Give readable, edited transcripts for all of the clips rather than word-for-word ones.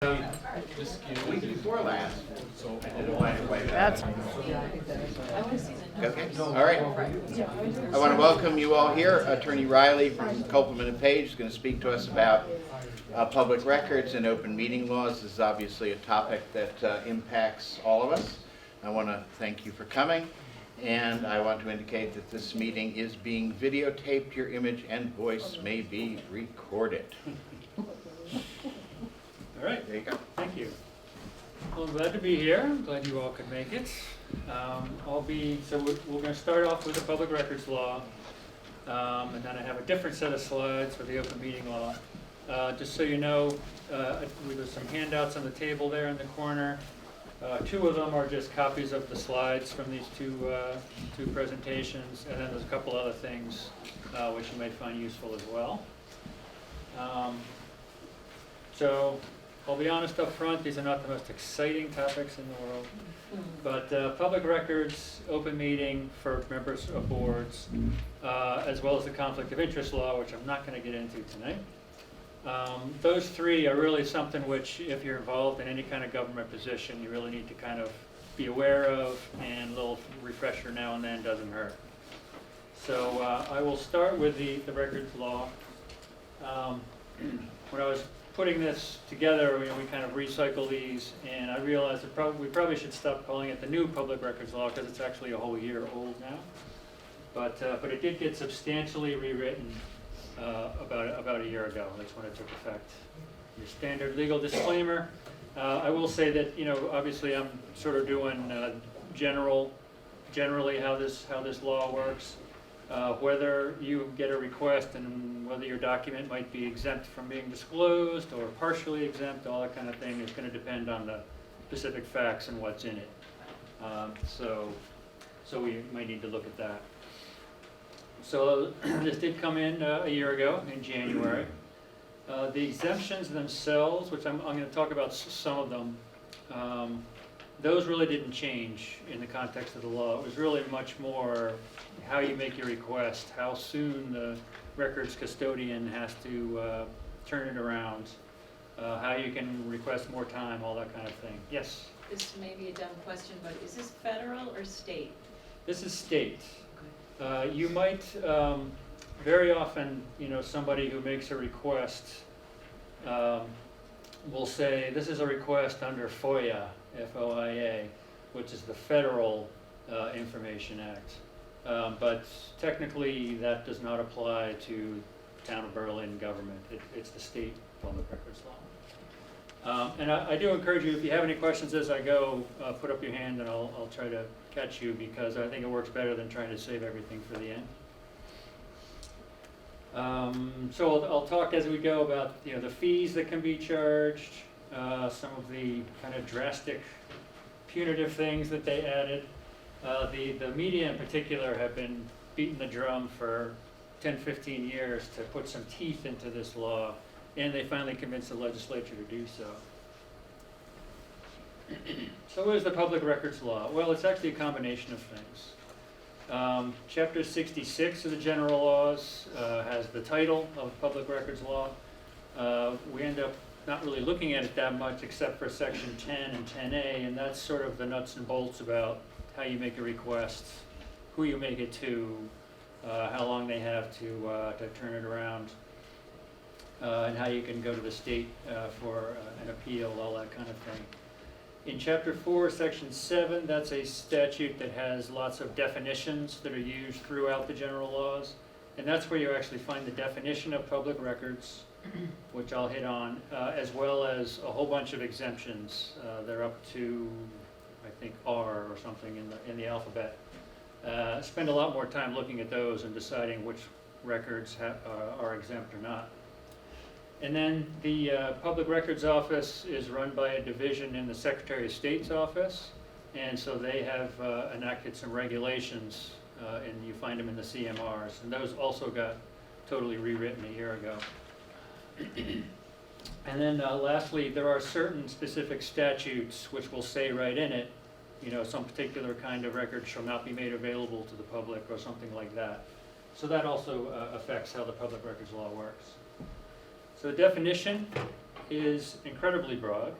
The week before last, so I did a way That's Okay, all right. I want to welcome you all here. Attorney Riley from Copeland and Page is going to speak to us about public records and open meeting laws. This is obviously a topic that impacts all of us. I want to thank you for coming, and I want to indicate that this meeting is being videotaped. Your image and voice may be recorded. All right, There you go. thank you. Well, I'm glad to be here. I'm glad you all could make it. We're going to start off with the public records law, and then I have a different set of slides for the open meeting law. Just so you know, there's some handouts on the table there in the corner. Two of them are just copies of the slides from these two presentations, and then there's a couple other things which you might find useful as well. So I'll be honest up front, these are not the most exciting topics in the world, but public records, open meeting for members of boards, as well as the conflict of interest law, which I'm not going to get into tonight. Those three are really something which, if you're involved in any kind of government position, you really need to kind of be aware of, and a little refresher now and then doesn't hurt. So I will start with the records law. When I was putting this together, we kind of recycle these, and I realized that we probably should stop calling it the new public records law because it's actually a whole year old now. But it did get substantially rewritten about a year ago. That's when it took effect. Your standard legal disclaimer. I will say that obviously I'm sort of doing generally how this law works. Whether you get a request and whether your document might be exempt from being disclosed or partially exempt, all that kind of thing is going to depend on the specific facts and what's in it. So we might need to look at that. So this did come in a year ago in January. The exemptions themselves, which I'm going to talk about some of them, those really didn't change in the context of the law. It was really much more how you make your request, how soon the records custodian has to turn it around, how you can request more time, all that kind of thing. Yes? This may be a dumb question, but is this federal or state? This is state. You might, very often, somebody who makes a request will say, this is a request under FOIA, F-O-I-A, which is the Federal Information Act. But technically, that does not apply to Town of Berlin government. It's the state public records law. And I do encourage you, if you have any questions as I go, put up your hand and I'll try to catch you, because I think it works better than trying to save everything for the end. So I'll talk as we go about the fees that can be charged, some of the kind of drastic punitive things that they added. The media in particular have been beating the drum for 10-15 years to put some teeth into this law, and they finally convinced the legislature to do so. So what is the public records law? Well, it's actually a combination of things. Chapter 66 of the general laws has the title of public records law. We end up not really looking at it that much except for section 10 and 10A, and that's sort of the nuts and bolts about how you make a request, who you make it to, how long they have to turn it around, and how you can go to the state for an appeal, all that kind of thing. In Chapter 4, Section 7, that's a statute that has lots of definitions that are used throughout the general laws, and that's where you actually find the definition of public records, which I'll hit on, as well as a whole bunch of exemptions. They're up to, I think, R or something in the alphabet. Spend a lot more time looking at those and deciding which records are exempt or not. And then the Public Records Office is run by a division in the Secretary of State's office, and so they have enacted some regulations, and you find them in the CMRs, and those also got totally rewritten a year ago. And then lastly, there are certain specific statutes which will say right in it, some particular kind of record shall not be made available to the public or something like that. So that also affects how the public records law works. So the definition is incredibly broad.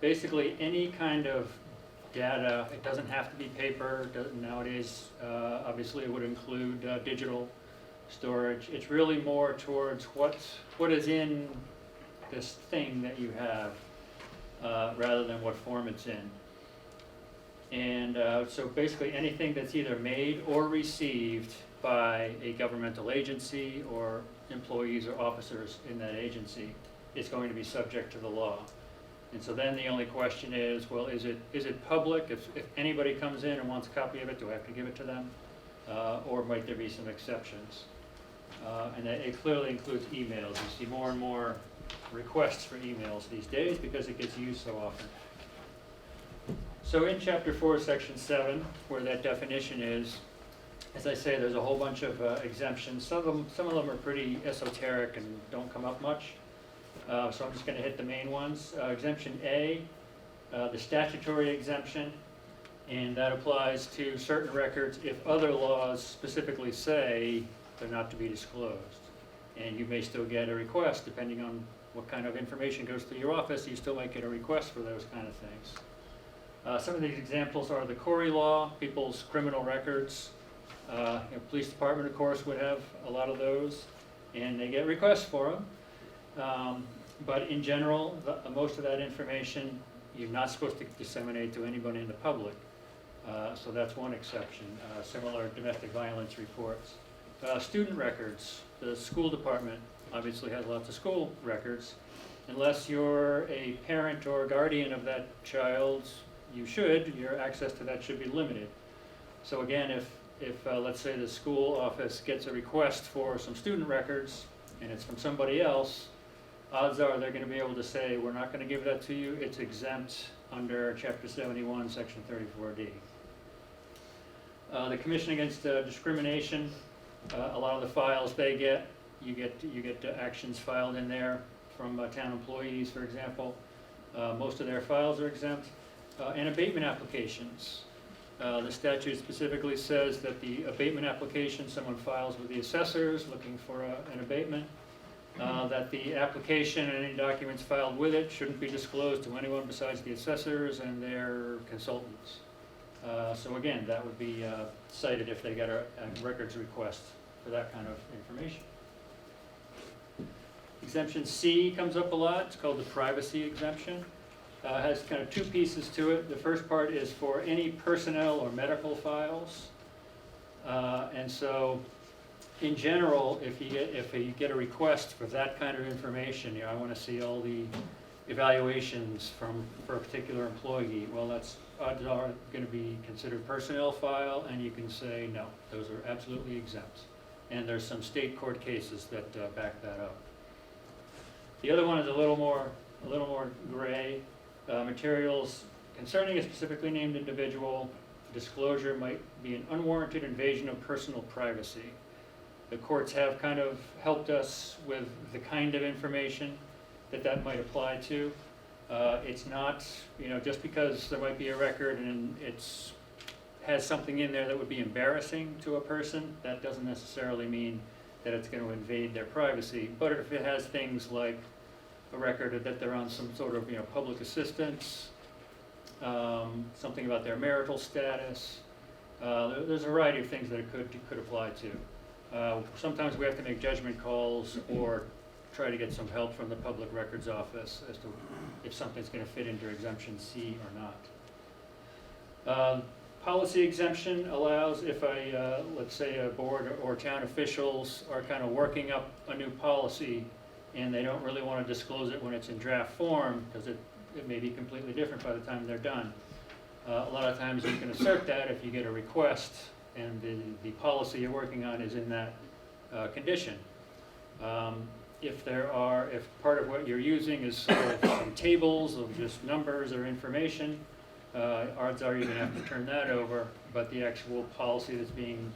Basically, any kind of data, it doesn't have to be paper, nowadays, obviously it would include digital storage. It's really more towards what is in this thing that you have, rather than what form it's in. And so basically anything that's either made or received by a governmental agency or employees or officers in that agency is going to be subject to the law. And so then the only question is, well, is it public? If anybody comes in and wants a copy of it, do I have to give it to them? Or might there be some exceptions? And it clearly includes emails. You see more and more requests for emails these days because it gets used so often. So in Chapter 4, Section 7, where that definition is, as I say, there's a whole bunch of exemptions. Some of them are pretty esoteric and don't come up much. So I'm just going to hit the main ones. Exemption A, the statutory exemption, and that applies to certain records if other laws specifically say they're not to be disclosed. And you may still get a request, depending on what kind of information goes through your office, you still might get a request for those kind of things. Some of these examples are the Corey Law, people's criminal records. Police department, of course, would have a lot of those, and they get requests for them. But in general, most of that information you're not supposed to disseminate to anybody in the public. So that's one exception. Similar domestic violence reports. Student records. The school department obviously has lots of school records. Unless you're a parent or guardian of that child, your access to that should be limited. So again, if let's say the school office gets a request for some student records and it's from somebody else, odds are they're going to be able to say, we're not going to give that to you, it's exempt under Chapter 71, Section 34D. The Commission Against Discrimination, a lot of the files they get, you get actions filed in there from town employees, for example. Most of their files are exempt. And abatement applications. The statute specifically says that the abatement application someone files with the assessors looking for an abatement, that the application and any documents filed with it shouldn't be disclosed to anyone besides the assessors and their consultants. So again, that would be cited if they got a records request for that kind of information. Exemption C comes up a lot. It's called the privacy exemption. Has kind of two pieces to it. The first part is for any personnel or medical files. And so in general, if you get a request for that kind of information, I want to see all the evaluations for a particular employee, well, odds are going to be considered personnel file, and you can say no, those are absolutely exempt. And there's some state court cases that back that up. The other one is a little more gray. Materials concerning a specifically named individual, disclosure might be an unwarranted invasion of personal privacy. The courts have kind of helped us with the kind of information that might apply to. It's not, just because there might be a record and has something in there that would be embarrassing to a person, that doesn't necessarily mean that it's going to invade their privacy. But if it has things like a record that they're on some sort of public assistance, something about their marital status. There's a variety of things that it could apply to. Sometimes we have to make judgment calls or try to get some help from the Public Records Office as to if something's going to fit into Exemption C or not. Policy exemption allows if let's say a board or town officials are kind of working up a new policy and they don't really want to disclose it when it's in draft form because it may be completely different by the time they're done. A lot of times you can assert that if you get a request and the policy you're working on is in that condition. If part of what you're using is sort of some tables of just numbers or information, odds are you're going to have to turn that over, but the actual policy that's being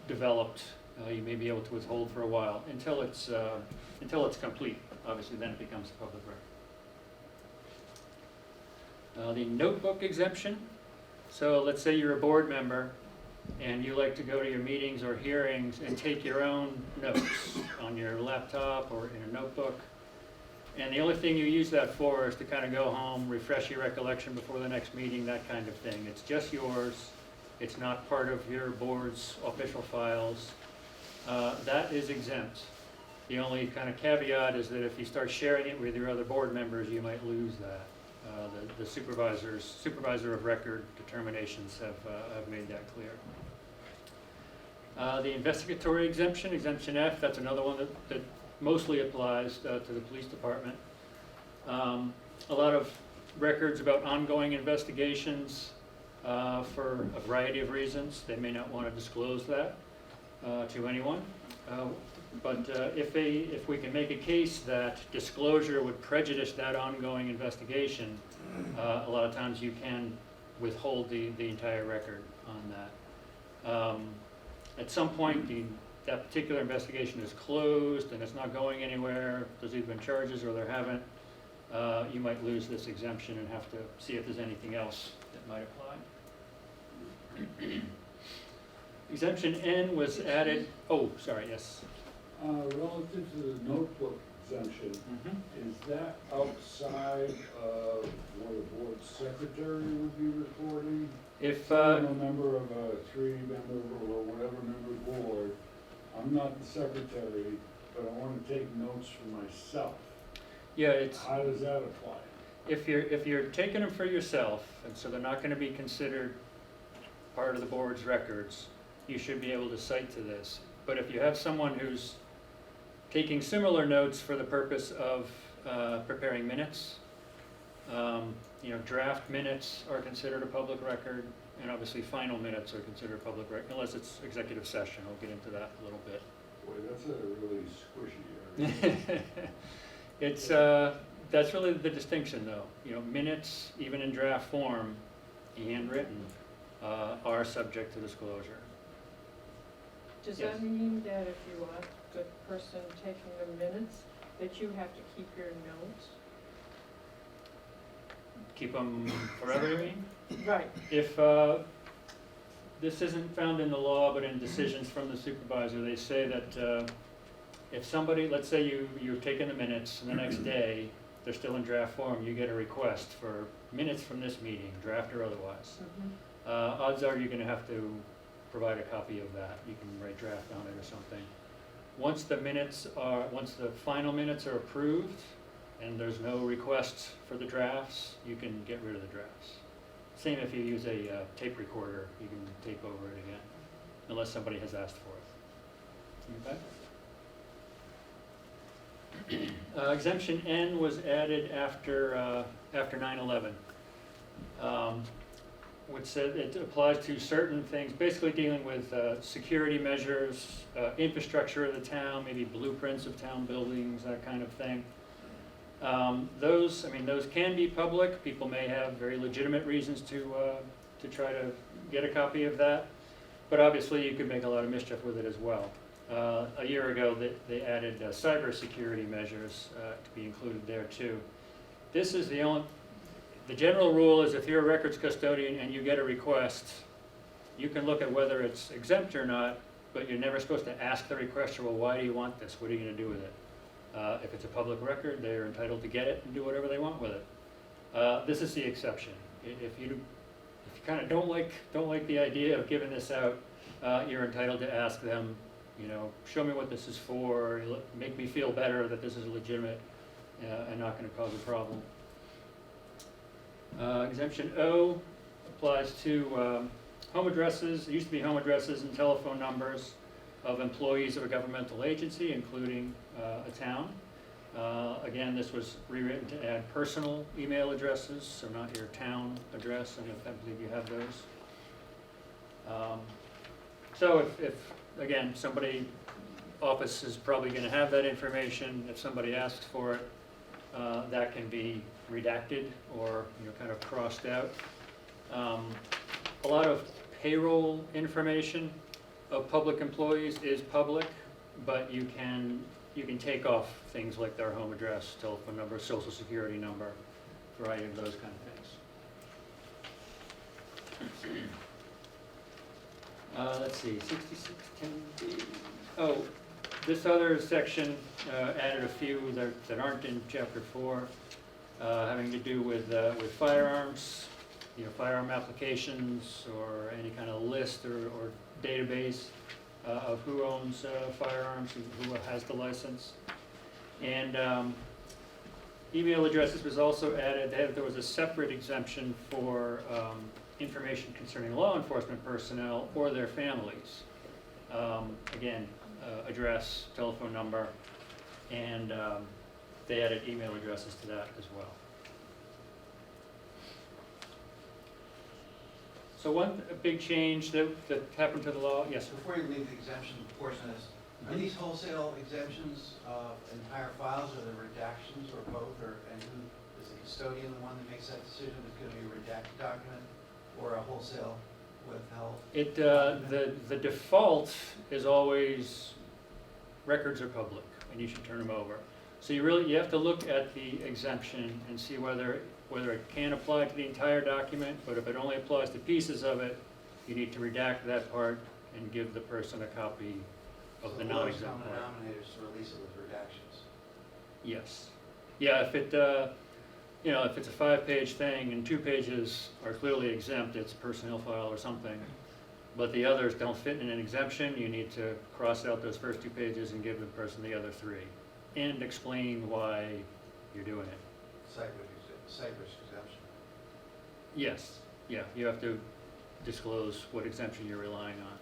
developed, you may be able to withhold for a while until it's complete. Obviously, then it becomes a public record. The notebook exemption. So let's say you're a board member and you like to go to your meetings or hearings and take your own notes on your laptop or in a notebook. And the only thing you use that for is to kind of go home, refresh your recollection before the next meeting, that kind of thing. It's just yours. It's not part of your board's official files. That is exempt. The only kind of caveat is that if you start sharing it with your other board members, you might lose that. The supervisor of record determinations have made that clear. The investigatory exemption, exemption F, that's another one that mostly applies to the police department. A lot of records about ongoing investigations for a variety of reasons. They may not want to disclose that to anyone. But if we can make a case that disclosure would prejudice that ongoing investigation, a lot of times you can withhold the entire record on that. At some point, that particular investigation is closed and it's not going anywhere, there's either been charges or there haven't, you might lose this exemption and have to see if there's anything else that might apply. Exemption N was added, oh, sorry, yes. Relative to the notebook exemption, is that outside of what a board secretary would be recording? If, I'm a member of a three-member or whatever member board, I'm not the secretary, but I want to take notes for myself. yeah, it's, How does that apply? if you're taking them for yourself, and so they're not going to be considered part of the board's records, you should be able to cite to this. But if you have someone who's taking similar notes for the purpose of preparing minutes, draft minutes are considered a public record, and obviously final minutes are considered a public record, unless it's executive session. I'll get into that a little bit. Boy, that's a really squishy area. It's, that's really the distinction though. Minutes, even in draft form, handwritten, are subject to disclosure. Does Yes. that mean that if you are the person taking the minutes, that you have to keep your notes? Keep them forever, you mean? Right. If, this isn't found in the law, but in decisions from the supervisor, they say that if somebody, let's say you've taken the minutes and the next day, they're still in draft form, you get a request for minutes from this meeting, draft or otherwise. Odds are you're gonna have to provide a copy of that. You can write draft on it or something. Once the final minutes are approved and there's no request for the drafts, you can get rid of the drafts. Same if you use a tape recorder, you can tape over it again, unless somebody has asked for it. Okay? Exemption N was added after 9/11. Which said it applies to certain things, basically dealing with security measures, infrastructure of the town, maybe blueprints of town buildings, that kind of thing. Those can be public. People may have very legitimate reasons to try to get a copy of that, but obviously you could make a lot of mischief with it as well. A year ago, they added cybersecurity measures to be included there too. This is the general rule is if you're a records custodian and you get a request, you can look at whether it's exempt or not, but you're never supposed to ask the requester, well, why do you want this? What are you going to do with it? If it's a public record, they're entitled to get it and do whatever they want with it. This is the exception. If you kind of don't like the idea of giving this out, you're entitled to ask them, show me what this is for, make me feel better that this is legitimate and not going to cause a problem. Exemption O applies to home addresses. It used to be home addresses and telephone numbers of employees of a governmental agency, including a town. Again, this was rewritten to add personal email addresses, so not your town address, and I believe you have those. So if again, office is probably going to have that information. If somebody asks for it, that can be redacted or kind of crossed out. A lot of payroll information of public employees is public, but you can take off things like their home address, telephone number, social security number, a variety of those kind of things. Let's see, 6610B. Oh, This other section added a few that aren't in chapter 4, having to do with firearms, firearm applications, or any kind of list or database of who owns firearms, who has the license. And email addresses was also added. There was a separate exemption for information concerning law enforcement personnel or their families. Again, address, telephone number, and they added email addresses to that as well. So a big change that happened to the law, yes, sir? Before you leave the exemption portion of this, are these wholesale exemptions entire files, or the redactions, or both, and who is the custodian the one that makes that decision? Is it going to be a redacted document or a wholesale withheld? The default is always records are public and you should turn them over. So you have to look at the exemption and see whether it can apply to the entire document, but if it only applies to pieces of it, you need to redact that part and give the person a copy of the non-exempt So part. the denominators to release it with redactions. Yes. Yeah, if it's a 5-page thing and 2 pages are clearly exempt, it's a personnel file or something, but the others don't fit in an exemption, you need to cross out those first 2 pages and give the person the other 3, and explain why you're doing it. Cypress exemption. Yes, yeah, you have to disclose what exemption you're relying on.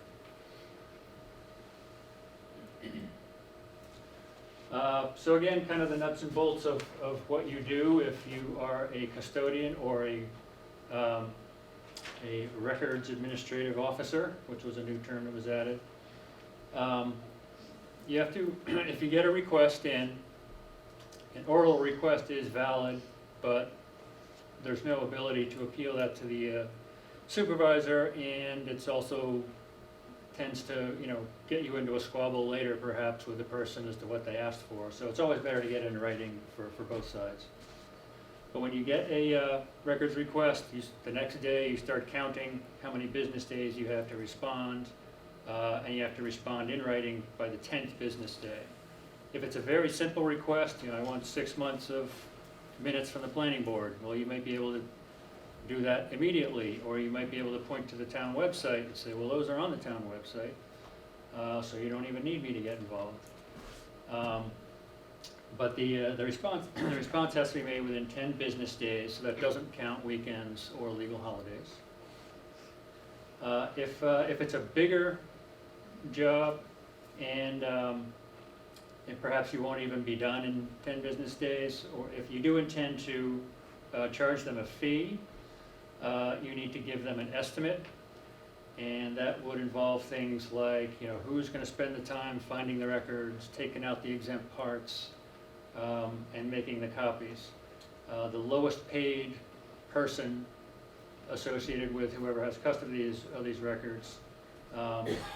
So again, kind of the nuts and bolts of what you do if you are a custodian or a records administrative officer, which was a new term that was added. You have to, if you get a request in, an oral request is valid, but there's no ability to appeal that to the supervisor, and it's also tends to, get you into a squabble later perhaps with the person as to what they asked for. So it's always better to get in writing for both sides. But when you get a records request, the next day you start counting how many business days you have to respond, and you have to respond in writing by the 10th business day. If it's a very simple request, I want 6 months of minutes from the planning board, well, you might be able to do that immediately, or you might be able to point to the town website and say, well, those are on the town website, so you don't even need me to get involved. But the response has to be made within 10 business days, so that doesn't count weekends or legal holidays. If it's a bigger job and perhaps you won't even be done in 10 business days, or if you do intend to charge them a fee, you need to give them an estimate, and that would involve things like, who's going to spend the time finding the records, taking out the exempt parts, and making the copies. The lowest paid person associated with whoever has custody of these records,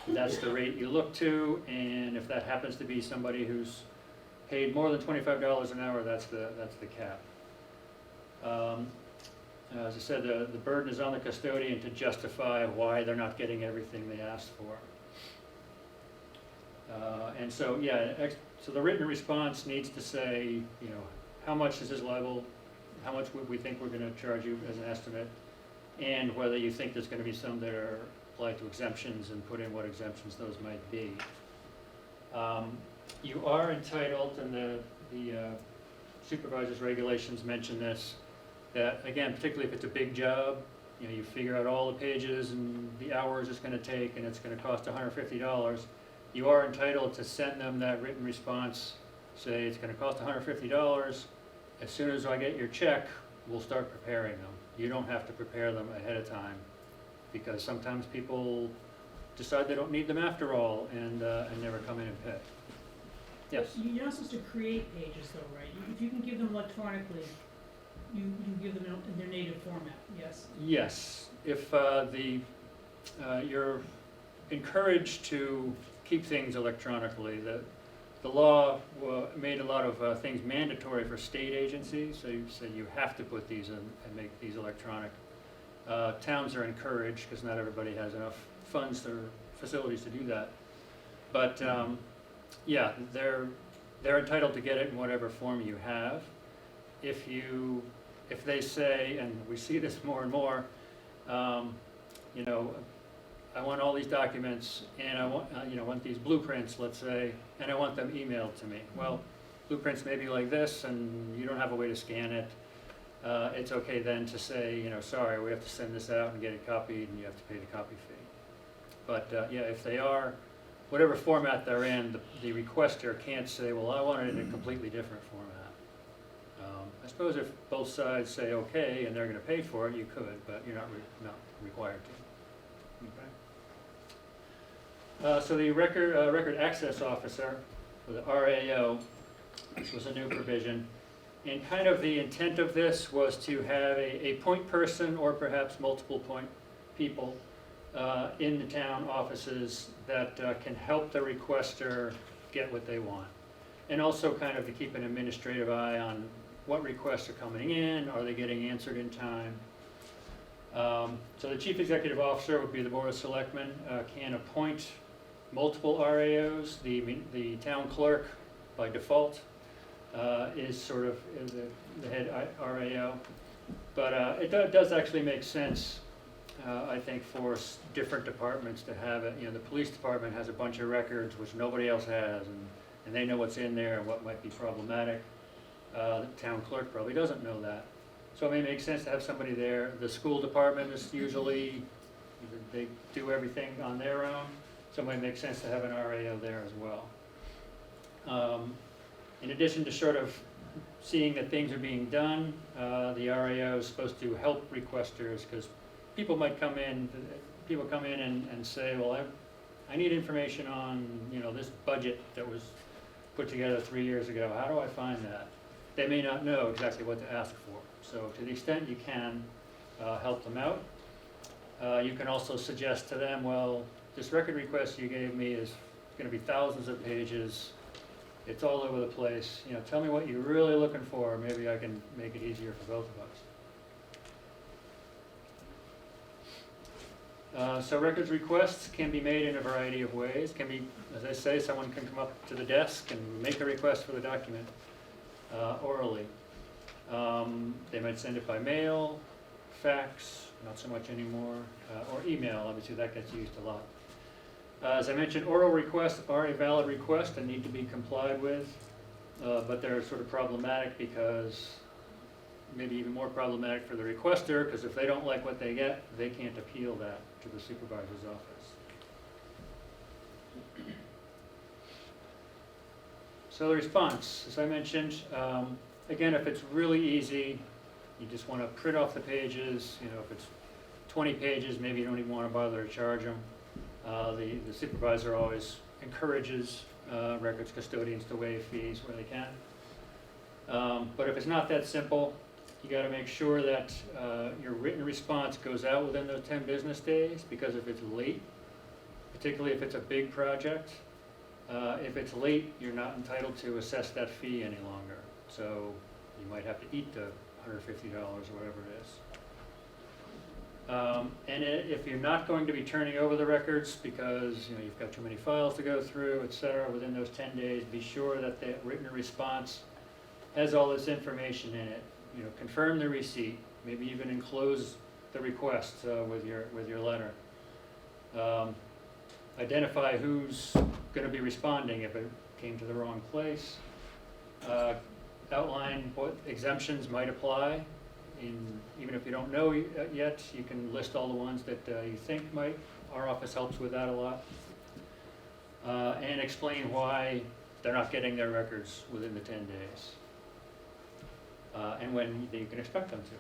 that's the rate you look to, and if that happens to be somebody who's paid more than $25 an hour, that's the cap. As I said, the burden is on the custodian to justify why they're not getting everything they asked for. And so, so the written response needs to say, how much is this liable, how much would we think we're going to charge you as an estimate, and whether you think there's going to be some that are applied to exemptions, and put in what exemptions those might be. You are entitled, and the supervisor's regulations mention this, that again, particularly if it's a big job, you figure out all the pages and the hours it's going to take, and it's going to cost $150. You are entitled to send them that written response, say it's going to cost $150. As soon as I get your check, we'll start preparing them. You don't have to prepare them ahead of time, because sometimes people decide they don't need them after all, and never come in and pay. Yes? You're not supposed to create pages though, right? If you can give them electronically, you give them in their native format, yes? Yes. If you're encouraged to keep things electronically, the law made a lot of things mandatory for state agencies, so you said you have to put these in and make these electronic. Towns are encouraged, because not everybody has enough funds or facilities to do that. But Yeah, they're entitled to get it in whatever form you have. If they say, and we see this more and more, you know, I want all these documents, and I want, want these blueprints, let's say, and I want them emailed to me. Well, blueprints may be like this, and you don't have a way to scan it. It's okay then to say, sorry, we have to send this out and get it copied, and you have to pay the copy fee. But yeah, if they are, whatever format they're in, the requester can't say, well, I want it in a completely different format. I suppose if both sides say okay and they're going to pay for it, you could, but you're not required to. Okay. So the record access officer, or the RAO, this was a new provision. And kind of the intent of this was to have a point person or perhaps multiple point people in the town offices that can help the requester get what they want. And also kind of to keep an administrative eye on what requests are coming in, are they getting answered in time. So the chief executive officer would be the board of selectmen, can appoint multiple RAOs. The town clerk by default is sort of the head RAO. But it does actually make sense, I think, for different departments to have it. The police department has a bunch of records which nobody else has, and they know what's in there and what might be problematic. The town clerk probably doesn't know that. So it may make sense to have somebody there. The school department is usually, they do everything on their own, so it might make sense to have an RAO there as well. In addition to sort of seeing that things are being done, the RAO is supposed to help requesters, because people come in and say, well, I need information on, this budget that was put together 3 years ago. How do I find that? They may not know exactly what to ask for. So to the extent you can help them out, you can also suggest to them, well, this record request you gave me is going to be thousands of pages. It's all over the place. Tell me what you're really looking for. Maybe I can make it easier for both of us. So records requests can be made in a variety of ways. Can be, as I say, someone can come up to the desk and make a request for the document orally. They might send it by mail, fax, not so much anymore, or email. Obviously that gets used a lot. As I mentioned, oral requests are a valid request and need to be complied with, but they're sort of problematic because, maybe even more problematic for the requester, because if they don't like what they get, they can't appeal that to the supervisor's office. So the response, as I mentioned, again, if it's really easy, you just want to print off the pages. If it's 20 pages, maybe you don't even want to bother to charge them. The supervisor always encourages records custodians to waive fees where they can. But if it's not that simple, you got to make sure that your written response goes out within those 10 business days, because if it's late, particularly if it's a big project, if it's late, you're not entitled to assess that fee any longer. So you might have to eat the $150 or whatever it is. And if you're not going to be turning over the records because you've got too many files to go through, etc., within those 10 days, be sure that the written response has all this information in it. Confirm the receipt, maybe even enclose the request with your letter. Identify who's going to be responding if it came to the wrong place. Outline what exemptions might apply. Even if you don't know yet, you can list all the ones that you think might. Our office helps with that a lot. And explain why they're not getting their records within the 10 days. And when you can expect them to.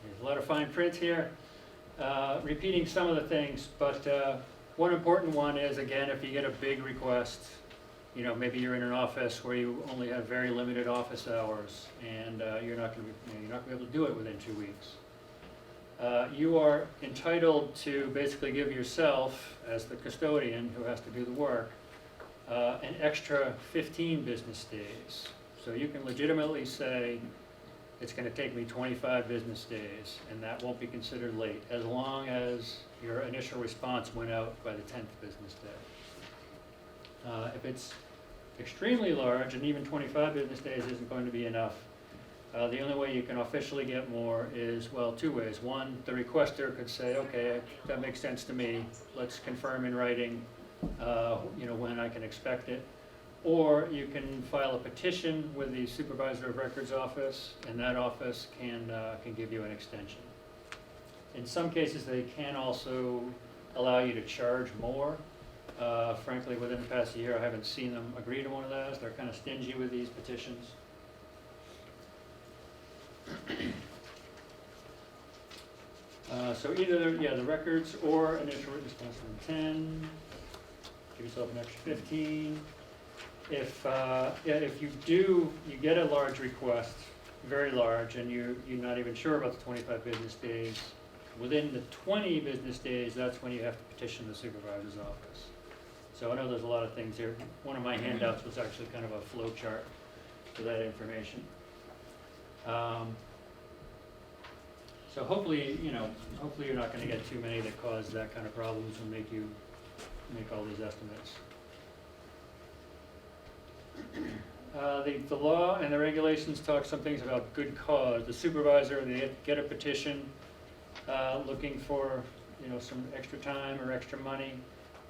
There's a lot of fine print here. Repeating some of the things, but one important one is, again, if you get a big request, maybe you're in an office where you only have very limited office hours, and you're not going to be able to do it within 2 weeks. You are entitled to basically give yourself, as the custodian who has to do the work, an extra 15 business days. So you can legitimately say, it's gonna take me 25 business days, and that won't be considered late, as long as your initial response went out by the 10th business day. If it's extremely large, and even 25 business days isn't going to be enough, the only way you can officially get more is, well, two ways. One, the requester could say, okay, that makes sense to me, let's confirm in writing, when I can expect it. Or you can file a petition with the Supervisor of Records office, and that office can give you an extension. In some cases, they can also allow you to charge more. Frankly, within the past year, I haven't seen them agree to one of those. They're kind of stingy with these petitions. So either, the records or initial written response from 10, give yourself an extra 15. If you get a large request, very large, and you're not even sure about the 25 business days, within the 20 business days, that's when you have to petition the supervisor's office. So I know there's a lot of things here. One of my handouts was actually kind of a flow chart for that information. So hopefully you're not going to get too many that cause that kind of problems and make all these estimates. The law and the regulations talk some things about good cause. The supervisor, they get a petition looking for some extra time or extra money,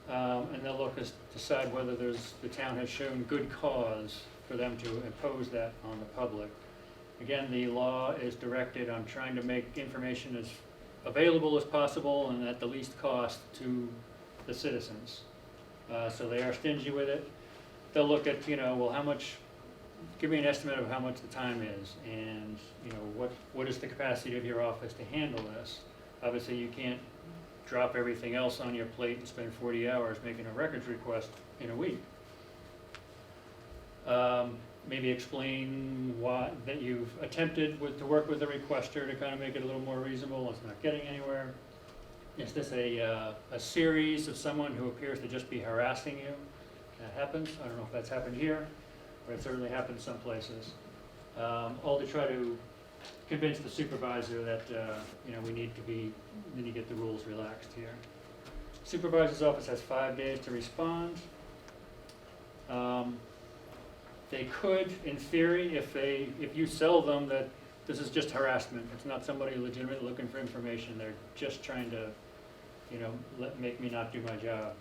and they'll decide whether the town has shown good cause for them to impose that on the public. Again, the law is directed on trying to make information as available as possible and at the least cost to the citizens. So they are stingy with it. They'll look at, how much, give me an estimate of how much the time is, and, what is the capacity of your office to handle this? Obviously, you can't drop everything else on your plate and spend 40 hours making a records request in a week. Maybe explain that you've attempted to work with the requester to kind of make it a little more reasonable. It's not getting anywhere. Is this a series of someone who appears to just be harassing you? That happens. I don't know if that's happened here, but it certainly happens some places. All to try to convince the supervisor that we need to get the rules relaxed here. Supervisor's office has 5 days to respond. They could, in theory, if you sell them that this is just harassment, it's not somebody legitimately looking for information, they're just trying to, make me not do my job.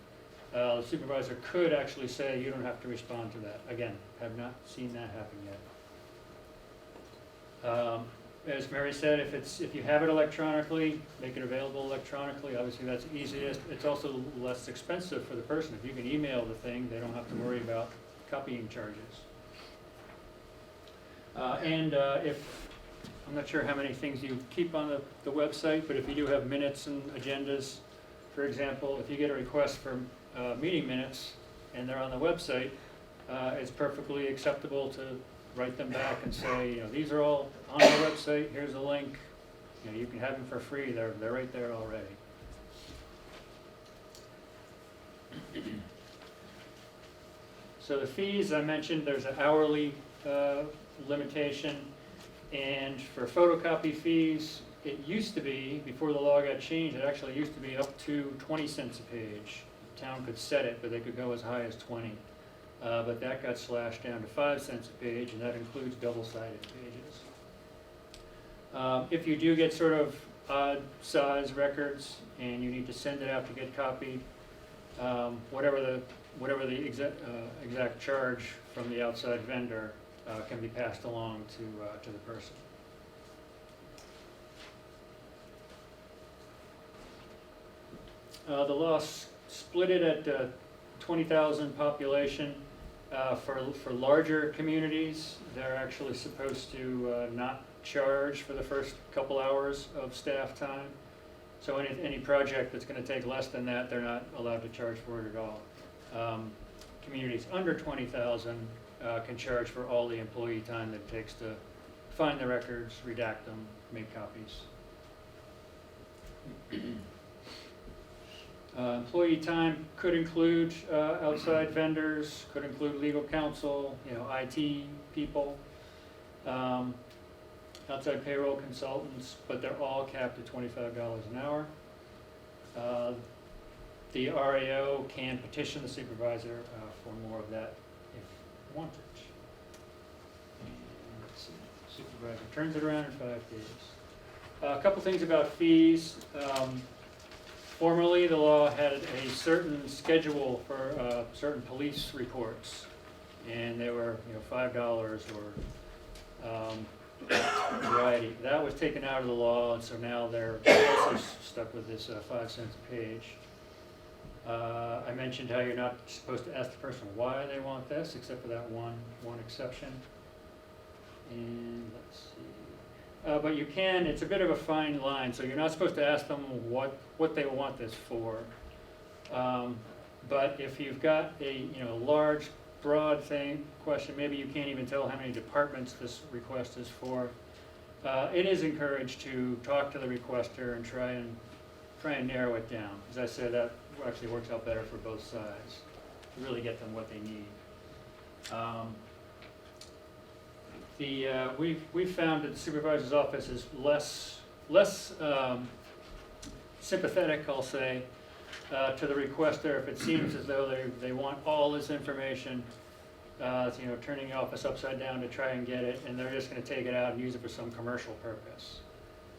The supervisor could actually say, you don't have to respond to that. Again, have not seen that happen yet. As Mary said, if you have it electronically, make it available electronically. Obviously, that's easiest. It's also less expensive for the person. If you can email the thing, they don't have to worry about copying charges. I'm not sure how many things you keep on the website, but if you do have minutes and agendas, for example, if you get a request for meeting minutes and they're on the website, it's perfectly acceptable to write them back and say, these are all on the website, here's a link, you can have them for free, they're right there already. So the fees, I mentioned, there's an hourly limitation, and for photocopy fees, it used to be, before the law got changed, it actually used to be up to 20 cents a page. The town could set it, but they could go as high as 20. But that got slashed down to 5 cents a page, and that includes double-sided pages. If you do get sort of odd size records and you need to send it out to get copied, whatever the exact charge from the outside vendor can be passed along to the person. The law split it at 20,000 population. For larger communities, they're actually supposed to not charge for the first couple hours of staff time. So any project that's going to take less than that, they're not allowed to charge for it at all. Communities under 20,000 can charge for all the employee time that it takes to find the records, redact them, make copies. Employee time could include outside vendors, could include legal counsel, IT people. outside payroll consultants, but they're all capped at $25 an hour. The RAO can petition the supervisor for more of that if wanted. And let's see, supervisor turns it around in 5 days. A couple things about fees. Formerly, the law had a certain schedule for certain police reports, and they were, $5 or variety. That was taken out of the law, and so now they're also stuck with this 5 cents a page. I mentioned how you're not supposed to ask the person why they want this, except for that one exception. And let's see. But you can, it's a bit of a fine line, so you're not supposed to ask them what they want this for. But if you've got a large, broad question, maybe you can't even tell how many departments this request is for. It is encouraged to talk to the requester and try and narrow it down. As I said, that actually works out better for both sides, to really get them what they need. We've found that the supervisor's office is less sympathetic, I'll say, to the requester if it seems as though they want all this information, turning the office upside down to try and get it, and they're just going to take it out and use it for some commercial purpose.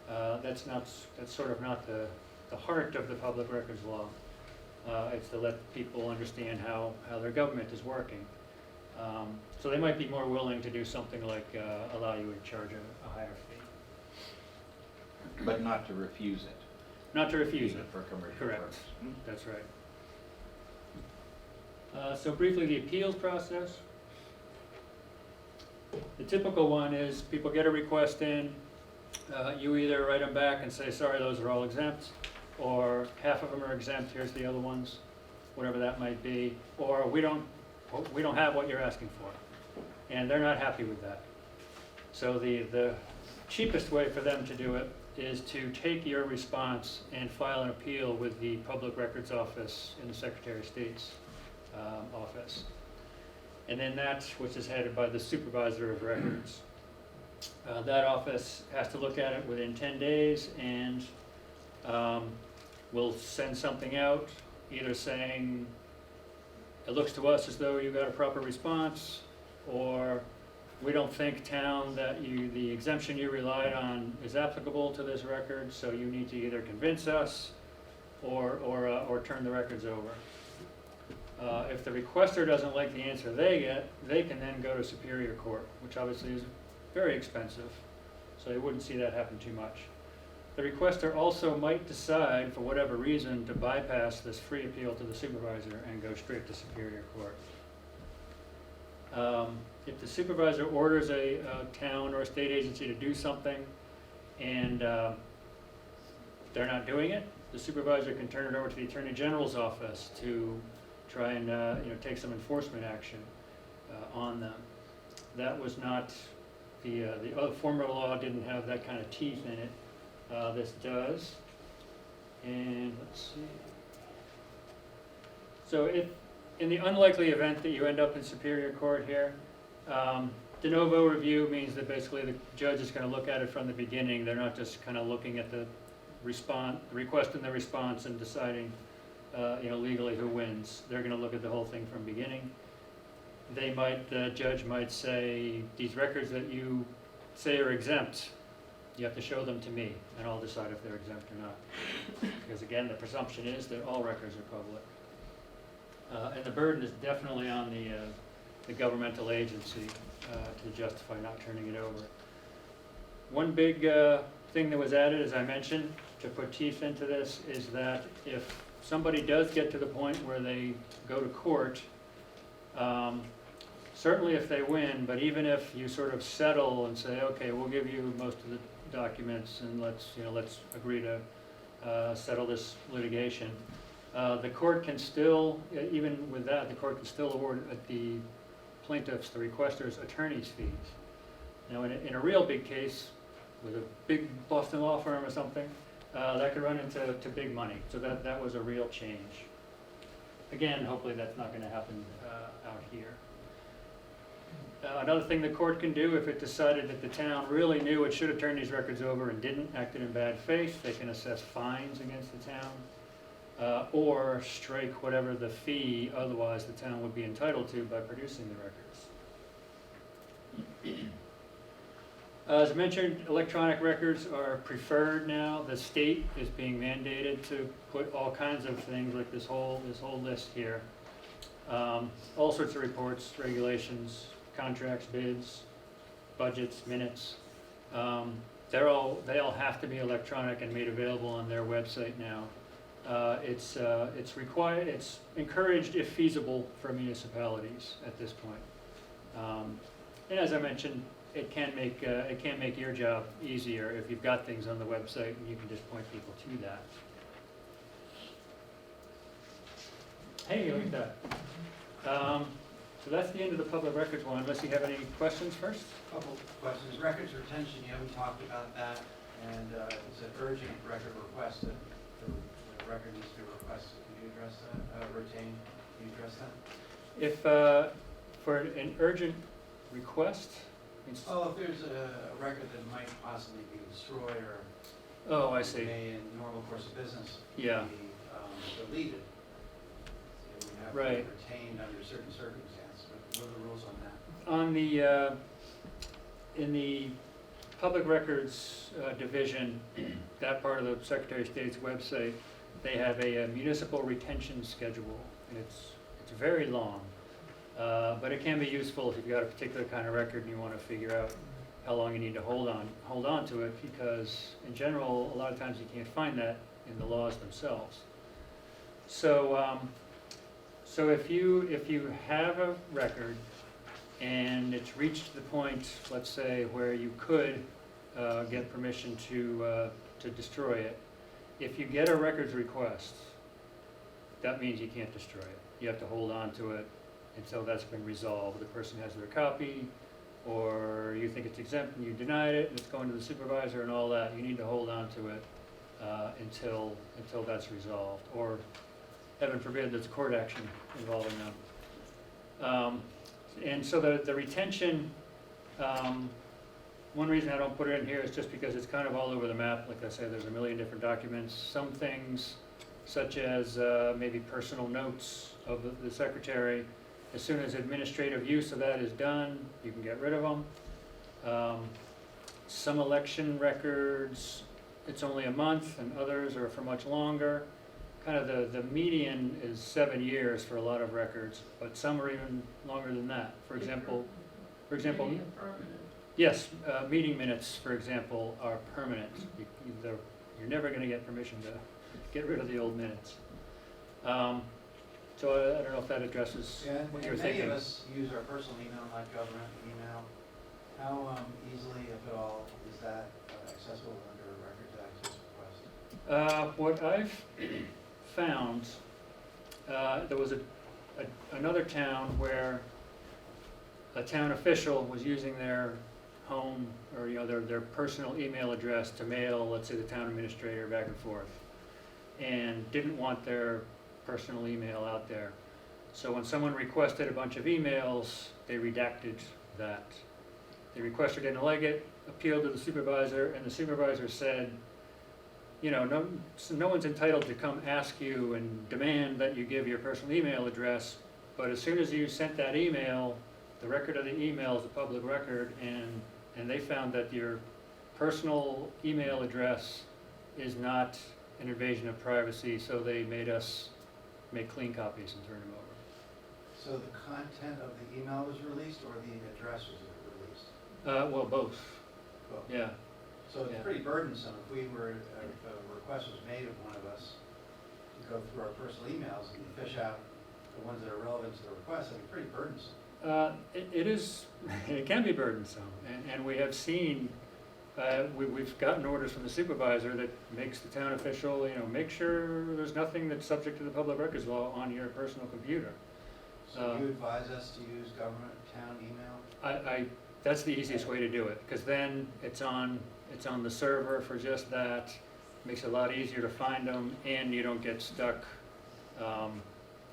That's sort of not the heart of the public records law. It's to let people understand how their government is working. So they might be more willing to do something like allow you to charge a higher fee. But not to refuse it. Not to refuse Even it. for commercial Correct. purpose. That's right. So briefly, the appeals process. The typical one is people get a request in, you either write them back and say, sorry, those are all exempt, or half of them are exempt, here's the other ones, whatever that might be, or we don't have what you're asking for. And they're not happy with that. So the cheapest way for them to do it is to take your response and file an appeal with the Public Records Office in the Secretary of State's office. And then that, which is headed by the Supervisor of Records. That office has to look at it within 10 days and will send something out, either saying, it looks to us as though you got a proper response, or we don't think, town, that the exemption you relied on is applicable to this record, so you need to either convince us or turn the records over. If the requester doesn't like the answer they get, they can then go to Superior Court, which obviously is very expensive, so you wouldn't see that happen too much. The requester also might decide, for whatever reason, to bypass this free appeal to the supervisor and go straight to Superior Court. If the supervisor orders a town or a state agency to do something and they're not doing it, the supervisor can turn it over to the Attorney General's office to try and take some enforcement action on them. That was not, the other former law didn't have that kind of teeth in it. This does. And let's see. So if, in the unlikely event that you end up in Superior Court here, de novo review means that basically the judge is going to look at it from the beginning. They're not just kind of looking at the request and the response and deciding legally who wins. They're going to look at the whole thing from beginning. The judge might say, these records that you say are exempt, you have to show them to me, and I'll decide if they're exempt or not. Because again, the presumption is that all records are public. And the burden is definitely on the governmental agency to justify not turning it over. One big thing that was added, as I mentioned, to put teeth into this, is that if somebody does get to the point where they go to court, certainly if they win, but even if you sort of settle and say, okay, we'll give you most of the documents and let's agree to settle this litigation, the court can still, even with that, the court can still award the plaintiffs, the requesters, attorney's fees. Now, in a real big case, with a big Boston law firm or something, that could run into big money. So that was a real change. Again, hopefully that's not going to happen out here. Another thing the court can do, if it decided that the town really knew it should have turned these records over and didn't, acted in bad faith, they can assess fines against the town, or strike whatever the fee otherwise the town would be entitled to by producing the records. As mentioned, electronic records are preferred now. The state is being mandated to put all kinds of things like this whole list here. All sorts of reports, regulations, contracts, bids, budgets, minutes. They all have to be electronic and made available on their website now. It's required, it's encouraged if feasible for municipalities at this point. And as I mentioned, it can make your job easier if you've got things on the website and you can just point people to that. Hey, look at that. So that's the end of the public records one, unless you have any questions first? Couple questions. Records retention, you haven't talked about that, and it's an urgent record request that the record needs to be requested. Can you address that, retain, can you address that? If, for an urgent request, means, Oh, if there's a record that might possibly be destroyed or oh, I see, may in normal course of business yeah. be deleted, it would have to Right. be retained under certain circumstances. What are the rules on that? On the, in the Public Records Division, that part of the Secretary of State's website, they have a municipal retention schedule, and it's very long. But it can be useful if you've got a particular kind of record and you want to figure out how long you need to hold on to it, because in general, a lot of times you can't find that in the laws themselves. So, so if you have a record and it's reached the point, let's say, where you could get permission to destroy it, if you get a records request, that means you can't destroy it. You have to hold on to it until that's been resolved. The person has their copy, or you think it's exempt and you denied it, and it's going to the supervisor and all that. You need to hold on to it until that's resolved, or heaven forbid, there's a court action involving them. And so the retention, one reason I don't put it in here is just because it's kind of all over the map. Like I said, there's a million different documents. Some things, such as maybe personal notes of the secretary, as soon as administrative use of that is done, you can get rid of them. Some election records, it's only a month, and others are for much longer. Kind of the median is 7 years for a lot of records, but some are even longer than that. For example, yes, meeting minutes, for example, are permanent. You're never going to get permission to get rid of the old minutes. So I don't know if that addresses Yeah, what and you're many thinking. of us use our personal email, not government email. How easily, if at all, is that accessible under a records access request? What I've found, there was another town where a town official was using their home, or their personal email address to mail, let's say, the town administrator back and forth, and didn't want their personal email out there. So when someone requested a bunch of emails, they redacted that. The requester didn't like it, appealed to the supervisor, and the supervisor said, no one's entitled to come ask you and demand that you give your personal email address, but as soon as you sent that email, the record of the email is a public record, and they found that your personal email address is not an invasion of privacy, so they made us make clean copies and turn them over. So the content of the email was released, or the address was released? Well, both, Both. yeah. So it's Yeah. pretty burdensome if if a request was made of one of us to go through our personal emails and fish out the ones that are relevant to the request. That'd be pretty burdensome. It is, it can be burdensome, and we have seen, we've gotten orders from the supervisor that makes the town official, make sure there's nothing that's subject to the public records law on your personal computer. So you advise us to use government town email? That's the easiest way to do it, because then it's on the server for just that, makes it a lot easier to find them, and you don't get stuck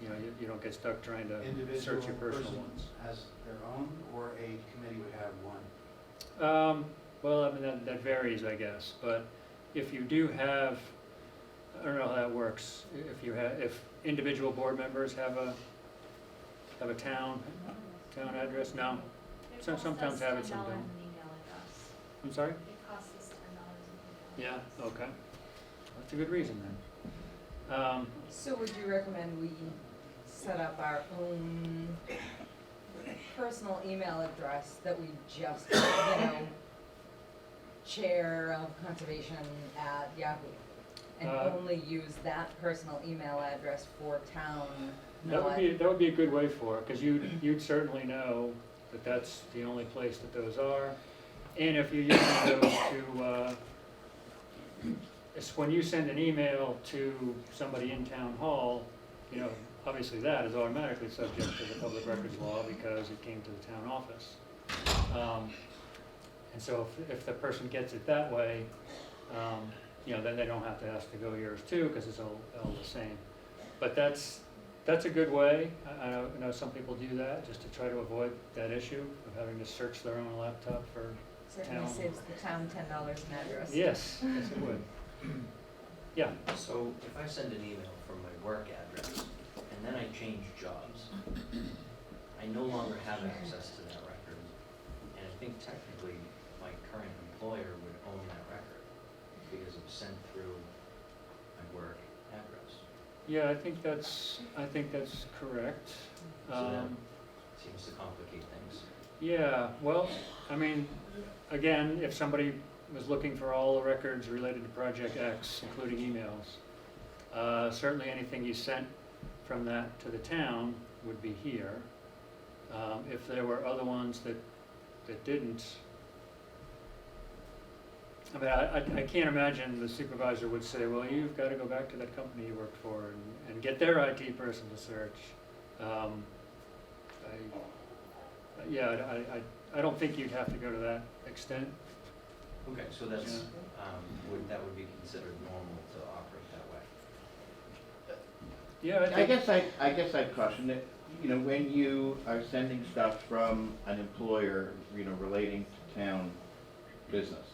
you know, you don't get stuck trying to Individual search your personal person ones. has their own, or a committee would have one? Well, I mean, that varies, I guess, but if you do have, I don't know how that works. If individual board members have a town address, no? Sometimes have it, some don't. I'm sorry? It costs us $10 an email. Yeah, okay. That's a good reason then. So would you recommend we set up our own personal email address that we just, chair of conservation at Yahoo? And only use that personal email address for town, That would be a good way for it, because you'd certainly know that that's the only place that those are. And if you're using those to, it's when you send an email to somebody in town hall, you know, obviously that is automatically subject to the public records law because it came to the town office. And so if the person gets it that way, you know, then they don't have to ask to go yours too, because it's all the same. But that's a good way. I know some people do that just to try to avoid that issue of having to search their own laptop for certainly town. saves the town $10 an address. Yes, yes it would. Yeah, So if I send an email from my work address and then I change jobs, I no longer have access to that record. And I think technically my current employer would own that record because it was sent through my work address. yeah, I think that's correct. So that seems to complicate things. Yeah, well, I mean, again, if somebody was looking for all the records related to Project X, including emails, certainly anything you sent from that to the town would be here. If there were other ones that didn't, I mean, I can't imagine the supervisor would say, well, you've got to go back to that company you worked for and get their IT person to search. I don't think you'd have to go to that extent. Okay, so that's, that would be considered normal to operate that way. Yeah, I guess I'd caution that, you know, when you are sending stuff from an employer, you know, relating to town business,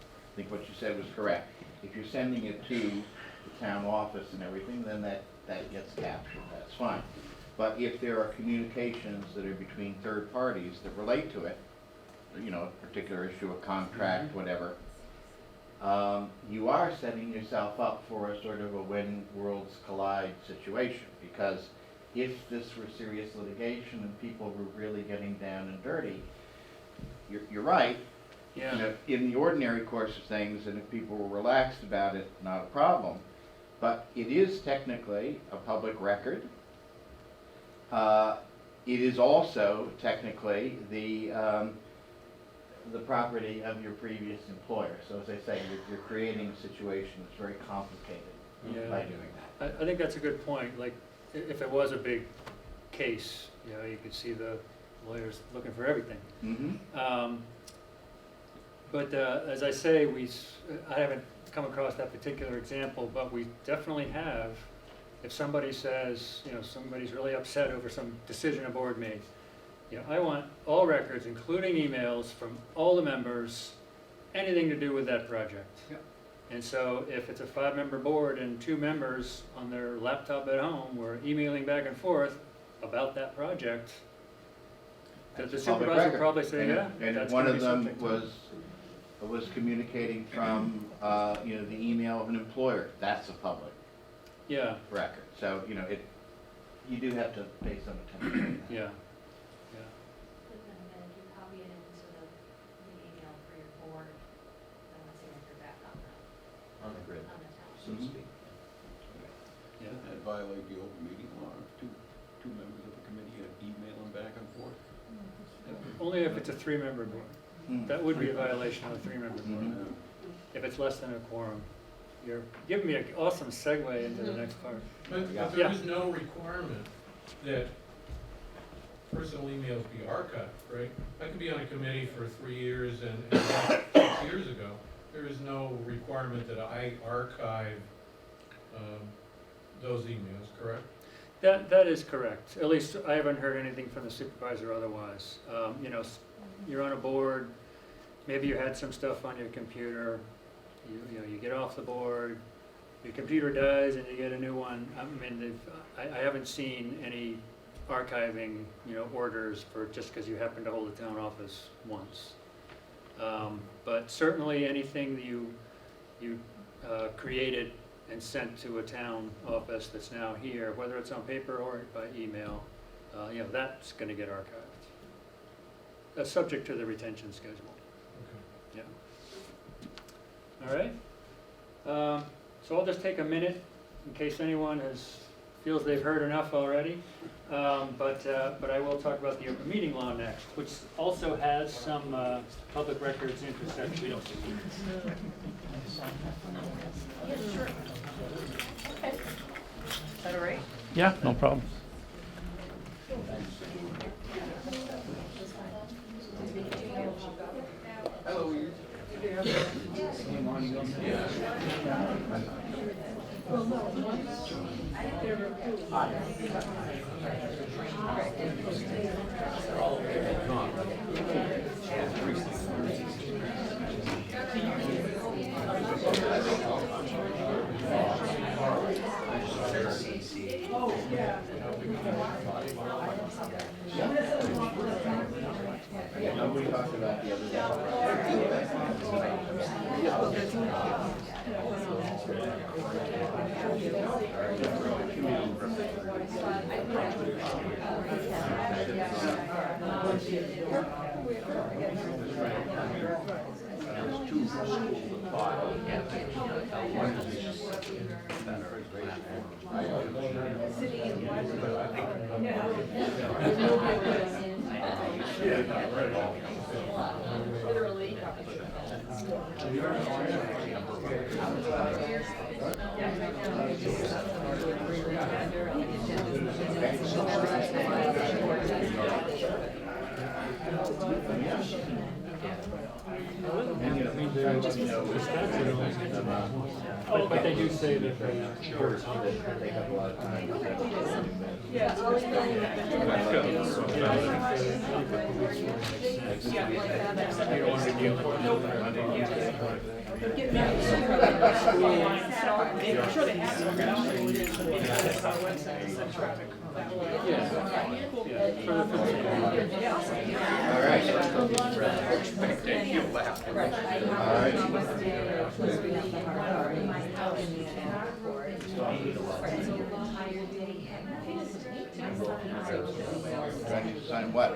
I think what you said was correct. If you're sending it to the town office and everything, then that gets captured, that's fine. But if there are communications that are between third parties that relate to it, you know, a particular issue, a contract, whatever, you are setting yourself up for a sort of a when worlds collide situation. Because if this were serious litigation and people were really getting down and dirty, you're right. yeah. You know, in the ordinary course of things, and if people were relaxed about it, not a problem. But it is technically a public record. It is also technically the property of your previous employer. So as I say, you're creating a situation that's very complicated Yeah. by doing that. I think that's a good point. Like, if it was a big case, you know, you could see the lawyers looking for everything. Mm-hmm. But as I say, I haven't come across that particular example, but we definitely have. If somebody says, you know, somebody's really upset over some decision a board made, you know, I want all records, including emails from all the members, anything to do with that project. Yep. And so if it's a 5-member board and 2 members on their laptop at home were emailing back and forth about that project, the That's a public supervisor would record. probably say, And yeah, And that's one gonna of be them subject to was communicating from, you know, the email of an employer. That's a public Yeah, record. So, you know, you do have to pay some attention to that. yeah. But then if you copy it into the email for your board, then let's see if you're back On the grid, on the town. so to Mhm. speak. Yeah. That violate the open meeting law if two members of the committee are emailing back and forth? Only if it's a 3-member board. Hmm. That would be a violation of a 3-member board. Mhm. If it's less than a quorum. You're giving me an awesome segue into the next part. But Yeah. there is no requirement that personal emails be archived, right? I could be on a committee for 3 years and 6 years ago, there is no requirement that I archive those emails, correct? That is correct. At least I haven't heard anything from the supervisor otherwise. You know, you're on a board, maybe you had some stuff on your computer, you know, you get off the board, your computer dies and you get a new one. I mean, I haven't seen any archiving, you know, orders for just because you happen to hold a town office once. But certainly anything that you created and sent to a town office that's now here, whether it's on paper or by email, you know, that's going to get archived. That's subject to the retention schedule. Okay. Yeah. All right. So I'll just take a minute in case anyone feels they've heard enough already. But I will talk about the open meeting law next, which also has some public records intersection. We don't see Yeah, sure. Okay. Is that all right? Yeah, no problem. Well, no, once they're approved. Nobody talked about the other Literally. Oh, but they do say that they They have a lot of time. Yeah. I'm sure they have some. All right. Sign what?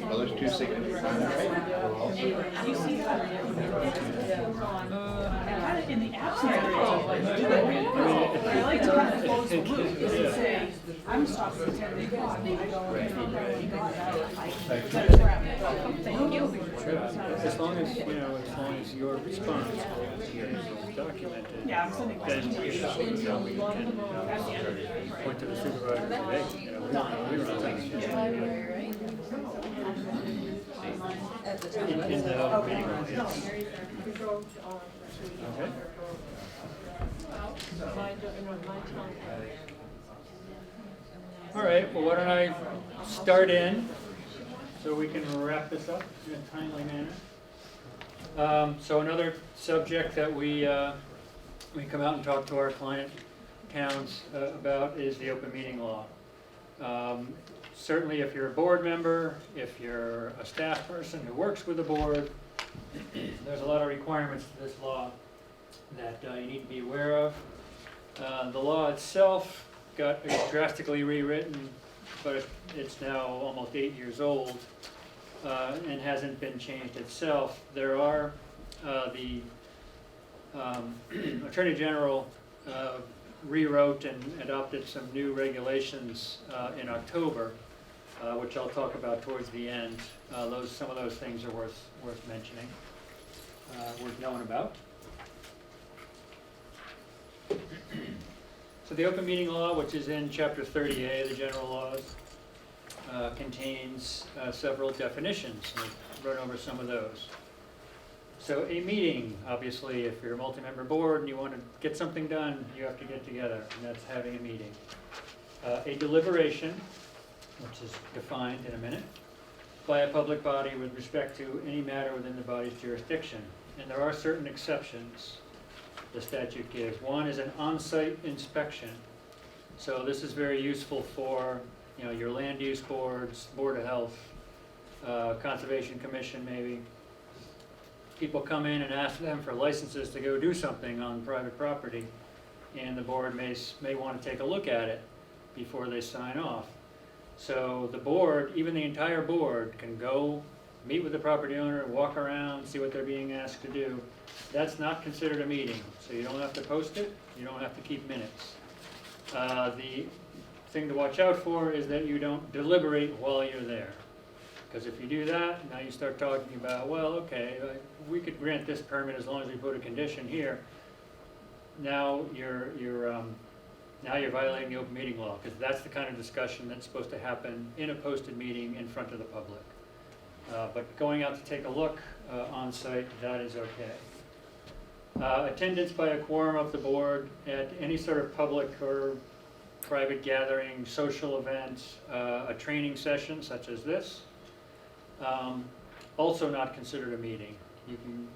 Well, there's two signatures on the paper. You see that? In the absence of I like to kind of close the loop, is to say, I'm stopping at 10 o'clock, I don't. Thank you. as long as, you know, as long as your response is documented, Yeah, I'm sending then you should, you know, we can point to the supervisor and say, hey, you know, we were on this. At the In time. the meeting room, yes. Okay. All right, well, why don't I start in so we can wrap this up in a timely manner. So another subject that we come out and talk to our client towns about is the open meeting law. Certainly if you're a board member, if you're a staff person who works with the board, there's a lot of requirements to this law that you need to be aware of. The law itself got drastically rewritten, but it's now almost 8 years old and hasn't been changed itself. There are the Attorney General rewrote and adopted some new regulations in October, which I'll talk about towards the end. Some of those things are worth mentioning, worth knowing about. So the open meeting law, which is in Chapter 30A of the general laws, contains several definitions. I've run over some of those. So a meeting, obviously, if you're a multi-member board and you want to get something done, you have to get together, and that's having a meeting. A deliberation, which is defined in a minute, by a public body with respect to any matter within the body's jurisdiction. And there are certain exceptions the statute gives. One is an on-site inspection. So this is very useful for, you know, your land use boards, Board of Health, Conservation Commission maybe. People come in and ask them for licenses to go do something on private property, and the board may want to take a look at it before they sign off. So the board, even the entire board, can go meet with the property owner, walk around, see what they're being asked to do. That's not considered a meeting, so you don't have to post it, you don't have to keep minutes. The thing to watch out for is that you don't deliberate while you're there. Because if you do that, now you start talking about, well, okay, we could grant this permit as long as we put a condition here. Now you're violating the open meeting law, because that's the kind of discussion that's supposed to happen in a posted meeting in front of the public. But going out to take a look on site, that is okay. Attendance by a quorum of the board at any sort of public or private gathering, social event, a training session such as this. Also not considered a meeting.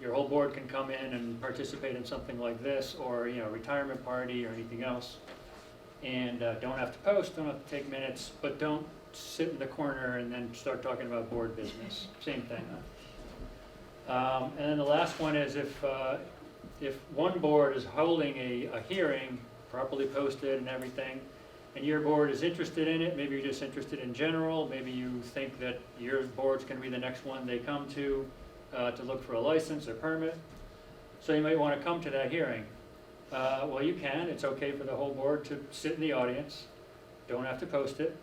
Your whole board can come in and participate in something like this, or, you know, retirement party or anything else. And don't have to post, don't have to take minutes, but don't sit in the corner and then start talking about board business. Same thing. And then the last one is if one board is holding a hearing, properly posted and everything, and your board is interested in it, maybe you're just interested in general, maybe you think that your board's going to be the next one they come to look for a license or permit, so you might want to come to that hearing. Well, you can. It's okay for the whole board to sit in the audience. Don't have to post it.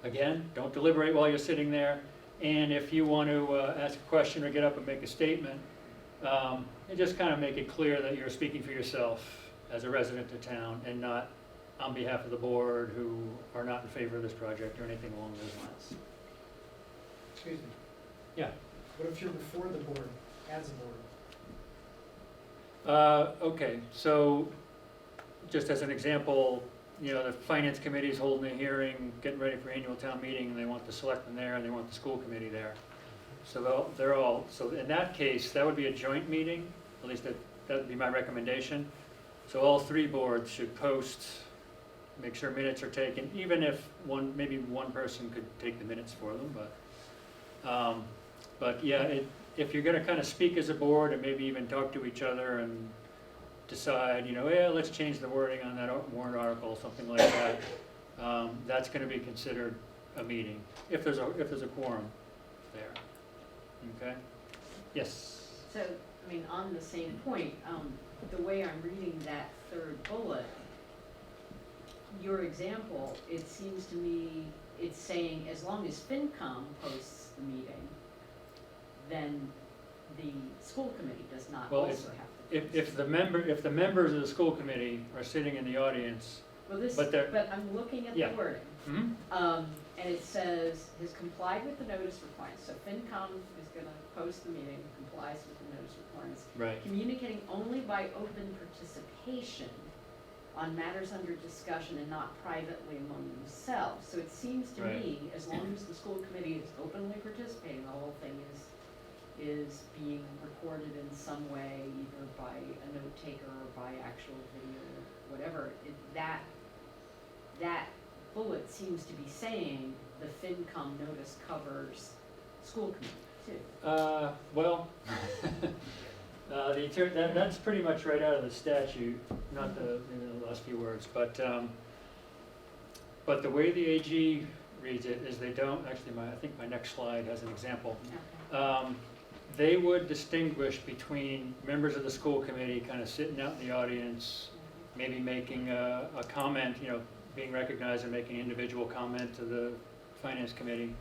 Again, don't deliberate while you're sitting there. And if you want to ask a question or get up and make a statement, you just kind of make it clear that you're speaking for yourself as a resident of town and not on behalf of the board who are not in favor of this project or anything along those lines. Excuse me. Yeah. What if you're before the board, as a board? Okay, so just as an example, you know, the finance committee is holding a hearing, getting ready for annual town meeting, and they want the selectmen there and they want the school committee there. So so in that case, that would be a joint meeting, at least that would be my recommendation. So all three boards should post, make sure minutes are taken, even if maybe one person could take the minutes for them, but yeah, if you're gonna kind of speak as a board and maybe even talk to each other and decide, you know, yeah, let's change the wording on that warrant article, something like that, that's gonna be considered a meeting, if there's a quorum there. Okay? Yes? So, I mean, on the same point, the way I'm reading that third bullet, your example, it seems to me, it's saying as long as FinCom posts the meeting, then the school committee does not Well, also have to. If the members of the school committee are sitting in the audience, Well, but they're- but I'm looking at the Yeah. wording. hmm? And it says, has complied with the notice requirements. So FinCom is gonna post the meeting, complies with the notice requirements. Right. Communicating only by open participation on matters under discussion and not privately among themselves. So it seems to Right. me, as long as the school committee is openly participating, the whole thing is being recorded in some way, either by a note taker or by actual video or whatever, that bullet seems to be saying the FinCom notice covers school committee too. Well, that's pretty much right out of the statute, not the last few words, but the way the AG reads it is they don't, actually I think my next slide has an example. Okay. They would distinguish between members of the school committee kind of sitting out in the audience, maybe making a comment, you know, being recognized and making an individual comment to the finance committee,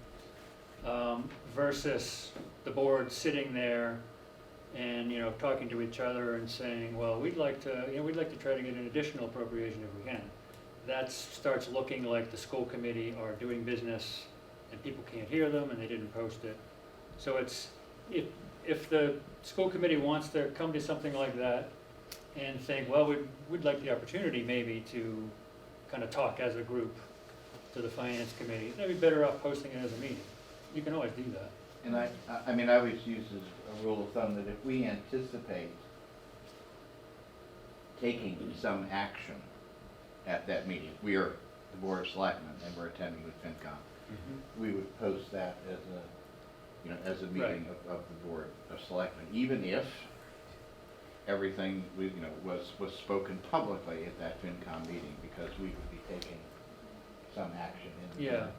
versus the board sitting there and, you know, talking to each other and saying, well, we'd like to try to get an additional appropriation if we can. That starts looking like the school committee are doing business and people can't hear them, and they didn't post it. So it's, if the school committee wants to come to something like that and think, well, we'd like the opportunity maybe to kind of talk as a group to the finance committee, they'd be better off posting it as a meeting. You can always do that. And I mean, I always use as a rule of thumb that if we anticipate taking some action at that meeting, we are the Board of Selectmen and we're attending with FinCom, we would post that as a, as a meeting of the Board of Selectmen, even if everything was spoken publicly at that FinCom meeting, because we would be taking some action independently.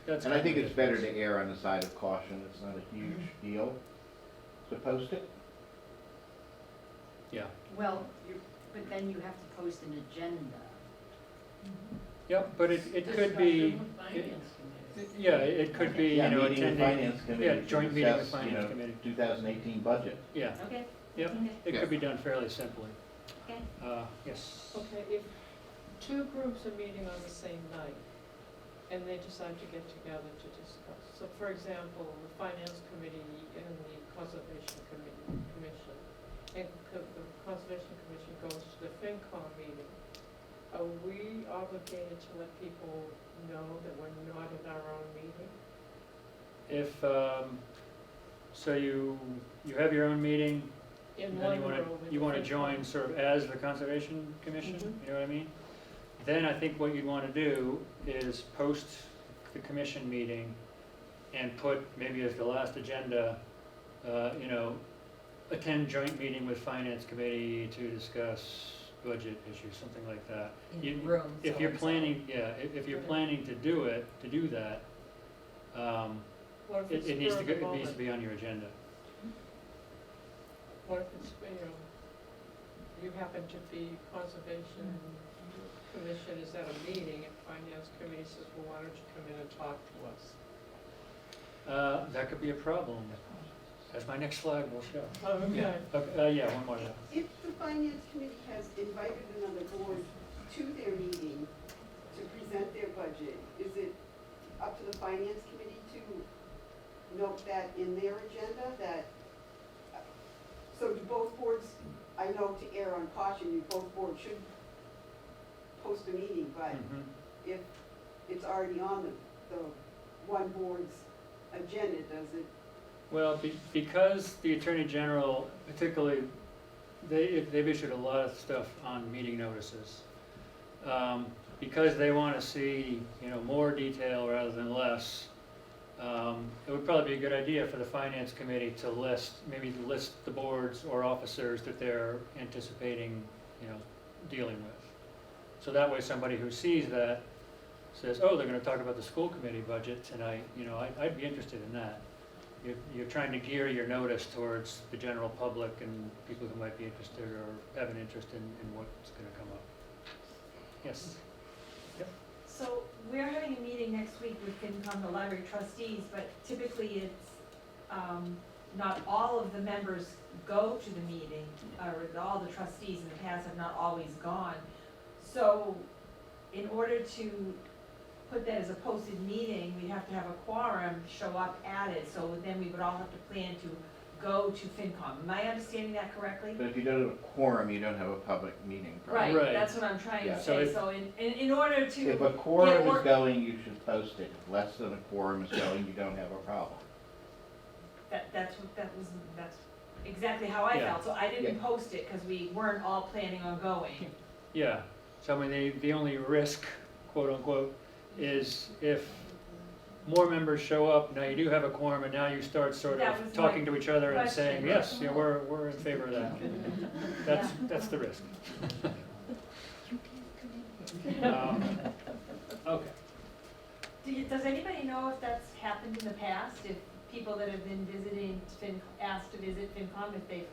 That's And I think kind of it's better to err on the side of caution. It's not a huge deal to post it. Yeah. Well, but then you have to post an agenda. Yep, but it could be, yeah, it could be, Yeah, meeting with attending, Finance Committee yeah, to joint meeting with discuss, Finance Committee. 2018 budget. Yeah, Okay. yep, it Yeah. could be done fairly simply. Okay. Yes. Okay, if two groups are meeting on the same night, and they decide to get together to discuss, so for example, the Finance Committee and the Conservation Commission, and the Conservation Commission goes to the FinCom meeting, are we obligated to let people know that we're not in our own meeting? If, so you have your own meeting, In and then one room. in you the wanna FinCom. join sort of as the Conservation Commission, Mhm. you know what I mean? Then I think what you'd wanna do is post the commission meeting and put maybe as the last agenda, attend joint meeting with Finance Committee to discuss budget issues, something like that. In You- room If you're so-and-so. planning, if you're planning to do that, What if it's it needs spur to of go, the it needs to moment? be on your agenda. What if it's, you happen to be Conservation Commission is at a meeting, and Finance Committee says, well, why don't you come in and talk to us? That could be a problem, as my next slide will show. Oh, okay. Okay, yeah, one more, yeah. If the finance committee has invited another board to their meeting to present their budget, is it up to the finance committee to note that in their agenda that, so do both boards, I know to err on caution, both boards should post a meeting, but Mhm. if it's already on the one board's agenda, does it? Well, because the Attorney General, particularly, they've issued a lot of stuff on meeting notices. Because they want to see, more detail rather than less, it would probably be a good idea for the Finance Committee to list the boards or officers that they're anticipating, dealing with. So that way somebody who sees that says, oh, they're going to talk about the school committee budget tonight, I'd be interested in that. You're trying to gear your notice towards the general public and people who might be interested or have an interest in what's going to come up. Yes? So we're having a meeting next week with FinCom, the library trustees, but typically it's, not all of the members go to the meeting, or all the trustees in the past have not always gone. So in order to put that as a posted meeting, we'd have to have a quorum show up at it, so then we would all have to plan to go to FinCom. Am I understanding that correctly? But if you don't have a quorum, you don't have a public meeting. Right, Right. that's what I'm trying Yeah. to So say, if- so in order to. If a quorum Yeah, is going, you should post it. If less than a quorum is going, you don't have a problem. That's exactly how I Yeah. felt, so I didn't Yeah. post it, cause we weren't all planning on going. Yeah, so I mean, the only risk, quote unquote, is if more members show up, now you do have a quorum, and now you start sort That of was talking my to each other and question. saying, yes, we're in favor of that. That's the risk. Okay. Does anybody know if that's happened in the past, if people that have been visiting asked to visit FinCom, if they've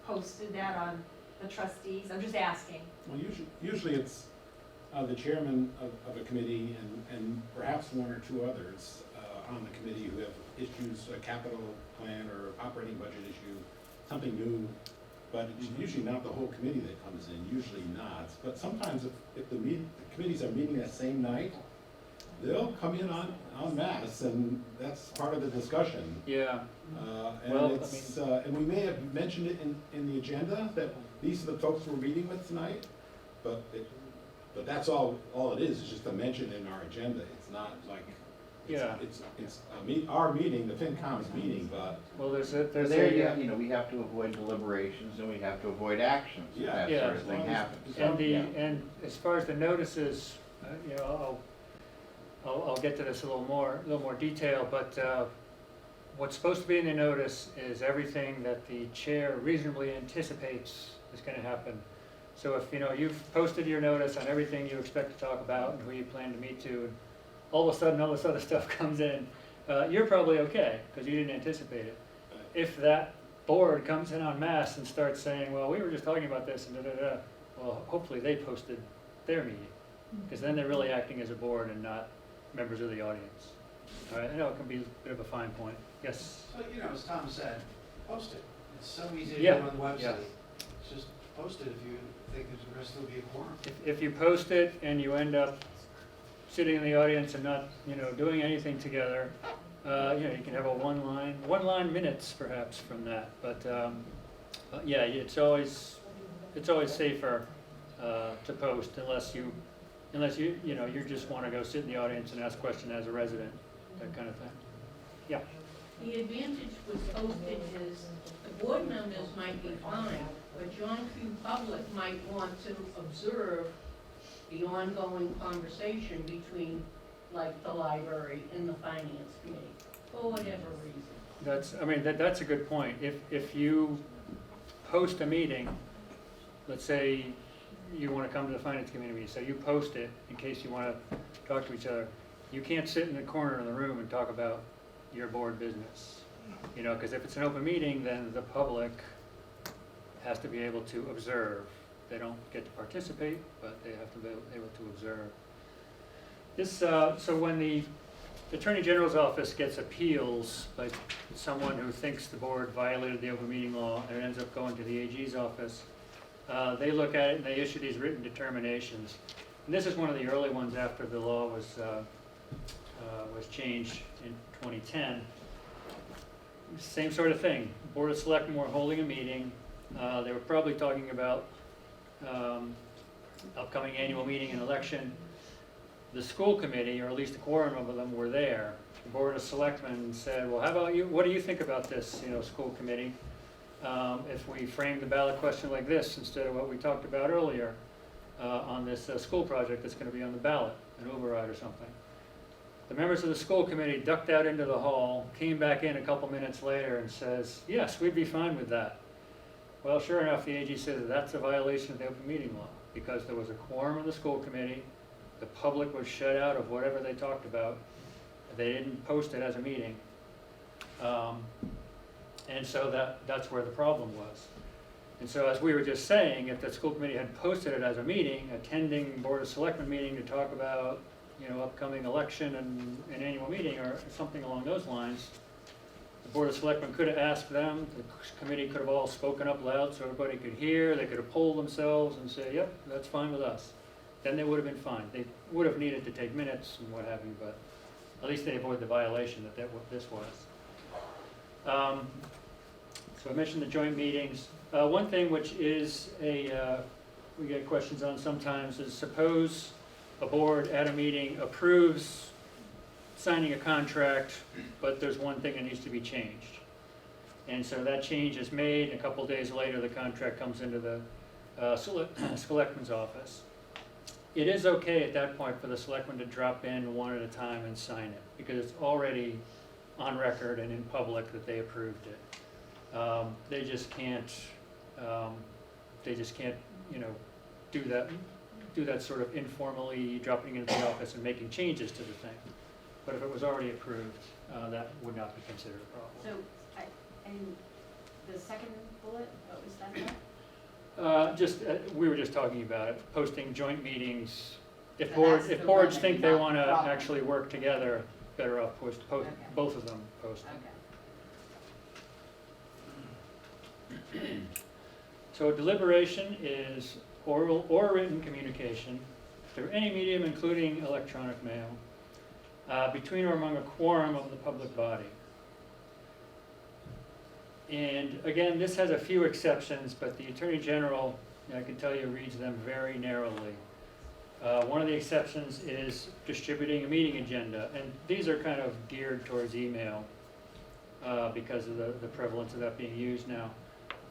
posted that on the trustees? I'm just asking. Well, usually it's the chairman of a committee and perhaps one or two others on the committee who have issues, a capital plan or operating budget issue, something new. But it's usually not the whole committee that comes in, usually not. But sometimes if the committees are meeting that same night, they'll come in en masse, and that's part of the discussion. Yeah, And Well, I it's, and we may have mentioned it in the agenda, that these are the folks we're meeting with tonight, but that's all it is just a mention in our agenda. It's not like, Yeah. it's our meeting, the FinCom's meeting, but well, there's There, you know, we have to avoid deliberations and we have to avoid actions if Yeah. that Yeah. sort of thing happens. And Yeah. and as far as the notices, you know, I'll get to this a little more detail, but what's supposed to be in the notice is everything that the chair reasonably anticipates is gonna happen. So if, you know, you've posted your notice on everything you expect to talk about and who you plan to meet to, and all of a sudden all this other stuff comes in, you're probably okay, because you didn't anticipate it. If that board comes in en masse and starts saying, well, we were just talking about this and da-da-da, well, hopefully they posted their meeting, because then they're really acting as a board and not members of the audience. All right, I know it can be a bit of a fine point. Yes? So, you know, as Tom said, post it. It's so easy to do Yeah, on the website. yeah. Just post it if you think there's going to be a quorum. If you post it and you end up sitting in the audience and not, you know, doing anything together, you know, you can have a one-line minutes perhaps from that. But yeah, it's always safer to post unless you you know, you just want to go sit in the audience and ask questions as a resident, that kind of thing. Yeah. The advantage with posted is the board members might be fine, but John Q. Public might want to observe the ongoing conversation between, like, the library and the finance committee, for whatever reason. That's a good point. If you post a meeting, let's say you want to come to the finance committee meeting, so you post it in case you want to talk to each other. You can't sit in the corner of the room and talk about your board business. You know, because if it's an open meeting, then the public has to be able to observe. They don't get to participate, but they have to be able to observe. This, so when the Attorney General's office gets appeals by someone who thinks the board violated the open meeting law and it ends up going to the AG's office, they look at it and they issue these written determinations. And this is one of the early ones after the law was changed in 2010. Same sort of thing. Board of Selectmen were holding a meeting. They were probably talking about upcoming annual meeting and election. The school committee, or at least a quorum of them, were there. The Board of Selectmen said, well, how about you? What do you think about this, you know, school committee? If we frame the ballot question like this instead of what we talked about earlier on this school project that's going to be on the ballot, an override or something. The members of the school committee ducked out into the hall, came back in a couple minutes later and says, yes, we'd be fine with that. Well, sure enough, the AG says that's a violation of the open meeting law because there was a quorum of the school committee, the public was shut out of whatever they talked about, they didn't post it as a meeting. And so that's where the problem was. And so as we were just saying, if the school committee had posted it as a meeting, attending Board of Selectmen meeting to talk about, you know, upcoming election and an annual meeting or something along those lines, the Board of Selectmen could have asked them, the committee could have all spoken up loud so everybody could hear, they could have polled themselves and said, yep, that's fine with us. Then they would have been fine. They would have needed to take minutes and what have you, but at least they avoided the violation that this was. So I mentioned the joint meetings. One thing which is we get questions on sometimes is suppose a board at a meeting approves signing a contract, but there's one thing that needs to be changed. And so that change is made, and a couple days later the contract comes into the selectman's office. It is okay at that point for the selectman to drop in one at a time and sign it, because it's already on record and in public that they approved it. They just can't, you know, do that sort of informally dropping into the office and making changes to the thing. But if it was already approved, that would not be considered a problem. So, and the second bullet, what was that about? We were just talking about it, posting joint meetings. If So that's boards the one that think you're they not want to problem. actually work together, better off Okay. both of them posting. Okay. So deliberation is oral or written communication through any medium, including electronic mail, between or among a quorum of the public body. And again, this has a few exceptions, but the Attorney General, I can tell you, reads them very narrowly. One of the exceptions is distributing a meeting agenda, and these are kind of geared towards email because of the prevalence of that being used now.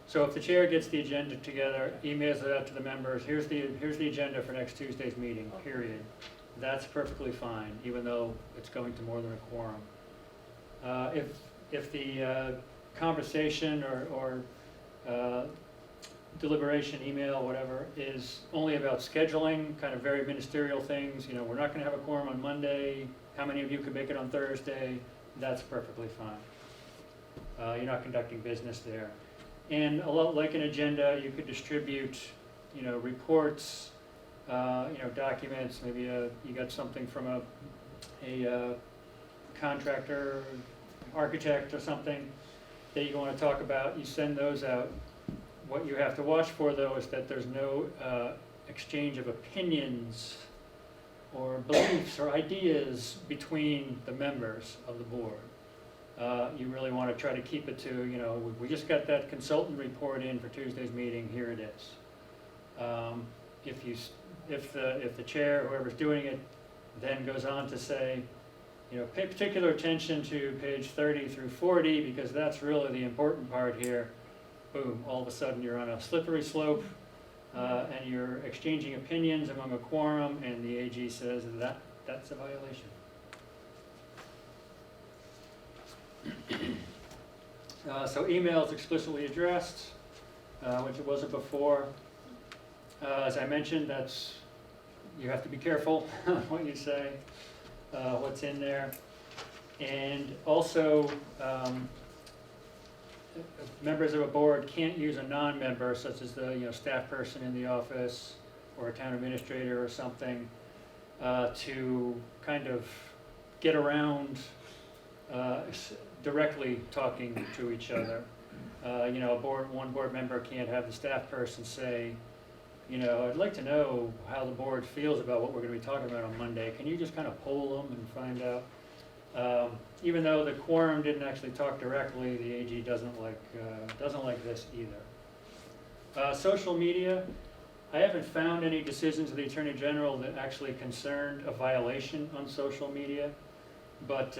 So if the chair gets the agenda together, emails it out to the members, here's the agenda for next Tuesday's meeting, period. That's perfectly fine, even though it's going to more than a quorum. If the conversation or deliberation, email, whatever, is only about scheduling, kind of very ministerial things, we're not going to have a quorum on Monday, how many of you could make it on Thursday, that's perfectly fine. You're not conducting business there. And a lot like an agenda, you could distribute, reports, documents, maybe you got something from a contractor, architect or something that you want to talk about, you send those out. What you have to watch for, though, is that there's no exchange of opinions or beliefs or ideas between the members of the board. You really want to try to keep it to, we just got that consultant report in for Tuesday's meeting, here it is. If the chair, whoever's doing it, then goes on to say, pay particular attention to page 30 through 40 because that's really the important part here. Boom, all of a sudden you're on a slippery slope and you're exchanging opinions among a quorum, and the AG says that's a violation. So email is explicitly addressed, which it wasn't before. As I mentioned, you have to be careful what you say, what's in there. And also, members of a board can't use a non-member, such as the staff person in the office or a town administrator or something, to kind of get around directly talking to each other. One board member can't have the staff person say, I'd like to know how the board feels about what we're going to be talking about on Monday. Can you just kind of poll them and find out? Even though the quorum didn't actually talk directly, the AG doesn't like this either. Social media, I haven't found any decisions of the Attorney General that actually concerned a violation on social media, but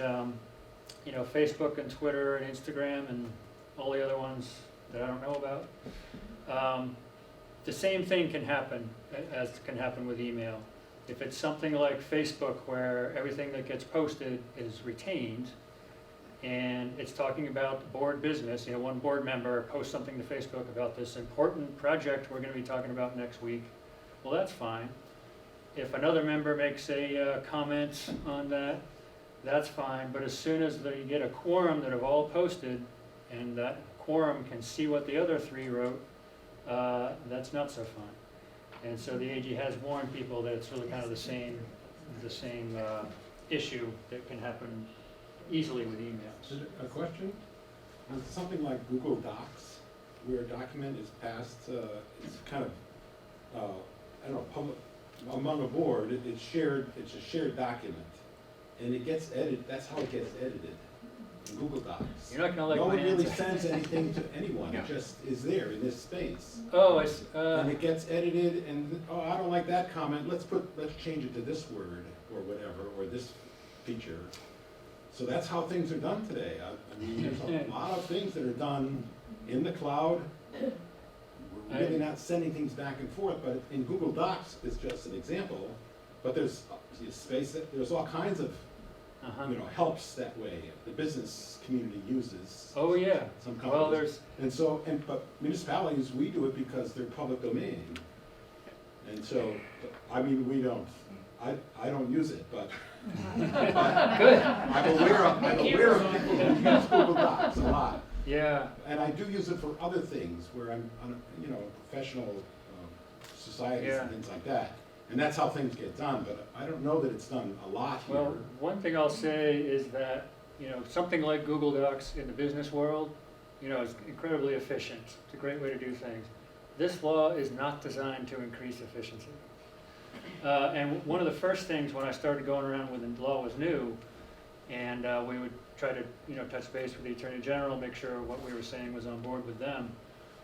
Facebook and Twitter and Instagram and all the other ones that I don't know about. The same thing can happen as can happen with email. If it's something like Facebook where everything that gets posted is retained and it's talking about board business, one board member posts something to Facebook about this important project we're going to be talking about next week, well, that's fine. If another member makes a comment on that, that's fine. But as soon as you get a quorum that have all posted and that quorum can see what the other three wrote, that's not so fun. And so the AG has warned people that it's really kind of the same issue that can happen easily with emails. A question? On something like Google Docs, where a document is passed, it's kind of, public, among a board, it's a shared document. And it gets edited, that's how it gets edited, in Google Docs. You're not gonna like my No one really answer. sends anything to anyone, Yeah. it just is there in this space. Oh, And it gets edited and, I don't like that comment, let's change it to this word, or whatever, or this feature. So that's how things are done today. I mean, there's a lot of things that are done in the cloud. We're really not sending things back and forth, but in Google Docs is just an example. But there's there's all kinds of helps that way. The business community uses. Oh yeah. Some Well, companies. But municipalities, we do it because they're public domain. And so, I mean, we don't. I don't use it, but Good. I'm aware of people who use Google Docs a lot. Yeah. And I do use it for other things where I'm on professional societies and things like that. And that's how things get done, but I don't know that it's done a lot here. Well, one thing I'll say is that, something like Google Docs in the business world, is incredibly efficient. It's a great way to do things. This law is not designed to increase efficiency. And one of the first things when I started going around when the law was new, and we would try to, touch base with the Attorney General, make sure what we were saying was on board with them,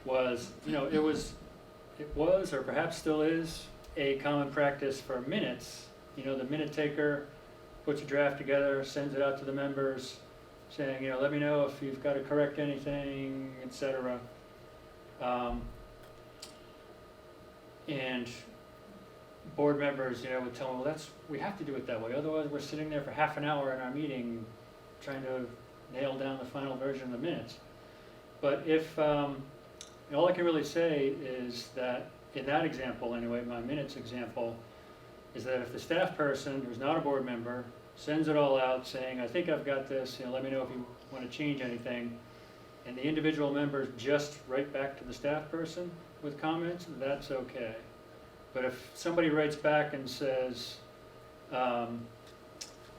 was, it was, or perhaps still is, a common practice for minutes. The minute taker puts a draft together, sends it out to the members, saying, let me know if you've got to correct anything, etc. And board members, would tell me, well, we have to do it that way, otherwise we're sitting there for half an hour in our meeting trying to nail down the final version of the minutes. But if, all I can really say is that, in that example anyway, my minutes example, is that if the staff person, who's not a board member, sends it all out saying, I think I've got this, let me know if you want to change anything, and the individual members just write back to the staff person with comments, that's okay. But if somebody writes back and says,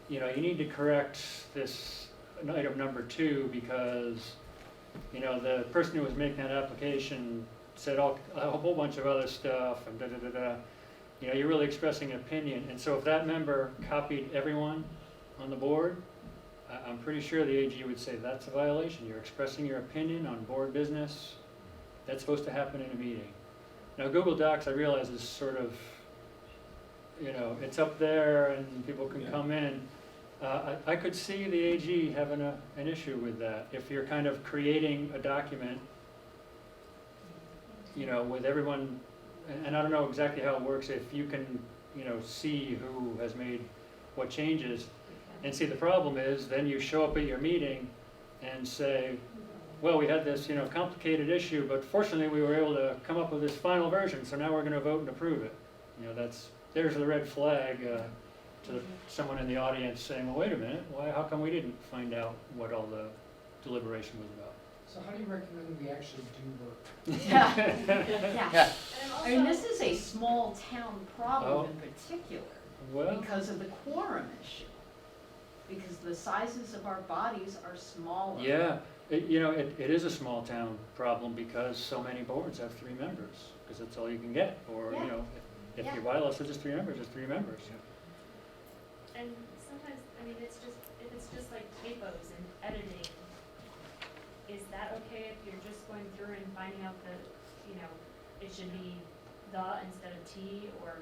you need to correct this item number 2 because, the person who was making that application said a whole bunch of other stuff and da-da-da-da, you're really expressing an opinion. And so if that member copied everyone on the board, I'm pretty sure the AG would say that's a violation. You're expressing your opinion on board business. That's supposed to happen in a meeting. Now, Google Docs, I realize, is sort of, it's up there and people can come in. I could see the AG having an issue with that. If you're kind of creating a document, with everyone, and I don't know exactly how it works, if you can, see who has made what changes. And see, the problem is, then you show up at your meeting and say, well, we had this, complicated issue, but fortunately we were able to come up with this final version, so now we're going to vote and approve it. There's the red flag to someone in the audience saying, well, wait a minute, how come we didn't find out what all the deliberation was about? So how do you recommend we actually do work? Yeah. I mean, this is a small town problem in particular, because of the quorum issue. Because the sizes of our bodies are smaller. Yeah, it is a small town problem because so many boards have 3 members, because that's all you can get. Or, if your bylaw says it's 3 members, it's 3 members. And sometimes, if it's just like typos and editing, is that okay if you're just going through and finding out that, it should be the instead of T, or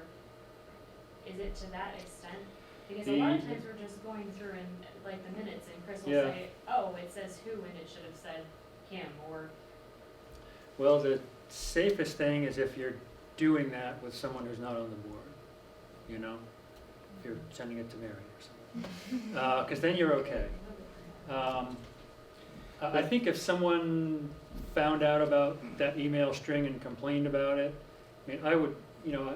is it to that extent? Because a lot of times we're just going through and, like, the minutes, and Chris will say, oh, it says who, and it should have said him, or... Well, the safest thing is if you're doing that with someone who's not on the board, if you're sending it to Mary or something. Because then you're okay. I think if someone found out about that email string and complained about it, I would,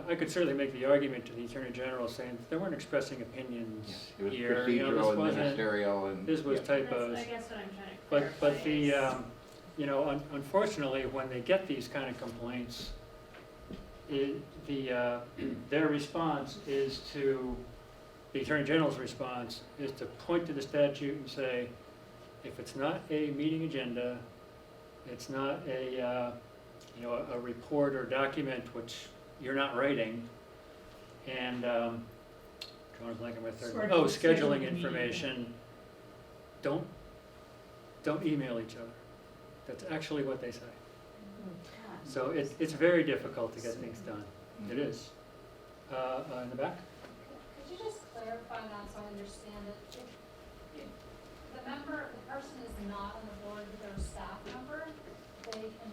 I could certainly make the argument to the Attorney General saying they weren't expressing opinions It was here. procedural and ministerial and. This was typos. That's, I guess, what I'm trying to clarify. But the, unfortunately, when they get these kind of complaints, their response is to, the Attorney General's response is to point to the statute and say, if it's not a meeting agenda, it's not a report or document which you're not writing, and drawing a blank on my third one. Oh, scheduling information. Don't email each other. That's actually what they say. So it's very difficult to get things done. It is. In the back? Could you just clarify that so I understand it? If the person is not on the board, but they're a staff member, they can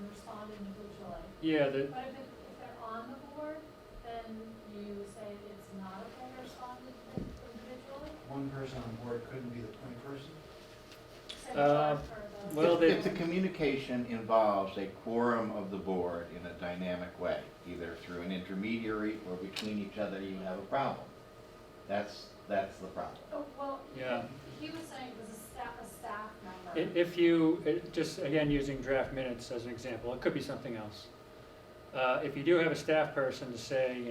respond individually. Yeah. But if they're on the board, then you say it's not okay to respond individually? One person on board couldn't be the point person? Well, if the communication involves a quorum of the board in a dynamic way, either through an intermediary or between each other, you have a problem. That's the problem. Oh, well, Yeah. he was saying it was a staff member. If you, just again using draft minutes as an example, it could be something else. If you do have a staff person to say,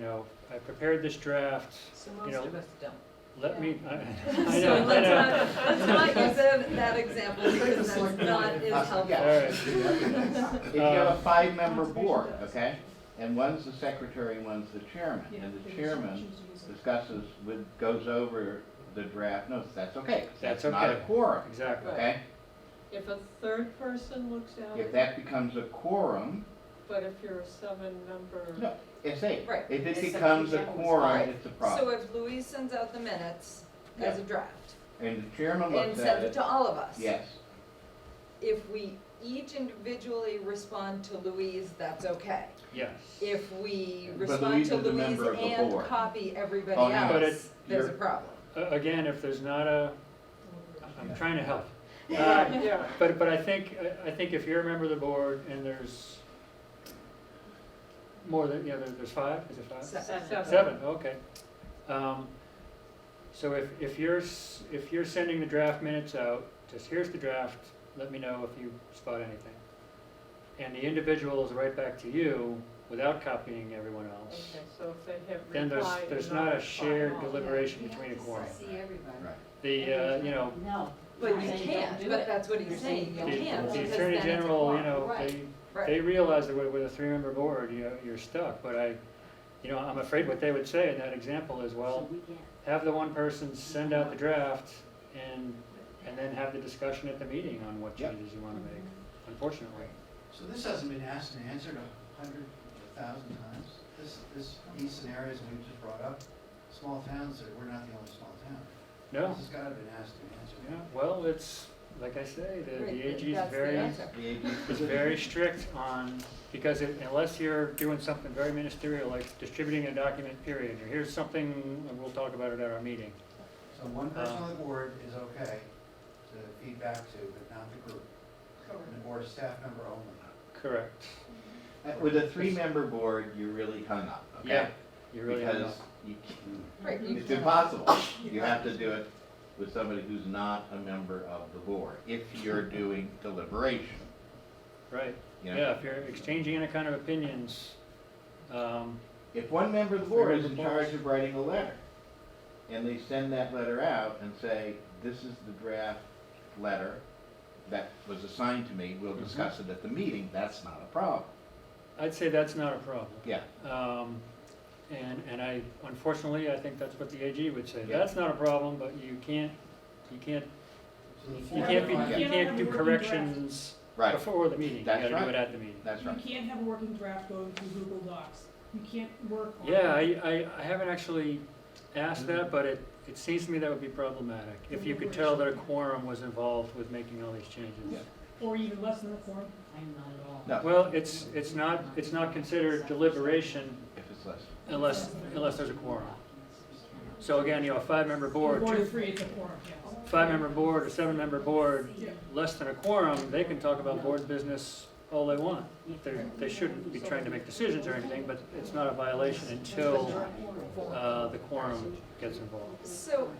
I prepared this draft, So most of us don't. let me, I So know. let's not use that example because that's not as helpful. All right. If you have a 5-member board, okay, and one's the secretary and one's the chairman. And the chairman discusses, goes over the draft notes. That's okay, 'cause That's that's not a okay. quorum, Exactly. okay? If a third person looks at If it, that becomes a quorum, but if you're a 7-member. no, it's eight. Right. If it It's becomes a separate. quorum, Right. it's a So problem. if Louise sends out the minutes as a draft And the chairman and looks at sends it it, to all of us. yes. If we each individually respond to Louise, that's okay. Yes. If we But respond Louise to is a Louise member of the and board. copy everybody Oh, no. But else, there's a you're- problem. Again, if there's not a, I'm trying to help. Yeah. But I think if you're a member of the board and there's more than, there's five, is it five? Seven, okay. So if you're sending the draft minutes out, just here's the draft, let me know if you spot anything. And the individual is right back to you without copying everyone else. Okay, so if they have Then replied. there's and not a replied. shared deliberation between a quorum. Right. No. But you They don't can't, do but it. that's what he's saying, you can't, The because Attorney then it's a General, quorum. Right. they realize that with a three-member board, you're stuck, but I'm afraid what they would say in that example is, well, have the one person send out the draft and then have the discussion at the meeting on what Yep. changes you want to make, unfortunately. So this hasn't been asked and answered 100, 1,000 times. These scenarios we just brought up, small towns, we're not the only small town. No, This has got to have been asked and answered. yeah, well, it's, like I say, the Right, AG is that's the very, answer. The AG is very strict on, because unless you're doing something very ministerial, like distributing a document, period, or here's something, and we'll talk about it at our meeting. So one person on the board is okay to feedback to, but not the group. And the board is staff member only. Correct. With a three-member board, you're really hung up, okay? Yeah, you really have Because Right, you it's can't. impossible. You have to do it with somebody who's not a member of the board, if you're doing deliberation. Right, you know? yeah, if you're exchanging any kind of opinions, If one member of the board is in Three-member charge of writing a letter, and they send that letter out and say, this is the draft letter that was assigned to me, we'll discuss it at the meeting, that's not a problem. I'd say that's not a problem. Yeah. And unfortunately, I think that's what the AG would say. Yeah. That's not a problem, but you can't So the do working corrections Right, before the meeting. You That's gotta do right. it at the meeting. that's You right. can't have a working draft going through Google Docs. You can't work on. Yeah, I haven't actually asked that, but it seems to me that would be problematic. If you could tell that a quorum was involved with making all these changes. Yeah. Or even less than a quorum. I'm not at all. No, Well, it's not considered deliberation if it's less. unless there's a quorum. So again, a five-member board, More than three, it's a quorum, yes. five-member board, a seven-member board, Yeah. less than a quorum, they can talk about board business all they want. They shouldn't be trying to make decisions or anything, but it's not a violation until the quorum gets involved. So,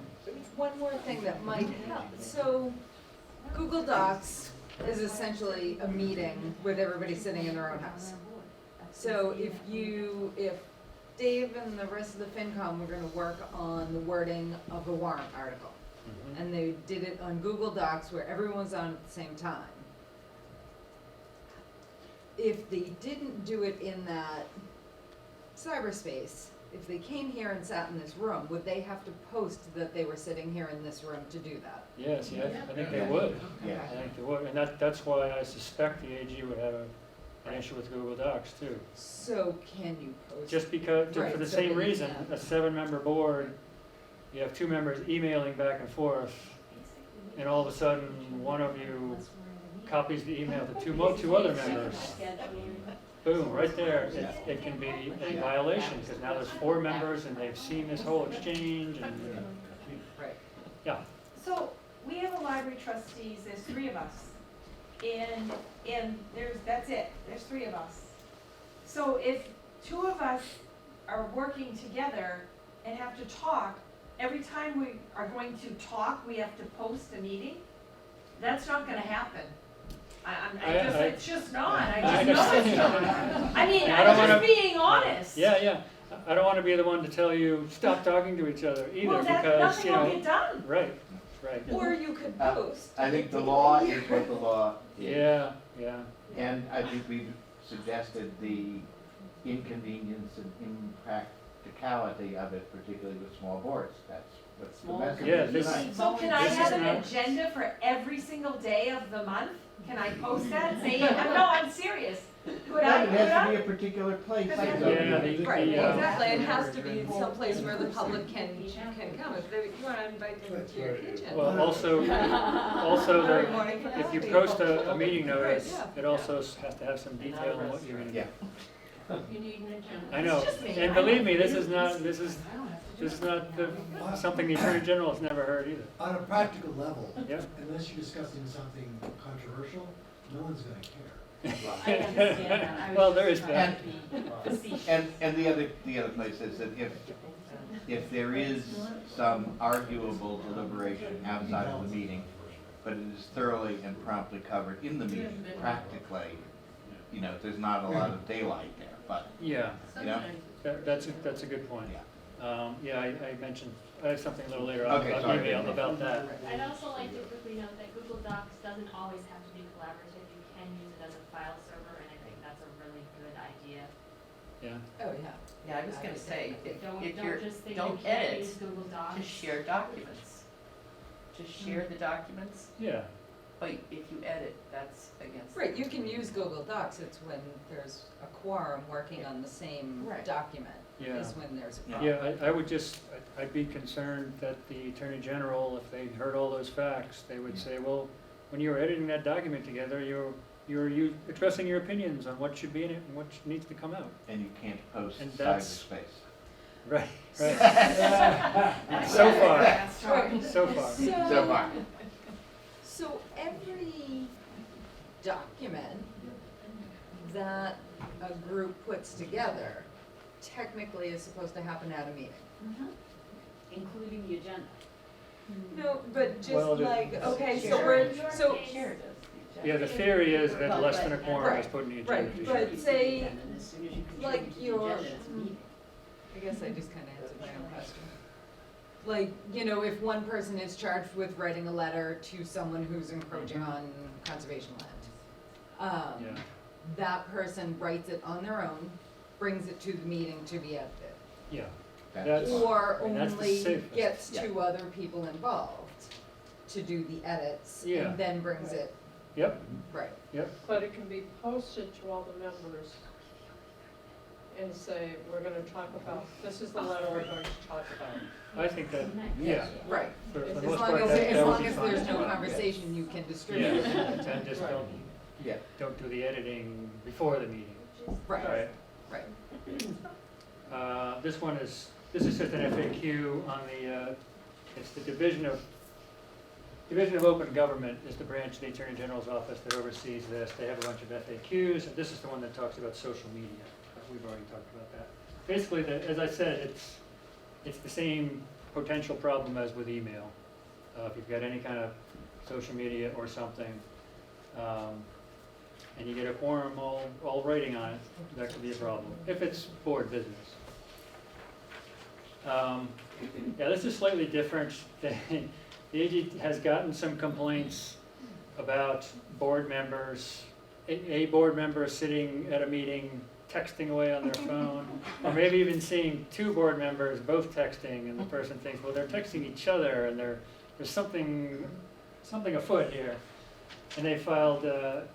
one more thing that might help, so Google Docs is essentially a meeting with everybody sitting in their own house. So if Dave and the rest of the FinCom were gonna work on the wording of a warrant article, and they did it on Google Docs where everyone's on at the same time. If they didn't do it in that cyberspace, if they came here and sat in this room, would they have to post that they were sitting here in this room to do that? Yes, I think they Yeah. would. Yeah. I think they would, and that's why I suspect the AG would have an issue with Google Docs too. So can you post? Just because, for Right, the so same that you reason, can- a seven-member board, you have two members emailing back and forth, and all of a sudden, one of you copies the email to two other members. Boom, right there, it can be a violation, because now there's four members and they've seen this whole exchange and, Right. yeah. So, we have a library trustees, there's three of us. And that's it, there's three of us. So if two of us are working together and have to talk, every time we are going to talk, we have to post a meeting? That's not gonna happen. It's just not, I just know it's not. I mean, I don't I'm wanna- just being honest. Yeah, I don't wanna be the one to tell you, stop talking to each other either, Well, because, nothing will get done. right. Or you could post. I think the law is what the law is. Yeah. And I think we've suggested the inconvenience and impracticality of it, particularly with small boards. That's what's the Small message. Yeah, this- tonight. So can I This is have an not- agenda for every single day of the month? Can I post that? Say, no, I'm serious. Could I, It could has to I? be a particular place. Yeah, Right, the, exactly, it has to be someplace where the public can come, if they, you wanna invite them to your kitchen. Well, also, Every morning for if you coffee. post a meeting notice, Right, it also has to have some detail on what you're gonna do. Yeah. You need an agenda. I know, It's just me. and believe me, this is not something the Attorney General has never heard either. On a practical level, Yeah. unless you're discussing something controversial, no one's gonna care. I understand that. I was Well, just there is trying that. to be facetious. And the other place is that if there is some arguable deliberation outside of the meeting, but it is thoroughly and promptly covered in the meeting, practically, you know, there's not a lot of daylight there, but, Yeah, you know? that's a good point. Yeah. Yeah, I mentioned, I have something a little later on, Okay, I'll sorry. email about that. I'd also like to quickly note that Google Docs doesn't always have to be collaborative. You can use it as a file server, and I think that's a really good idea. Yeah, Oh, yeah. Yeah, I was gonna say, if Don't you're, just think don't you can't edit, use Google Docs. just share documents. Just share the documents, yeah, but if you edit, that's against. Right, you can use Google Docs, it's when there's a quorum working on the same Right. document, yeah. is when there's a problem. Yeah, I would just, I'd be concerned that the Attorney General, if they heard all those facts, they would say, well, when you were editing that document together, you're expressing your opinions on what should be in it and what needs to come out. And you can't post And that's- cyberspace. Right, right. So far, Right. so far. So far. So every document that a group puts together technically is supposed to happen at a meeting. Including the agenda. No, but just Well, like, okay, so Sure. we're, so, Yeah, the theory is that less than a quorum is Right, put in the right, agenda. but say, And then as soon as you like contribute to the your- agenda, it's a meeting. I guess I just kinda answered my own question. Like, you know, if one person is charged with writing a letter to someone who's encroaching on conservation land, Yeah, that person writes it on their own, brings it to the meeting to be edited. yeah. That's- Or and that's the only safest. gets Yeah. two other people involved to do the edits Yeah. and then brings it, Yep, right. yep, But it can be posted to all the members and say, we're gonna talk about, this is the letter we're going to talk about. I think that, yeah. Right. For the As most long part, as, that as would long be as fine. there's no conversation, you can distribute it. Yeah, and just Yeah. don't do the editing before the meeting, Right, right? right. This is just an FAQ on the, it's the Division of Open Government is the branch of the Attorney General's office that oversees this. They have a bunch of FAQs, and this is the one that talks about social media. We've already talked about that. Basically, as I said, it's the same potential problem as with email. If you've got any kind of social media or something, and you get a quorum all writing on it, that could be a problem, if it's board business. Yeah, this is slightly different. The AG has gotten some complaints about board members, a board member sitting at a meeting texting away on their phone, or maybe even seeing two board members both texting, and the person thinks, well, they're texting each other, and there's something afoot here. And they filed a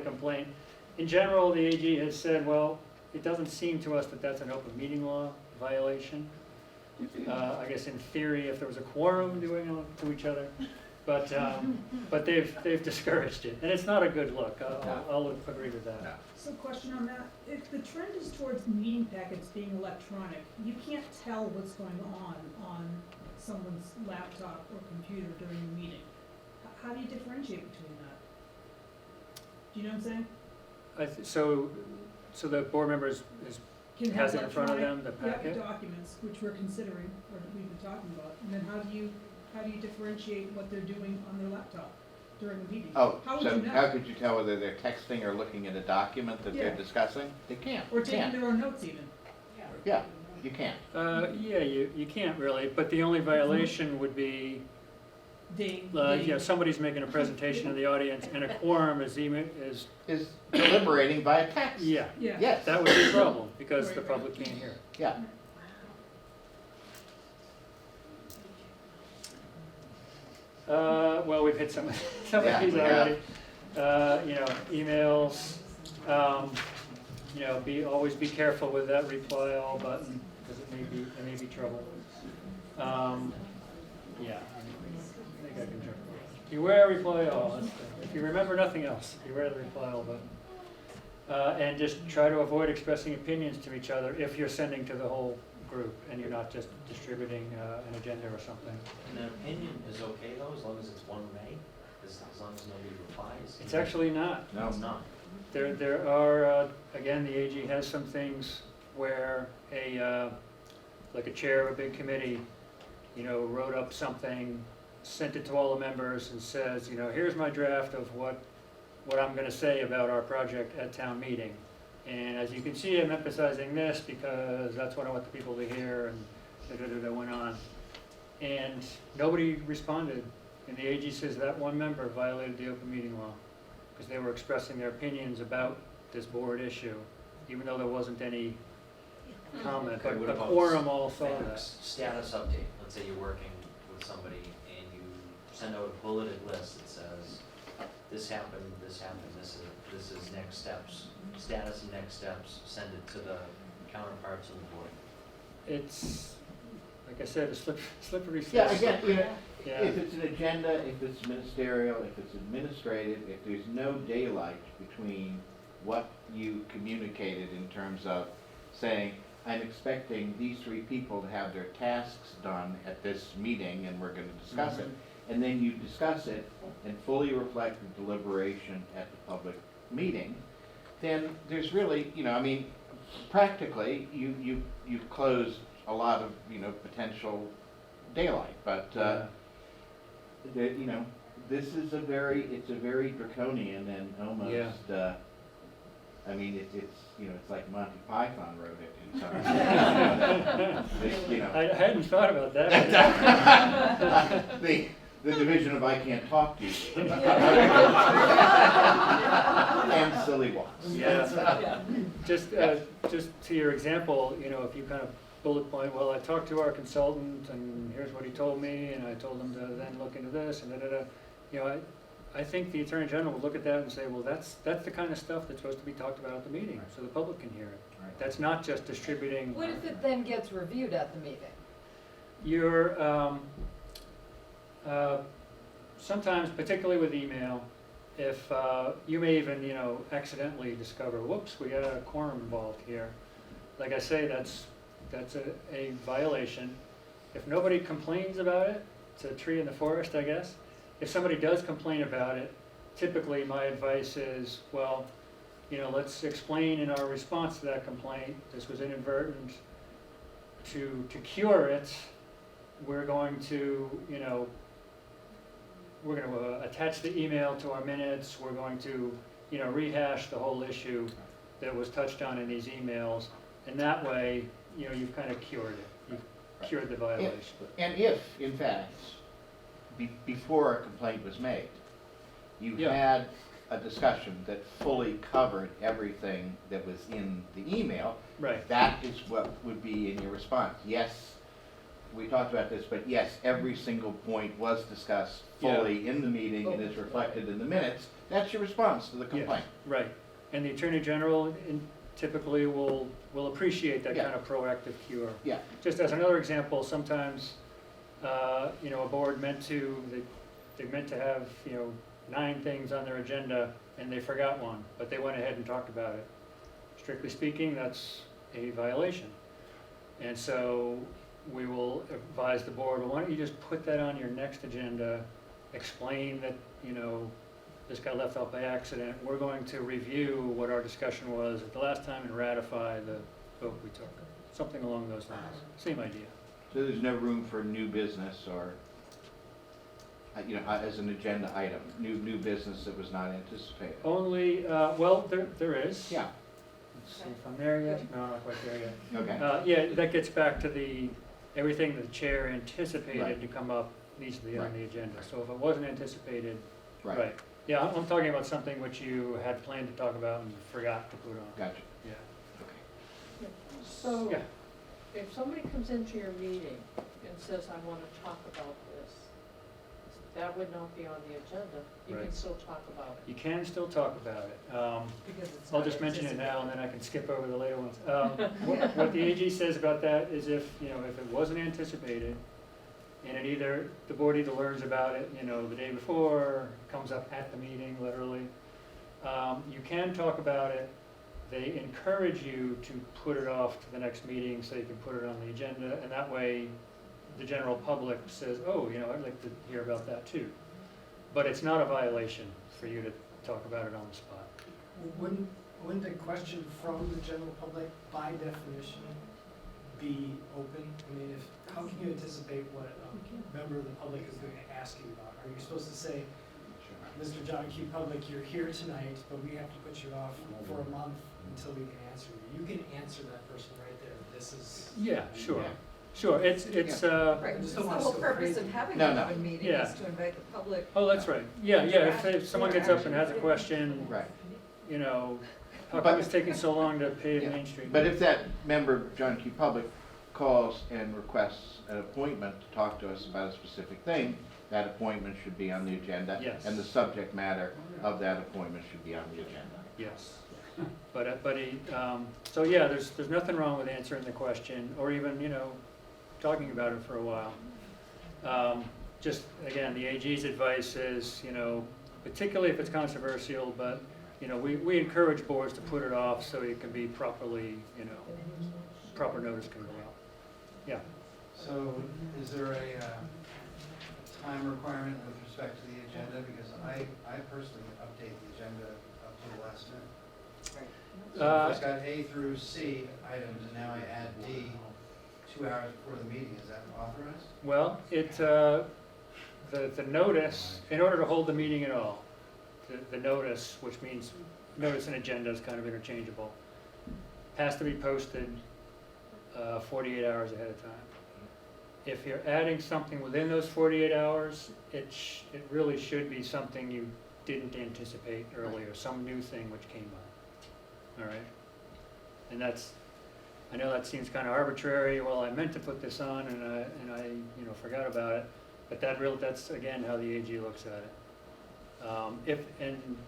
complaint. In general, the AG has said, well, it doesn't seem to us that that's an open meeting law violation. I guess in theory, if there was a quorum doing it to each other, but they've discouraged it, and it's not a good look. I'll agree with that. No. So question on that, if the trend is towards meeting packets being electronic, you can't tell what's going on someone's laptop or computer during the meeting. How do you differentiate between that? Do you know what I'm saying? So the board members Can has have it in front of them, electronic, the packet? documents, which we're considering, or that we've been talking about, and then how do you differentiate what they're doing on their laptop during the meeting? Oh, How would so you know? how could you tell whether they're texting or looking at a document that they're Yeah. discussing? They can't. Or You taking can't. their own notes even? Yeah, you can't. Yeah, you can't really, but the only violation would be ding, You know, ding. somebody's making a presentation to the audience, and a quorum is Is deliberating via text. yeah, Yeah. Yes. that would be a problem, because the Right, right. public can't hear it. Yeah. Well, we've hit some of Yeah, these we have. already. You know, emails, you know, always be careful with that reply all button, because it may be trouble. Yeah, I think I can jump. Beware reply all, if you remember nothing else, beware the reply all button. And just try to avoid expressing opinions to each other if you're sending to the whole group, and you're not just distributing an agenda or something. And an opinion is okay though, as long as it's one way, as long as nobody replies? It's actually not. No. It's not. There are, again, the AG has some things where like a chair of a big committee, you know, wrote up something, sent it to all the members and says, you know, here's my draft of what I'm gonna say about our project at town meeting. And as you can see, I'm emphasizing this because that's what I want the people to hear, and that went on. And nobody responded, and the AG says that one member violated the open meeting law, because they were expressing their opinions about this board issue, even though there wasn't any comment, Okay, but what the about quorum all saw that. facts, status update? Let's say you're working with somebody and you send out a bulleted list that says, this happened, this is next steps, status and next steps, send it to the counterparts on the board. It's, like I said, a slippery slope. Yeah, again, you know, Yeah. if it's an agenda, if it's ministerial, if it's administrative, if there's no daylight between what you communicated in terms of saying, I'm expecting these 3 people to have their tasks done at this meeting and we're gonna discuss it. And then you discuss it and fully reflect the deliberation at the public meeting, then there's really, you know, I mean, practically, you've closed a lot of, you know, potential daylight, but, you know, this is it's a very draconian and almost, I mean, it's, you know, it's like Monty Python wrote it in some sense. You know. I hadn't thought about that. The division of I can't talk to you. And silly walks. Yeah. Just to your example, you know, if you kind of bullet point, well, I talked to our consultant and here's what he told me, and I told him to then look into this and da-da-da. You know, I think the Attorney General would look at that and say, well, that's the kind of stuff that's supposed to be talked about at the meeting, so the public can hear it. Right. That's not just distributing. What if it then gets reviewed at the meeting? You're, sometimes, particularly with email, if you may even, you know, accidentally discover, whoops, we got a quorum involved here. Like I say, that's a violation. If nobody complains about it, it's a tree in the forest, I guess. If somebody does complain about it, typically my advice is, well, you know, let's explain in our response to that complaint, this was inadvertent. To cure it, we're going to, you know, we're going to attach the email to our minutes. We're going to, you know, rehash the whole issue that was touched on in these emails. And that way, you know, you've kind of cured it. You've cured the violation. And if, in fact, before a complaint was made, you had a discussion that fully covered everything that was in the email, right. That is what would be in your response. Yes, we talked about this, but yes, every single point was discussed fully in the meeting and is reflected in the minutes. That's your response to the complaint. Yes, right. And the Attorney General typically will appreciate that kind of proactive cure. Yeah. Just as another example, sometimes, you know, a board they meant to have, you know, 9 things on their agenda and they forgot one, but they went ahead and talked about it. Strictly speaking, that's a violation. And so we will advise the board, well, why don't you just put that on your next agenda, explain that, you know, this got left out by accident. We're going to review what our discussion was at the last time and ratify the vote we took. Something along those lines. Same idea. So there's no room for new business or, you know, as an agenda item, new business that was not anticipated. Only, well, there is. Yeah. Let's see if I'm there yet. No, I'm not quite there yet. Okay. Yeah, that gets back to everything the chair anticipated Right. to come up needs to be on Right. the agenda. So if it wasn't anticipated, Right. right. Yeah, I'm talking about something which you had planned to talk about and forgot to put on. Gotcha. Yeah. So, Yeah. if somebody comes into your meeting and says, I wanna talk about this, that would not be on the agenda. You can Right. still talk about it. You can still talk about it. Because it's I'll not just mention it anticipated. now, and then I can skip over the later ones. What the AG says about that is if, you know, if it wasn't anticipated, and the board either learns about it, you know, the day before, comes up at the meeting, literally, you can talk about it. They encourage you to put it off to the next meeting so you can put it on the agenda, and that way, the general public says, oh, you know, I'd like to hear about that too. But it's not a violation for you to talk about it on the spot. Wouldn't a question from the general public by definition be open? I mean, how can you anticipate what a member of the public is going to ask you about? Are you supposed to say, Mr. John Q. Public, you're here tonight, but we have to put you off for a month until we can answer you? You can answer that person right there. This is. Yeah, sure. Yeah. Sure, it's, Right, I that's just the don't want us whole to go purpose crazy. of having No, an no. open meeting Yeah. is to invite the public. oh, that's right. Yeah, if someone gets up and has a question, Right. you know, how But- come it's taking so long to pave Yeah. Main Street? But if that member, John Q. Public, calls and requests an appointment to talk to us about a specific thing, that appointment should be on the agenda. Yes. And the subject matter of that appointment should be on the agenda. Yes. So yeah, there's nothing wrong with answering the question, or even, you know, talking about it for a while. Just, again, the AG's advice is, you know, particularly if it's controversial, but, you know, we encourage boards to put it off so it can be properly, you know, proper notice can go out. Yeah. So is there a time requirement with respect to the agenda? Because I personally update the agenda up to the last minute. So I first got A through C items, and now I add D 2 hours before the meeting. Is that authorized? Well, the notice, in order to hold the meeting at all, the notice, which means notice and agenda is kind of interchangeable, has to be posted 48 hours ahead of time. If you're adding something within those 48 hours, it really should be something you didn't anticipate earlier, some new thing which came up. All right? And I know that seems kind of arbitrary. Well, I meant to put this on and I you know, forgot about it. But that's again how the AG looks at it.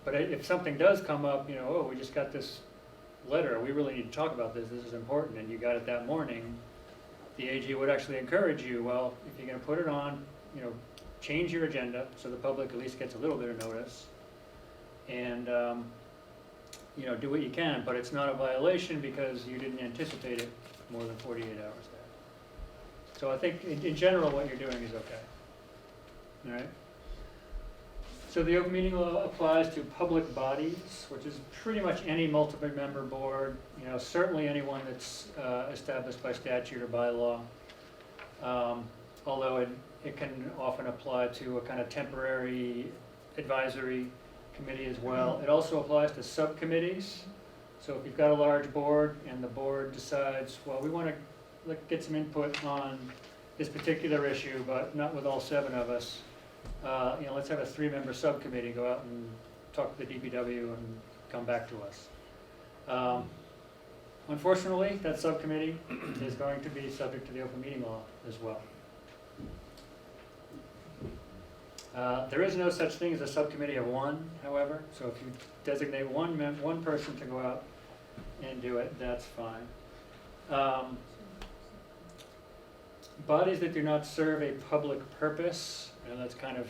But if something does come up, you know, oh, we just got this letter, we really need to talk about this, this is important, and you got it that morning, the AG would actually encourage you, well, if you're gonna put it on, you know, change your agenda so the public at least gets a little bit of notice. And, you know, do what you can, but it's not a violation because you didn't anticipate it more than 48 hours there. So I think in general what you're doing is okay. All right? So the open meeting law applies to public bodies, which is pretty much any multiple member board, you know, certainly anyone that's established by statute or bylaw. Although it can often apply to a kind of temporary advisory committee as well. It also applies to subcommittees. So if you've got a large board and the board decides, well, we want to get some input on this particular issue, but not with all 7 of us, you know, let's have a 3-member subcommittee go out and talk to the DPW and come back to us. Unfortunately, that subcommittee is going to be subject to the open meeting law as well. There is no such thing as a subcommittee of 1, however, so if you designate one person to go out and do it, that's fine. Bodies that do not serve a public purpose, and that's kind of,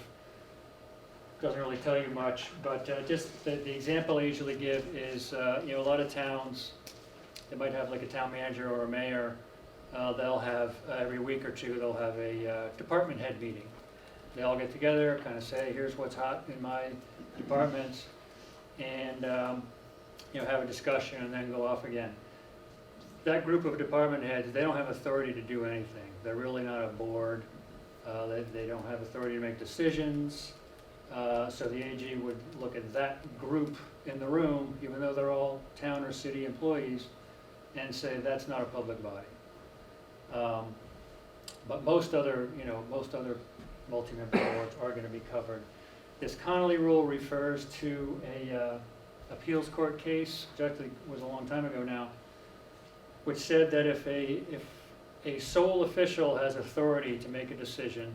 doesn't really tell you much, but just the example I usually give is, you know, a lot of towns, they might have like a town manager or a mayor, they'll have, every week or two, they'll have a department head meeting. They all get together, kind of say, here's what's hot in my department, and you know, have a discussion and then go off again. That group of department heads, they don't have authority to do anything. They're really not a board. They don't have authority to make decisions. So the AG would look at that group in the room, even though they're all town or city employees, and say that's not a public body. But most other multi-member boards are gonna be covered. This Connolly rule refers to a appeals court case, which actually was a long time ago now, which said that if a sole official has authority to make a decision,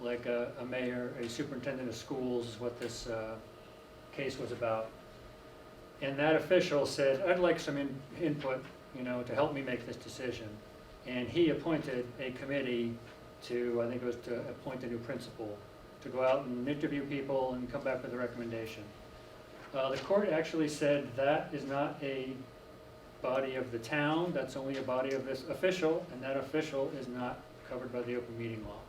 like a mayor, a superintendent of schools is what this case was about, and that official said, I'd like some input, to help me make this decision. And he appointed a committee to, I think it was to appoint a new principal, to go out and interview people and come back with a recommendation. The court actually said that is not a body of the town, that's only a body of this official, and that official is not covered by the open meeting law.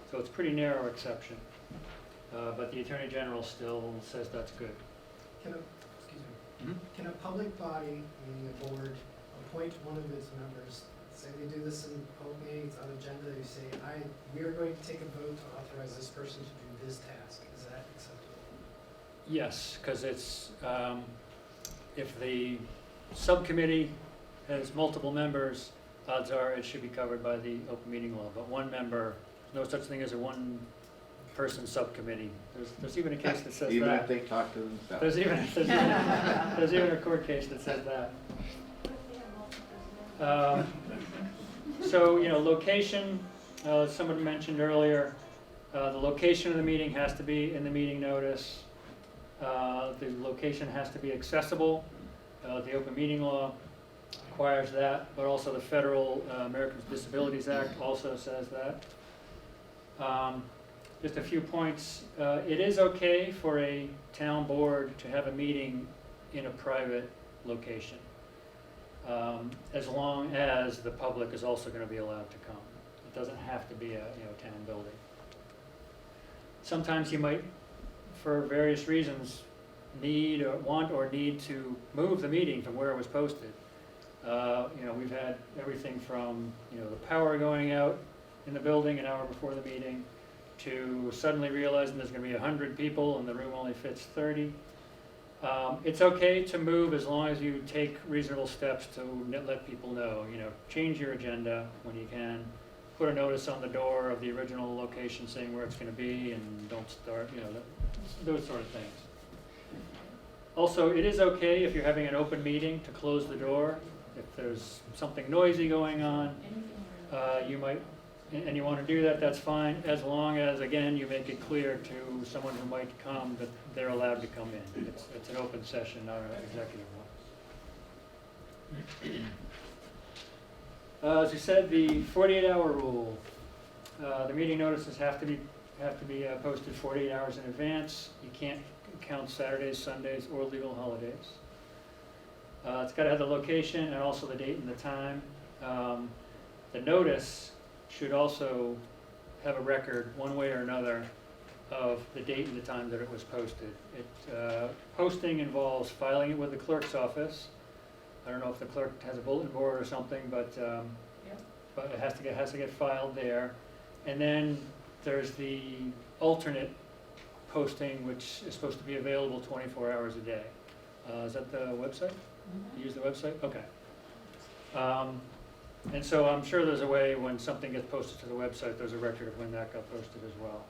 So it's a pretty narrow exception. But the Attorney General still says that's good. Can a public body, meaning a board, appoint one of its members? Say they do this in public meetings on agenda, you say, we are going to take a vote to authorize this person to do this task. Is that acceptable? Yes, because it's, if the subcommittee has multiple members, odds are it should be covered by the open meeting law. But one member, no such thing as a one-person subcommittee. There's even a case that says that. Even if they talk to themselves. There's even a court case that says that. So, location, someone mentioned earlier, the location of the meeting has to be in the meeting notice. The location has to be accessible. The open meeting law requires that, but also the Federal Americans with Disabilities Act also says that. Just a few points. It is okay for a town board to have a meeting in a private location, as long as the public is also going to be allowed to come. It doesn't have to be a town building. Sometimes you might, for various reasons, want or need to move the meeting from where it was posted. We've had everything from the power going out in the building an hour before the meeting, to suddenly realizing there's going to be 100 people and the room only fits 30. It's okay to move as long as you take reasonable steps to let people know. Change your agenda when you can. Put a notice on the door of the original location saying where it's going to be, and don't start, those sort of things. Also, it is okay if you're having an open meeting to close the door. If there's something noisy going on, you want to do that, that's fine, as long as, again, you make it clear to someone who might come that they're allowed to come in. It's an open session, not an executive one. As you said, the 48-hour rule. The meeting notices have to be posted 48 hours in advance. You can't count Saturdays, Sundays, or legal holidays. It's got to have the location and also the date and the time. The notice should also have a record, one way or another, of the date and the time that it was posted. Posting involves filing it with the clerk's office. I don't know if the clerk has a bulletin board or something, but it has to get filed there. And then there's the alternate posting, which is supposed to be available 24 hours a day. Is that the website? You use the website? Okay. And so I'm sure there's a way when something gets posted to the website, there's a record of when that got posted as well.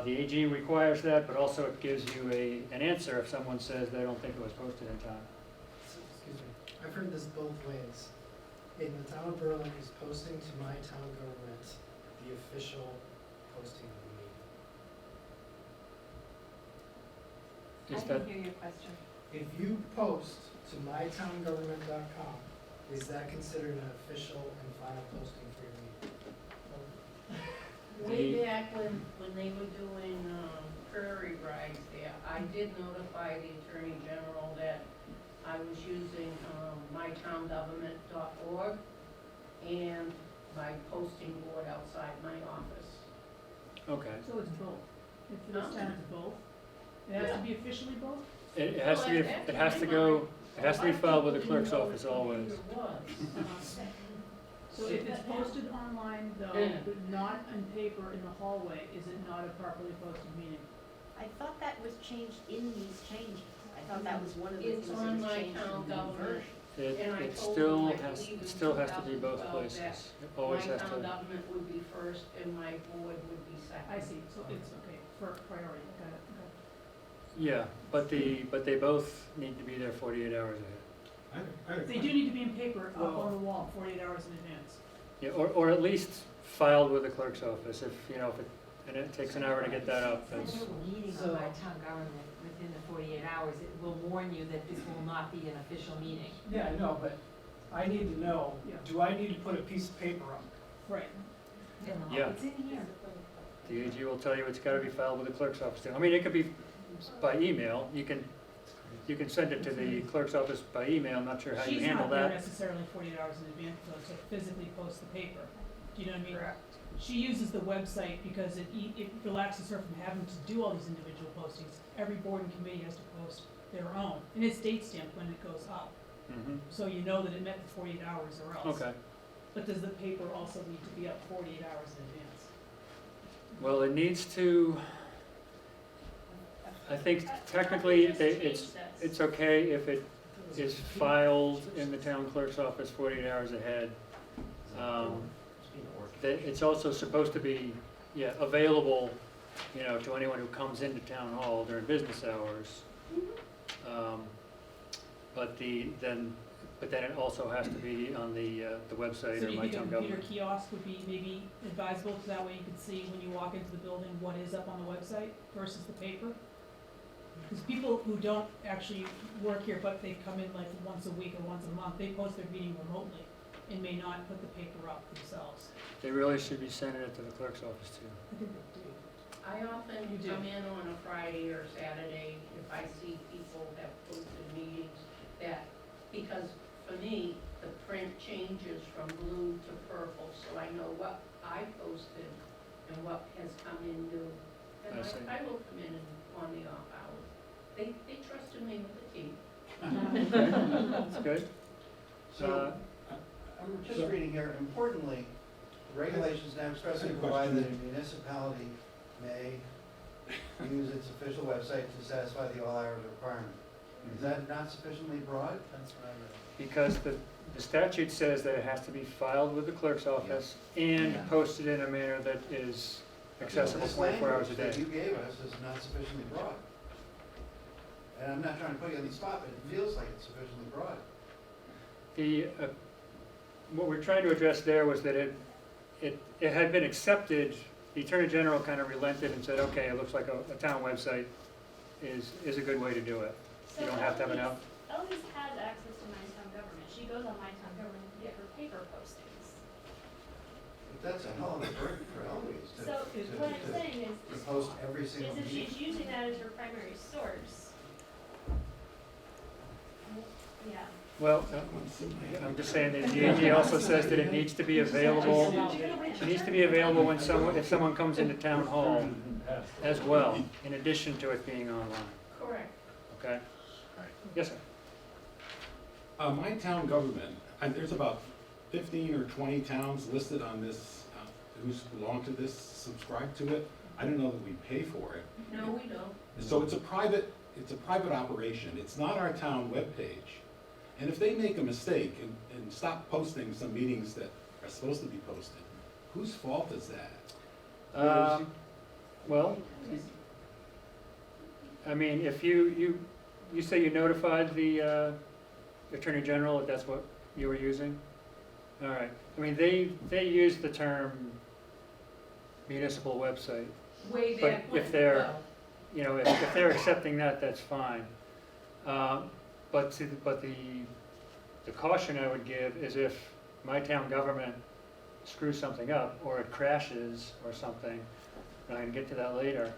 The AG requires that, but also it gives you an answer if someone says they don't think it was posted in time. Excuse me, I've heard this both ways. In the town of Berlin, is posting to my town government the official posting of the meeting? I didn't hear your question. If you post to mytowngovernment.com, is that considered an official and final posting for your meeting? Way back when they were doing prairie rides there, I did notify the Attorney General that I was using mytowngovernment.org and my posting board outside my office. Okay. So it's both. If for this town, it's both. It has to be officially both? It has to be filed with the clerk's office always. So if it's posted online though, but not on paper in the hallway, is it not a properly posted meeting? I thought that was changed in these changes. I thought that was one of the It's things that on was my changed town in the government version. And I It told still them, I has, believe it in still has to be both 2012 places. that It always has my town to, government would be first and my board would be second. I see, so it's okay, for priority, got it, yeah, but they both need to be there 48 hours ahead. I had a They do need to be in paper up on the wall 48 hours in advance. Yeah, or at least filed with the clerk's office, if, you know, if it, and it takes an hour to get that up, that's, Meeting on my town government within the 48 hours, it will warn you that this will not be an official meeting. Yeah, I know, but I need to know, Yeah. do I need to put a piece of paper up? Right. yeah. It's in here. The AG will tell you it's gotta be filed with the clerk's office too. I mean, it could be by email, you can send it to the clerk's office by email, I'm not sure how you She's handle not there that. necessarily 48 hours in advance though, to physically post the paper. Do you know what I mean? She uses the website because it relaxes her from having to do all these individual postings. Every board and committee has to post their own, and it's date stamped when it goes up. Mhm. So you know that it met the 48 hours or else. Okay, But does the paper also need to be up 48 hours in advance? well, it needs to, I think technically, it's okay if it is filed in the town clerk's office 48 hours ahead. It's also supposed to be, yeah, available, you know, to anyone who comes into town hall during business hours. But then it also has to be on the website So or do you My think a Town computer Government. kiosk would be maybe advisable, so that way you could see when you walk into the building what is up on the website versus the paper? Because people who don't actually work here, but they come in like once a week or once a month, they post their meeting remotely and may not put the paper up themselves. They really should be sending it to the clerk's office too. I think they do. I often You do. come in on a Friday or Saturday if I see people have posted meetings that, because for me, the print changes from blue to purple, so I know what I posted and what has come in new. And I see. I will come in and on the off hours. They trusted me with the key. That's good. So, I'm just reading here, importantly, regulations now expressly provide that a municipality may use its official website to satisfy the all hours requirement. Is that not sufficiently broad? That's what I read. Because the statute says that it has to be filed with the clerk's office and Yeah. posted in a manner that is accessible This 24 hours a language that day. you gave us is not sufficiently broad. And I'm not trying to put you on the spot, but it feels like it's sufficiently broad. What we're trying to address there was that it had been accepted, the Attorney General kind of relented and said, okay, it looks like a town website is a good way to do it. You don't have to have an out. Eloise has access to My Town Government. She goes on My Town Government to get her paper postings. But that's a hell of a burden for Eloise to, So what I'm saying to is, post every single if meeting. she's using that as her primary source. Yeah. Well, I'm just saying that the AG also says that it needs to be available, it needs to be available when if someone comes into town hall as well, in addition to it being online, Correct. okay? Yes, sir. My town government, and there's about 15 or 20 towns listed on this, who's belong to this, subscribe to it. I don't know that we pay for it. No, we don't. So it's a private operation. It's not our town webpage. And if they make a mistake and stop posting some meetings that are supposed to be posted, whose fault is that? Well, I mean, if you say you notified the Attorney General that that's what you were using? All right. I mean, they use the term municipal website. Way But back when. if they're, well, you know, if they're accepting that, that's fine. But the caution I would give is if My Town Government screws something up, or it crashes or something, and I can get to that later,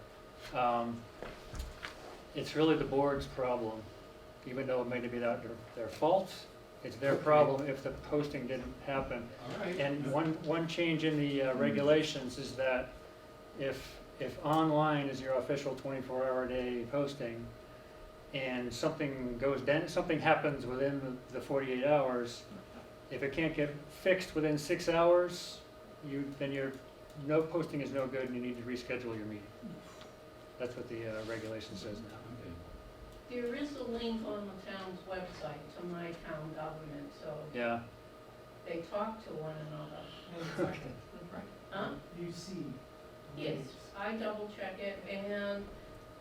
it's really the board's problem, even though it may not be their fault. It's their problem if the posting didn't happen. All right. And one change in the regulations is that if online is your official 24-hour-a-day posting, and something goes down, something happens within the 48 hours, if it can't get fixed within 6 hours, then your posting is no good and you need to reschedule your meeting. That's what the regulation says now. There is a link on the town's website to My Town Government, so Yeah, they talk to one another. Huh? You see. Yes, I double check it, and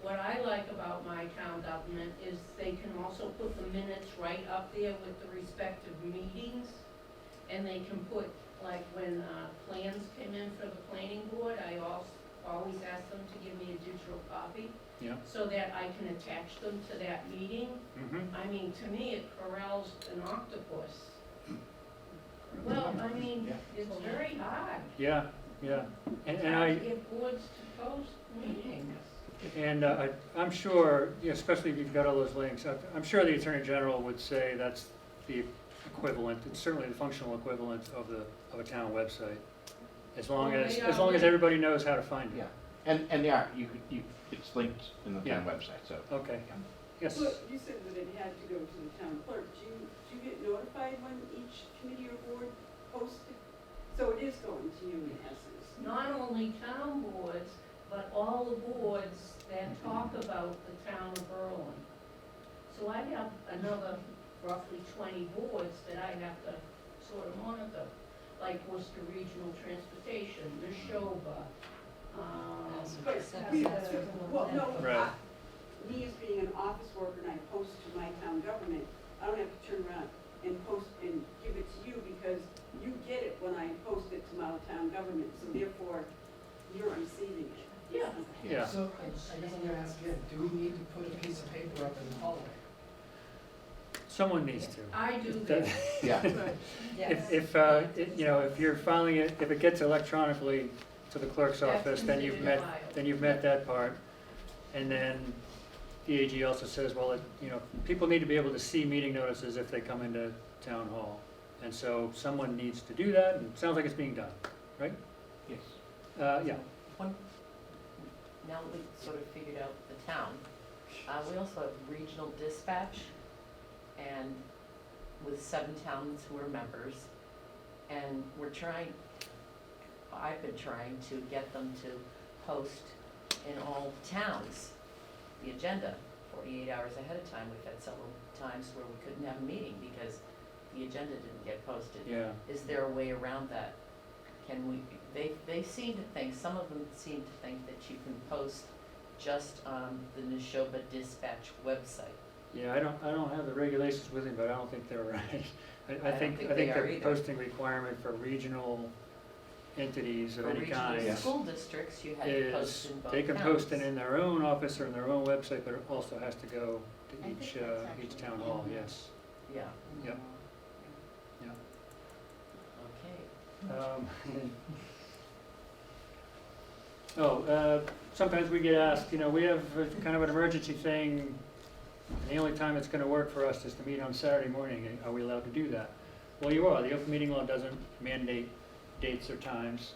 what I like about My Town Government is they can also put the minutes right up there with the respective meetings. And they can put, like, when, plans came in for the planning board, I always ask them to give me a digital copy. yeah. So that I can attach them to that meeting. Mm-hmm. I mean, to me, it corrals an octopus. Well, I mean, it's very hard. Yeah, yeah. And It's I, hard to get boards to post meetings. and I'm sure, especially if you've got all those links, I'm sure the Attorney General would say that's the equivalent, it's certainly the functional equivalent of a town website. As long Well, as, they as are long as linked. everybody knows how to find it. Yeah, and they are, it's linked in the town Yeah. website, so. Okay, yes. But you said that it had to go to the town clerk. Do you get notified when each committee or board posted? So it is going to you in essence? Not only town boards, but all the boards that talk about the town of Berlin. So I have another roughly 20 boards that I have to sort of monitor, like Worcester Regional Transportation, Neshoba, Well, no, Right. me as being an office worker and I post to My Town Government, I don't have to turn around and post and give it to you because you get it when I post it to My Town Government, so therefore you're receiving it. Yeah. Yeah. So I guess I'm gonna ask again, do we need to put a piece of paper up in the hallway? Someone needs to. I do That- that. Yeah. If you're filing it, if it gets electronically to the clerk's That's office, then you've considered met, a file. then you've met that part. And then the AG also says, well, people need to be able to see meeting notices if they come into town hall. And so someone needs to do that, and it sounds like it's being done, right? Yes. Yeah, Now that we've sort of figured out the town, we also have regional dispatch, and with 7 towns who are members, and I've been trying to get them to post in all towns the agenda 48 hours ahead of time. We've had several times where we couldn't have a meeting because the agenda didn't get posted. yeah. Is there a way around that? Can we, they seem to think, some of them seem to think that you can post just on the Neshoba Dispatch website. Yeah, I don't have the regulations with me, but I don't think they're right. I don't think think they are the either. posting requirement for regional entities of For any kind regional school districts, you had to post is, in both they can post it towns. in their own office or in their own website, but it also has to go I to think each, that's each actually town in hall, there. yes. Yeah, Yep. okay. Sometimes we get asked, we have kind of an emergency thing, and the only time it's gonna work for us is to meet on Saturday morning. Are we allowed to do that? Well, you are. The open meeting law doesn't mandate dates or times.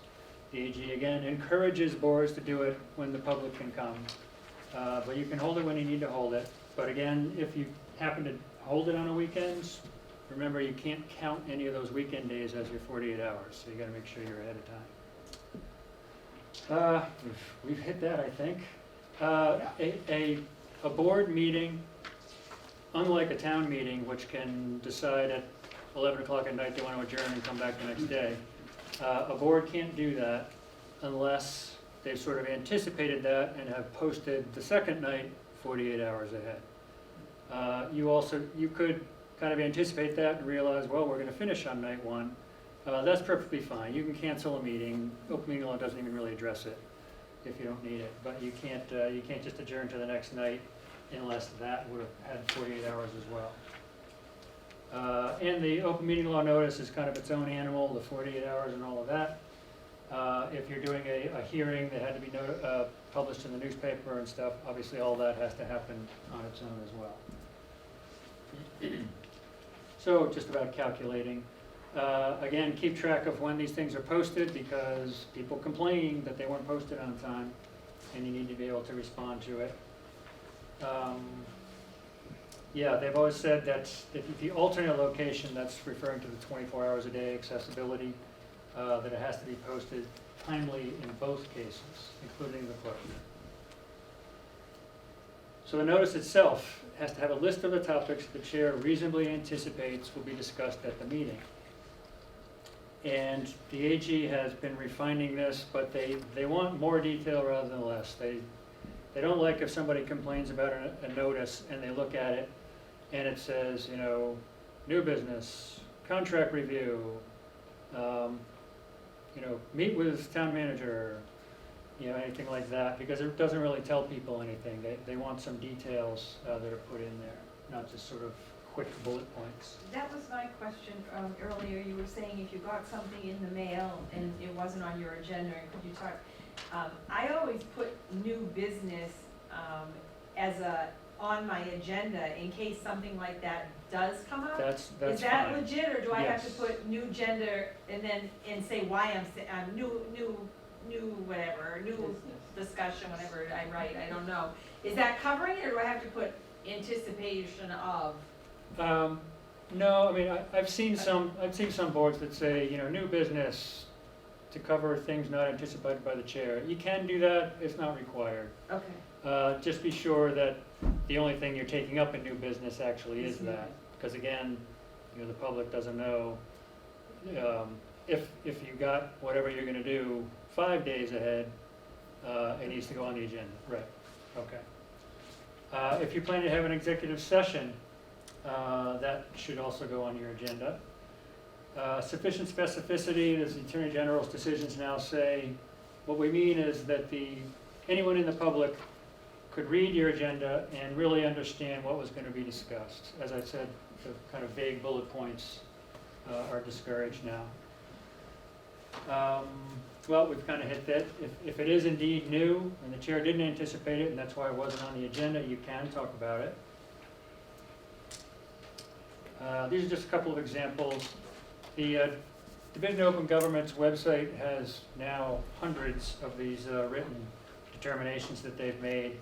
The AG, again, encourages boards to do it when the public can come. But you can hold it when you need to hold it. But again, if you happen to hold it on a weekend, remember you can't count any of those weekend days as your 48 hours, so you gotta make sure you're ahead of time. We've hit that, I think. A board meeting, unlike a town meeting, which can decide at 11 o'clock at night they want to adjourn and come back the next day, a board can't do that unless they've sort of anticipated that and have posted the second night 48 hours ahead. You could kind of anticipate that and realize, well, we're going to finish on night 1. That's perfectly fine. You can cancel a meeting. Open meeting law doesn't even really address it if you don't need it. But you can't just adjourn to the next night unless that would have had 48 hours as well. And the open meeting law notice is kind of its own animal, the 48 hours and all of that. If you're doing a hearing that had to be published in the newspaper and stuff, obviously all that has to happen on its own as well. So just about calculating. Again, keep track of when these things are posted because people complain that they weren't posted on time and you need to be able to respond to it. Yeah, they've always said that if you alternate location, that's referring to the 24 hours a day accessibility, that it has to be posted timely in both cases, including the clerk. So the notice itself has to have a list of the topics the chair reasonably anticipates will be discussed at the meeting. And the AG has been refining this, but they want more detail rather than less. They don't like if somebody complains about a notice and they look at it and it says, new business, contract review, meet with town manager, anything like that, because it doesn't really tell people anything. They want some details that are put in there, not just sort of quick bullet points. That was my question earlier. You were saying if you got something in the mail and it wasn't on your agenda, could you talk? I always put new business as on my agenda in case something like that does come up. That's Is that fine. legit, or do I have to Yes. put new gender and say why I'm new whatever, new discussion, whatever I write, I don't know. Is that covering it, or do I have to put anticipation of? No, I mean, I've seen some boards that say, new business to cover things not anticipated by the chair. You can do that, it's not required. Okay. Just be sure that the only thing you're taking up in new business actually is that. Because again, the public doesn't know, if you got whatever you're gonna do 5 days ahead, it needs to go on the agenda. Right, okay. If you plan to have an executive session, that should also go on your agenda. Sufficient specificity, as the Attorney General's decisions now say, what we mean is that anyone in the public could read your agenda and really understand what was going to be discussed. As I said, the kind of vague bullet points are discouraged now. Well, we've kind of hit that. If it is indeed new and the chair didn't anticipate it, and that's why it wasn't on the agenda, you can talk about it. These are just a couple of examples. The Division of Open Government's website has now hundreds of these written determinations that they've made.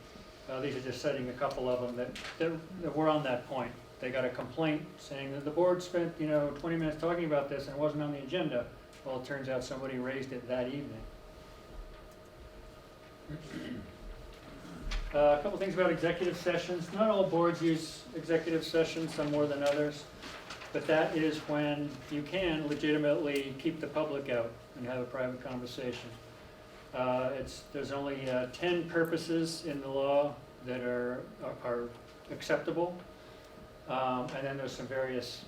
These are just citing a couple of them that were on that point. They got a complaint saying that the board spent 20 minutes talking about this and it wasn't on the agenda. Well, it turns out somebody raised it that evening. A couple things about executive sessions. Not all boards use executive sessions, some more than others. But that is when you can legitimately keep the public out and have a private conversation. There's only 10 purposes in the law that are acceptable. And then there's some various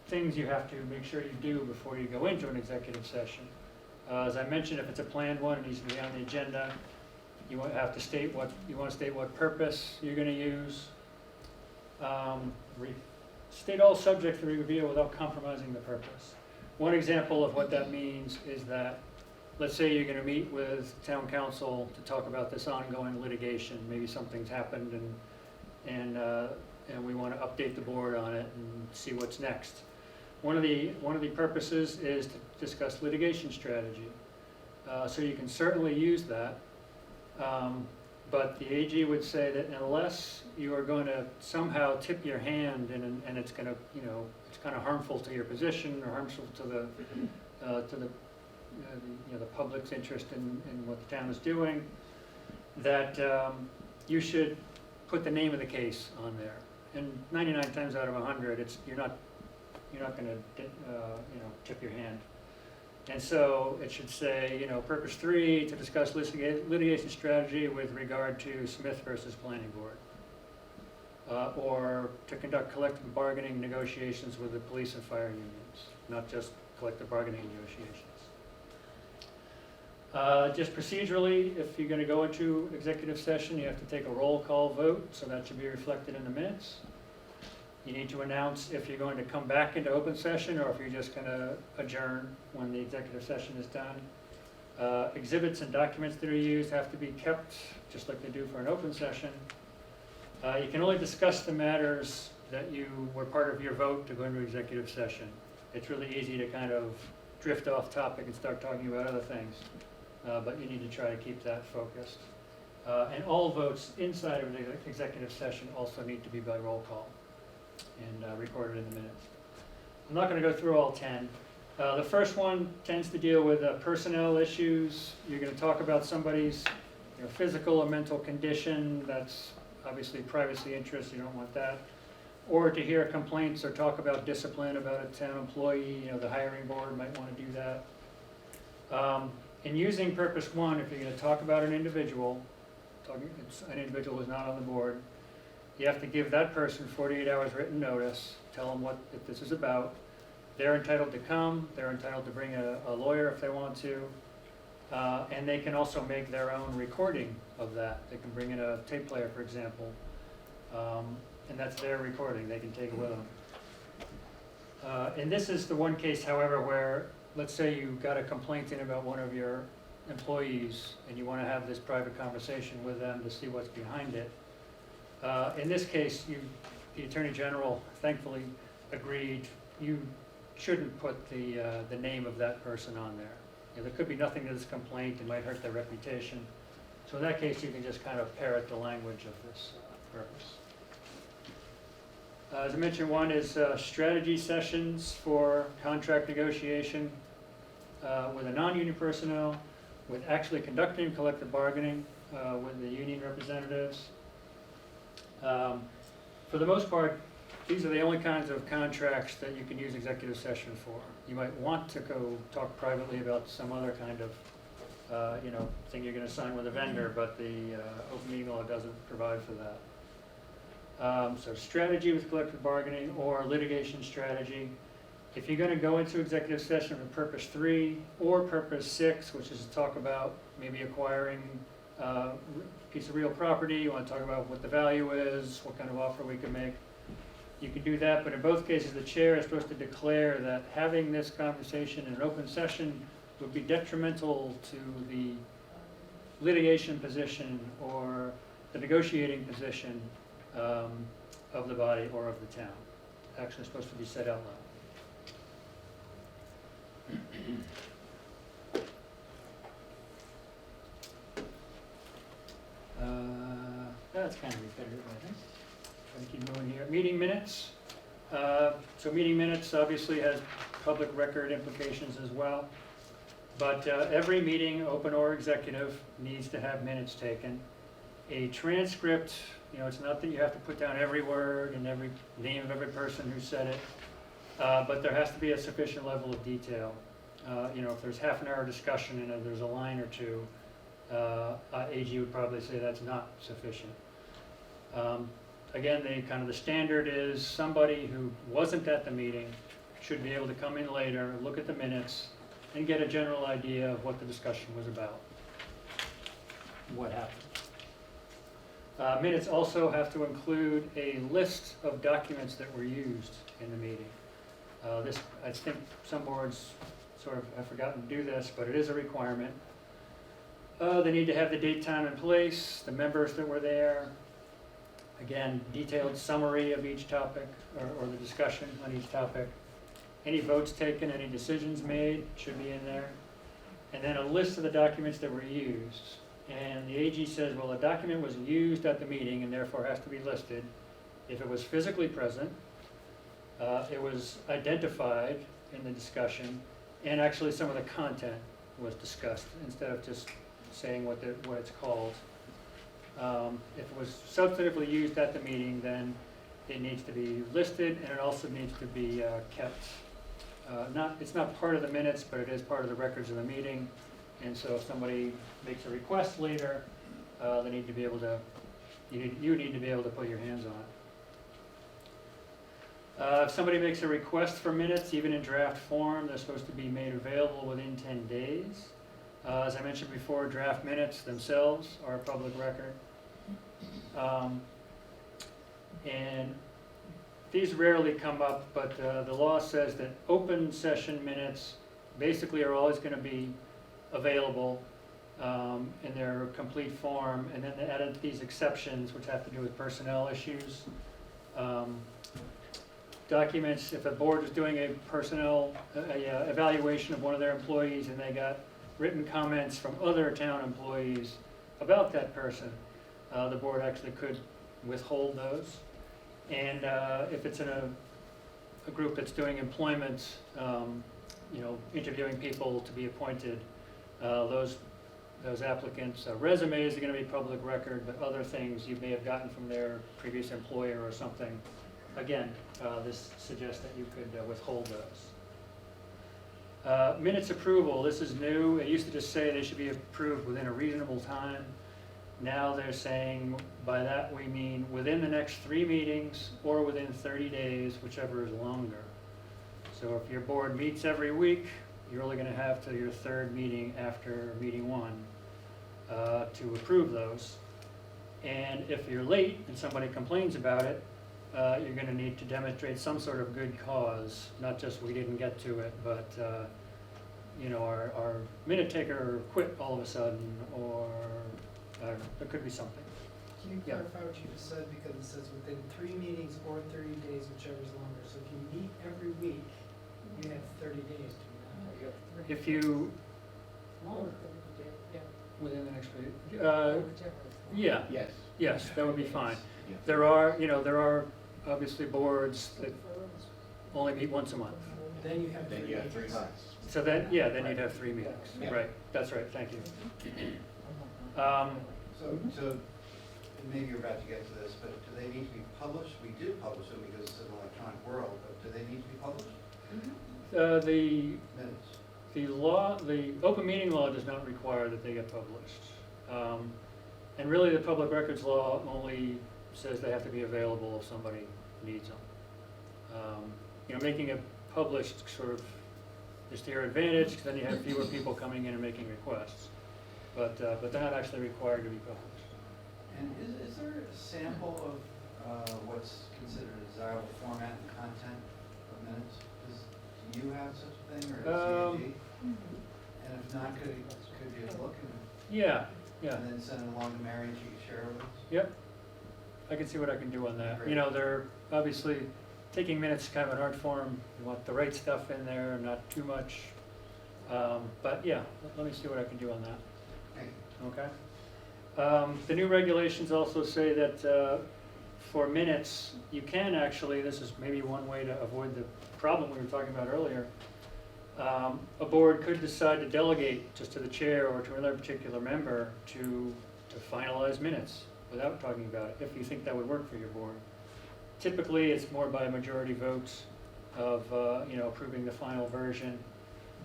things you have to make sure you do before you go into an executive session. As I mentioned, if it's a planned one, it needs to be on the agenda. You have to state what purpose you're going to use. State all subjects for review without compromising the purpose. One example of what that means is that, let's say you're going to meet with town council to talk about this ongoing litigation. Maybe something's happened and we want to update the board on it and see what's next. One of the purposes is to discuss litigation strategy. So you can certainly use that. But the AG would say that unless you are going to somehow tip your hand and it's going to, it's kind of harmful to your position or harmful to the public's interest in what the town is doing, that you should put the name of the case on there. And 99 times out of 100, you're not going to tip your hand. And so it should say, purpose 3, to discuss litigation strategy with regard to Smith versus Planning Board. Or to conduct collective bargaining negotiations with the police and fire unions, not just collective bargaining negotiations. Just procedurally, if you're going to go into executive session, you have to take a roll call vote, so that should be reflected in the minutes. You need to announce if you're going to come back into open session or if you're just going to adjourn when the executive session is done. Exhibits and documents that are used have to be kept just like they do for an open session. You can only discuss the matters that were part of your vote to go into executive session. It's really easy to kind of drift off topic and start talking about other things, but you need to try to keep that focused. And all votes inside of the executive session also need to be by roll call and recorded in the minutes. I'm not going to go through all 10. The first one tends to deal with personnel issues. You're going to talk about somebody's physical or mental condition that's obviously privacy interests, you don't want that. Or to hear complaints or talk about discipline about a town employee, you know, the hiring board might want to do that. In using purpose 1, if you're going to talk about an individual, it's an individual who's not on the board, you have to give that person 48 hours written notice, tell them what this is about. They're entitled to come, they're entitled to bring a lawyer if they want to, and they can also make their own recording of that. They can bring in a tape player, for example, and that's their recording, they can take it with them. And this is the one case, however, where, let's say you got a complaint in about one of your employees, and you want to have this private conversation with them to see what's behind it. In this case, the Attorney General thankfully agreed you shouldn't put the name of that person on there. You know, there could be nothing to this complaint, it might hurt their reputation. So in that case, you can just kind of parrot the language of this purpose. As I mentioned, one is strategy sessions for contract negotiation with the non-union personnel, with actually conducting collective bargaining with the union representatives. For the most part, these are the only kinds of contracts that you can use executive session for. You might want to go talk privately about some other kind of thing you're going to sign with a vendor, but the open meeting law doesn't provide for that. So strategy with collective bargaining or litigation strategy. If you're going to go into executive session for purpose 3 or purpose 6, which is to talk about maybe acquiring a piece of real property, you want to talk about what the value is, what kind of offer we can make, you can do that. But in both cases, the chair is supposed to declare that having this conversation in an open session would be detrimental to the litigation position or the negotiating position of the body or of the town. Actually, it's supposed to be said out loud. That's kind of repetitive, I think. Try to keep moving here. Meeting minutes. So meeting minutes obviously has public record implications as well. But every meeting, open or executive, needs to have minutes taken. A transcript, it's not that you have to put down every word and every name of every person who said it, but there has to be a sufficient level of detail. If there's half an hour discussion and there's a line or two, AG would probably say that's not sufficient. Again, the standard is somebody who wasn't at the meeting should be able to come in later, look at the minutes, and get a general idea of what the discussion was about, what happened. Minutes also have to include a list of documents that were used in the meeting. I think some boards sort of have forgotten to do this, but it is a requirement. They need to have the date, time, and place, the members that were there. Again, detailed summary of each topic or the discussion on each topic. Any votes taken, any decisions made should be in there. And then a list of the documents that were used. And the AG says, well, a document was used at the meeting and therefore has to be listed. If it was physically present, it was identified in the discussion, and actually some of the content was discussed instead of just saying what it's called. If it was substantively used at the meeting, then it needs to be listed, and it also needs to be kept. It's not part of the minutes, but it is part of the records of the meeting. And so if somebody makes a request later, they need to be able to, you need to be able to put your hands on it. If somebody makes a request for minutes, even in draft form, they're supposed to be made available within 10 days. As I mentioned before, draft minutes themselves are a public record. And these rarely come up, but the law says that open session minutes basically are always going to be available in their complete form, and then they added these exceptions which have to do with personnel issues. Documents, if a board is doing a personnel evaluation of one of their employees and they got written comments from other town employees about that person, the board actually could withhold those. And if it's in a group that's doing employment, interviewing people to be appointed, those those applicants' resumes are gonna be public record, but other things you may have gotten from their previous employer or something, again, this suggests that you could withhold those. Minutes approval, this is new. It used to just say they should be approved within a reasonable time. Now they're saying, by that we mean within the next 3 meetings or within 30 days, whichever is longer. So if your board meets every week, you're only gonna have till your 3rd meeting after meeting 1 to approve those. And if you're late and somebody complains about it, you're gonna need to demonstrate some sort of good cause, not just we didn't get to it, but, you know, our minute taker quit all of a sudden, or there could be something. Can you Yeah. clarify what you just said, because it says within 3 meetings or 30 days, whichever is longer, so if you meet every week, you have 30 days to do that. If you, within the next week, yeah, Yes. yes, that would be fine. Yeah. There are obviously boards that only meet once a month. Then you have 30 Then you have 3 days. months. So then, yeah, then you'd have 3 meetings. Yeah. Right, that's right, thank you. So, and maybe you're about to get to this, but do they need to be published? We do publish them because it's an electronic world, but do they need to be published? The Minutes. the open meeting law does not require that they get published. And really, the public records law only says they have to be available if somebody needs them. You know, making it published sort of is to your advantage, because then you have fewer people coming in and making requests. But they're not actually required to be published. And is there a sample of what's considered a desirable format and content of minutes? Do you have such a thing, or CAG? And if not, could you look Yeah, yeah. and then send it along to Mary and she can share it with us? Yep. I can see what I can do on that. Great. You know, they're obviously taking minutes is kind of an art form. You want the right stuff in there, not too much. But yeah, let me see what I can do on that. Thank you. Okay. The new regulations also say that for minutes, you can actually, this is maybe one way to avoid the problem we were talking about earlier. A board could decide to delegate just to the chair or to another particular member to finalize minutes without talking about it, if you think that would work for your board. Typically, it's more by majority votes of, you know, approving the final version.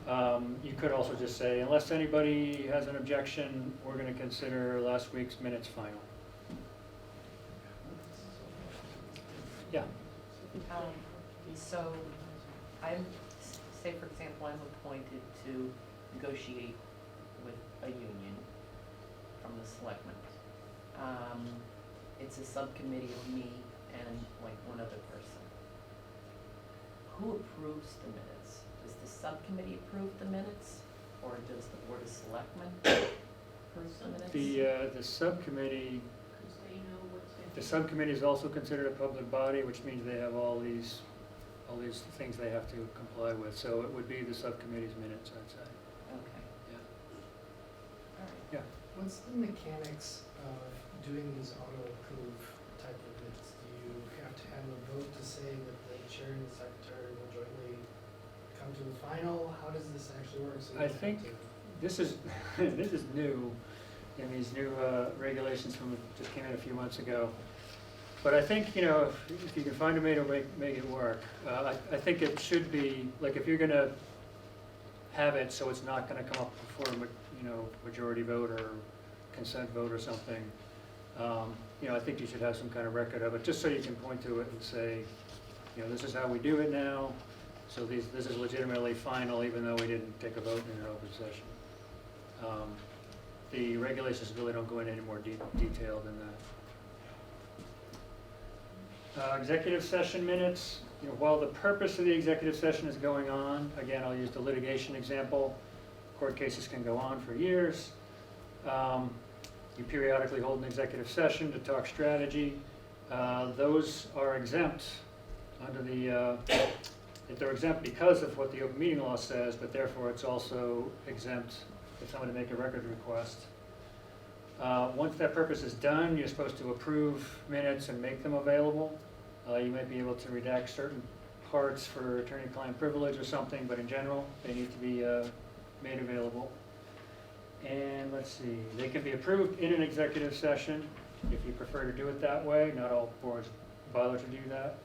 You could also just say, unless anybody has an objection, we're gonna consider last week's minutes final. Yeah, So I'm, say for example, I'm appointed to negotiate with a union from the selectmen. It's a subcommittee of me and like one other person. Who approves the minutes? Does the subcommittee approve the minutes, or does the board of selectmen approve the minutes? the subcommittee, the subcommittee is also considered a public body, which means they have all these things they have to comply with. So it would be the subcommittee's minutes, I'd say. Okay. Yeah. All right. Yeah. What's the mechanics of doing these auto-approve type of minutes? Do you have to have a vote to say that the chair and the secretary will jointly come to the final? How does this actually work? So you I don't have think to- this is this is new in these new regulations from just came in a few months ago. But I think, you know, if you can find a way to make it work, I think it should be, like, if you're gonna have it so it's not gonna come up before a majority vote or consent vote or something, you know, I think you should have some kind of record of it, just so you can point to it and say, you know, this is how we do it now, so this is legitimately final, even though we didn't take a vote in an open session. The regulations really don't go into any more detail than that. Executive session minutes, you know, while the purpose of the executive session is going on, again, I'll use the litigation example. Court cases can go on for years. You periodically hold an executive session to talk strategy. Those are exempt under the, they're exempt because of what the open meeting law says, but therefore it's also exempt if somebody make a record request. Once that purpose is done, you're supposed to approve minutes and make them available. You might be able to redact certain parts for attorney-client privilege or something, but in general, they need to be made available. And let's see, they can be approved in an executive session if you prefer to do it that way. Not all boards bother to do that.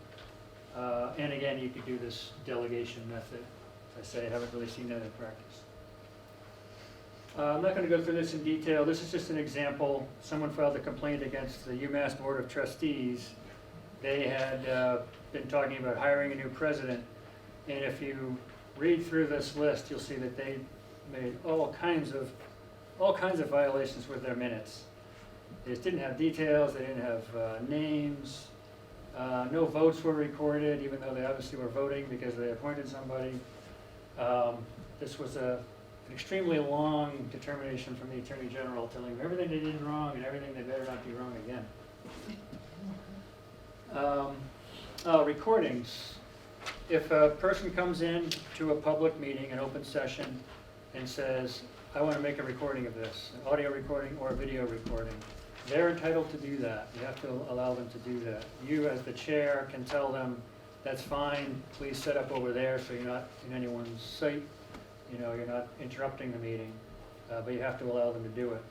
And again, you could do this delegation method. As I say, I haven't really seen that in practice. I'm not going to go through this in detail. This is just an example. Someone filed a complaint against the UMass Board of Trustees. They had been talking about hiring a new president. And if you read through this list, you'll see that they made all kinds of violations with their minutes. They just didn't have details, they didn't have names, no votes were recorded, even though they obviously were voting because they appointed somebody. This was an extremely long determination from the Attorney General telling them everything they did wrong and everything they better not do wrong again. Recordings. If a person comes in to a public meeting, an open session, and says, I want to make a recording of this, an audio recording or a video recording, they're entitled to do that. You have to allow them to do that. You, as the chair, can tell them, that's fine, please set up over there so you're not in anyone's sight, you're not interrupting the meeting, but you have to allow them to do it.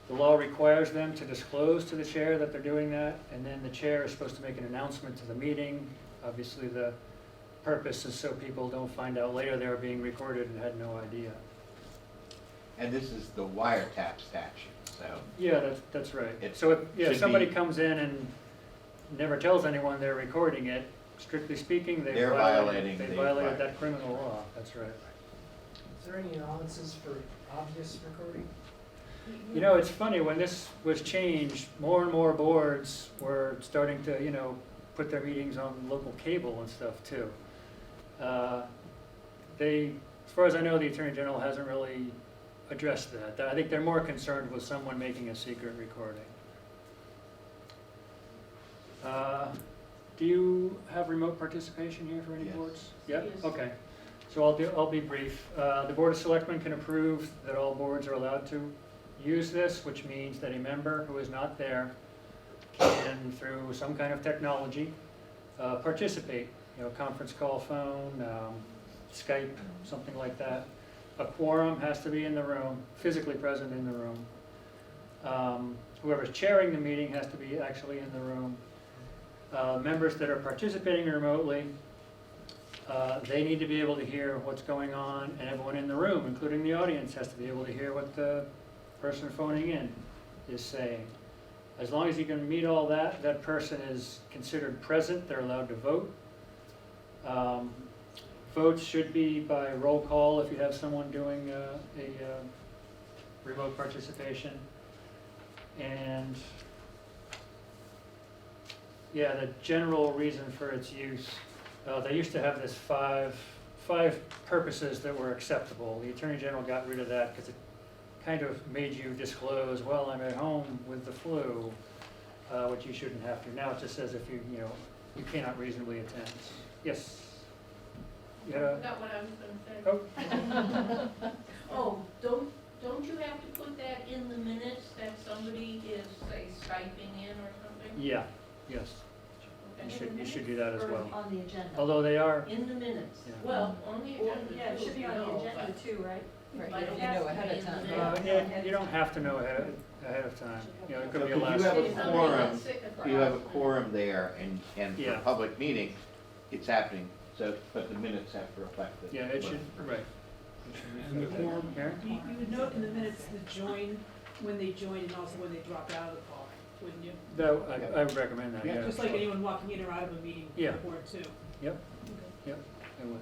The law requires them to disclose to the chair that they're doing that, and then the chair is supposed to make an announcement to the meeting. Obviously, the purpose is so people don't find out later they were being recorded and had no idea. And this is the wiretap statute, so. Yeah, that's right. It So if should somebody be- comes in and never tells anyone they're recording it, strictly speaking, they They're violating the violated right. that criminal law. That's right. Is there any allowances for obvious recording? It's funny, when this was changed, more and more boards were starting to, put their meetings on local cable and stuff too. As far as I know, the Attorney General hasn't really addressed that. I think they're more concerned with someone making a secret recording. Do you have remote participation here for any Yes. boards? Yep, Yes. okay. So I'll be brief. The Board of Selectmen can approve that all boards are allowed to use this, which means that a member who is not there can, through some kind of technology, participate. Conference call, phone, Skype, something like that. A quorum has to be in the room, physically present in the room. Whoever's chairing the meeting has to be actually in the room. Members that are participating remotely, they need to be able to hear what's going on, and everyone in the room, including the audience, has to be able to hear what the person phoning in is saying. As long as you can meet all that, that person is considered present, they're allowed to vote. Votes should be by roll call if you have someone doing a remote participation. And yeah, the general reason for its use, they used to have this five purposes that were acceptable. The Attorney General got rid of that because it kind of made you disclose, well, I'm at home with the flu, which you shouldn't have to. Now it just says if you cannot reasonably attend. Yes? Yeah. Not what I was gonna say. Oh, don't you have to put that in the minutes that somebody is, say, Skyping in or something? Yeah, yes. You should do that as well. On the agenda. Although they are, In the minutes? Yeah. Well, on the agenda. Yeah, it should be on the too, agenda but too, right? Right, I you don't know have to ahead be of in the time. minutes. yeah, you don't have to know ahead of time. It could be a Because last. you have a If somebody quorum, gets sick at the you have a house, quorum there, and for Yeah. a public meeting, it's happening, so, but the minutes have to reflect it. Yeah, it should, right. And the quorum, Karen? You would note in the minutes the join, when they join and also when they dropped out of the call, wouldn't you? I would recommend that, yeah. Just like anyone walking in or out of a meeting, Yeah. the board too. Yep, yep, I would.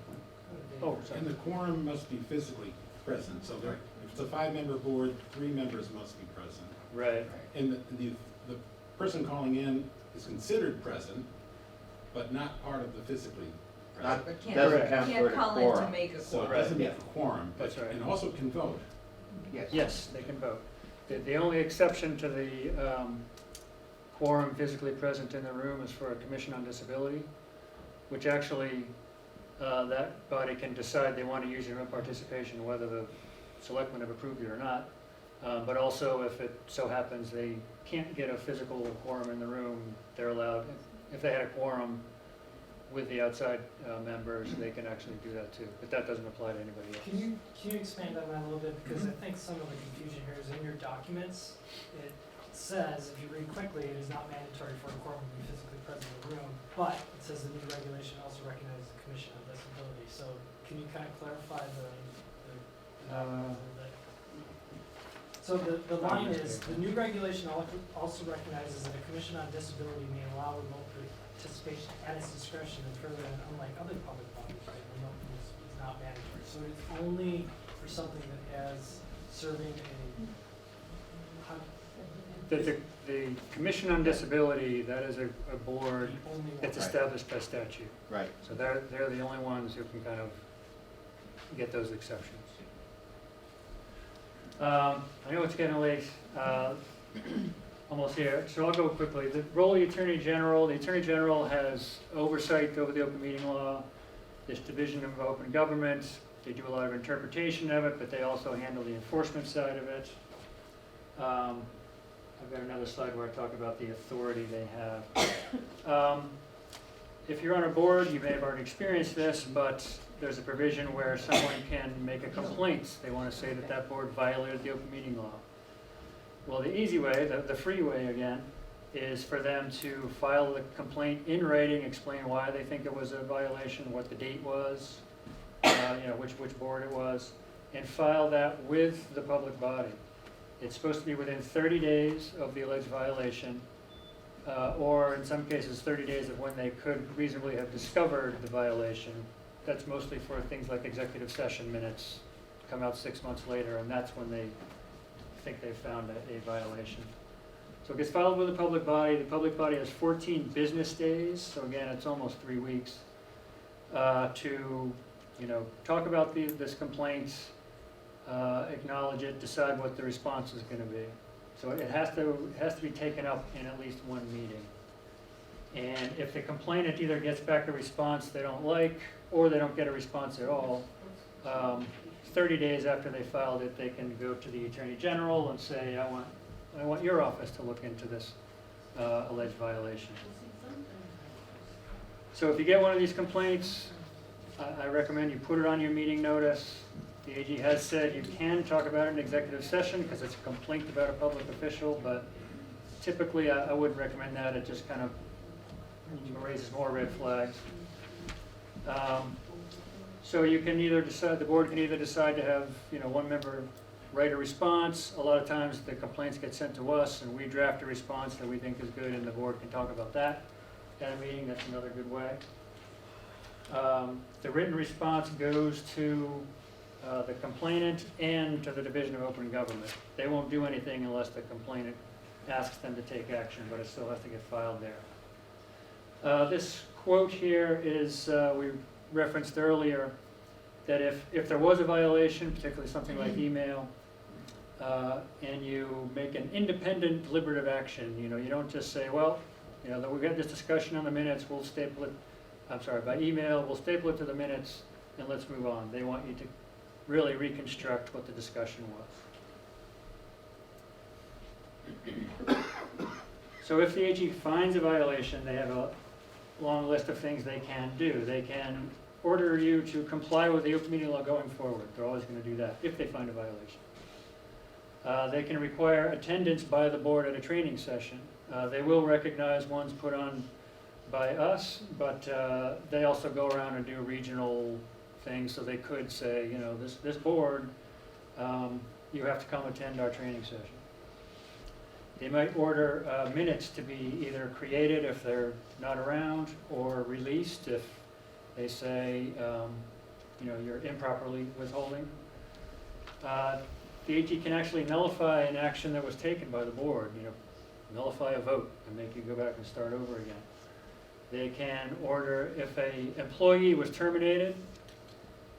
Oh, sorry. and the quorum must be physically present, so there, if it's a 5-member board, 3 members must be present. Right, And the person calling in is considered present, but not part of the physically present. Not, But can't- doesn't Correct. count Can't toward a call in to quorum. make a So it quorum. doesn't make Yeah. a quorum, but, That's right. and also can vote. yes, they can vote. The only exception to the quorum physically present in the room is for a commission on disability, which actually, that body can decide they want to use remote participation, whether the selectmen have approved it or not. But also, if it so happens they can't get a physical quorum in the room, they're allowed, if they had a quorum with the outside members, they can actually do that too, but that doesn't apply to anybody else. Can you expand on that a little bit, because I think some of the confusion here is in your documents, it says, if you read quickly, it is not mandatory for a quorum to be physically present in the room, but it says the new regulation also recognizes the Commission on Disability, so can you kind of clarify the document a little bit? So the line is, the new regulation also recognizes that a Commission on Disability may allow remote participation at its discretion, and further, unlike other public bodies, right, remote is not mandatory. So it's only for something that has serving The Commission on Disability, that is a board the only one. that's established by statute. Right. So they're the only ones who can kind of get those exceptions. I know it's getting late, almost here, so I'll go quickly. The role of the Attorney General has oversight over the open meeting law, this division of open government. They do a lot of interpretation of it, but they also handle the enforcement side of it. I've got another slide where I talk about the authority they have. If you're on a board, you may have already experienced this, but there's a provision where someone can make a complaint. They want to say that that board violated the open meeting law. Well, the easy way, the free way again, is for them to file the complaint in writing, explain why they think it was a violation, what the date was, which board it was, and file that with the public body. It's supposed to be within 30 days of the alleged violation, or in some cases 30 days of when they could reasonably have discovered the violation. That's mostly for things like executive session minutes, come out 6 months later, and that's when they think they've found a violation. So it gets filed with the public body. The public body has 14 business days, so again, it's almost 3 weeks, to talk about this complaint, acknowledge it, decide what the response is going to be. So it has to be taken up in at least one meeting. And if the complainant either gets back a response they don't like, or they don't get a response at all, 30 days after they filed it, they can go to the Attorney General and say, I want your office to look into this alleged violation. So if you get one of these complaints, I recommend you put it on your meeting notice. The AG has said you can talk about it in executive session because it's a complaint about a public official, but typically I wouldn't recommend that. It just kind of raises more red flags. So you can either decide, the board can either decide to have one member write a response. A lot of times the complaints get sent to us and we draft a response that we think is good, and the board can talk about that at a meeting. That's another good way. The written response goes to the complainant and to the Division of Open Government. They won't do anything unless the complainant asks them to take action, but it still has to get filed there. This quote here is, we referenced earlier, that if there was a violation, particularly something like email, and you make an independent deliberative action, you don't just say, well, we've got this discussion on the minutes, we'll staple it, by email, we'll staple it to the minutes, and let's move on. They want you to really reconstruct what the discussion was. So if the AG finds a violation, they have a long list of things they can do. They can order you to comply with the open meeting law going forward. They're always going to do that if they find a violation. They can require attendance by the board at a training session. They will recognize ones put on by us, but they also go around and do regional things, so they could say, this board, you have to come attend our training session. They might order minutes to be either created if they're not around, or released if they say, you're improperly withholding. The AG can actually nullify an action that was taken by the board, nullify a vote and make you go back and start over again. They can order, if an employee was terminated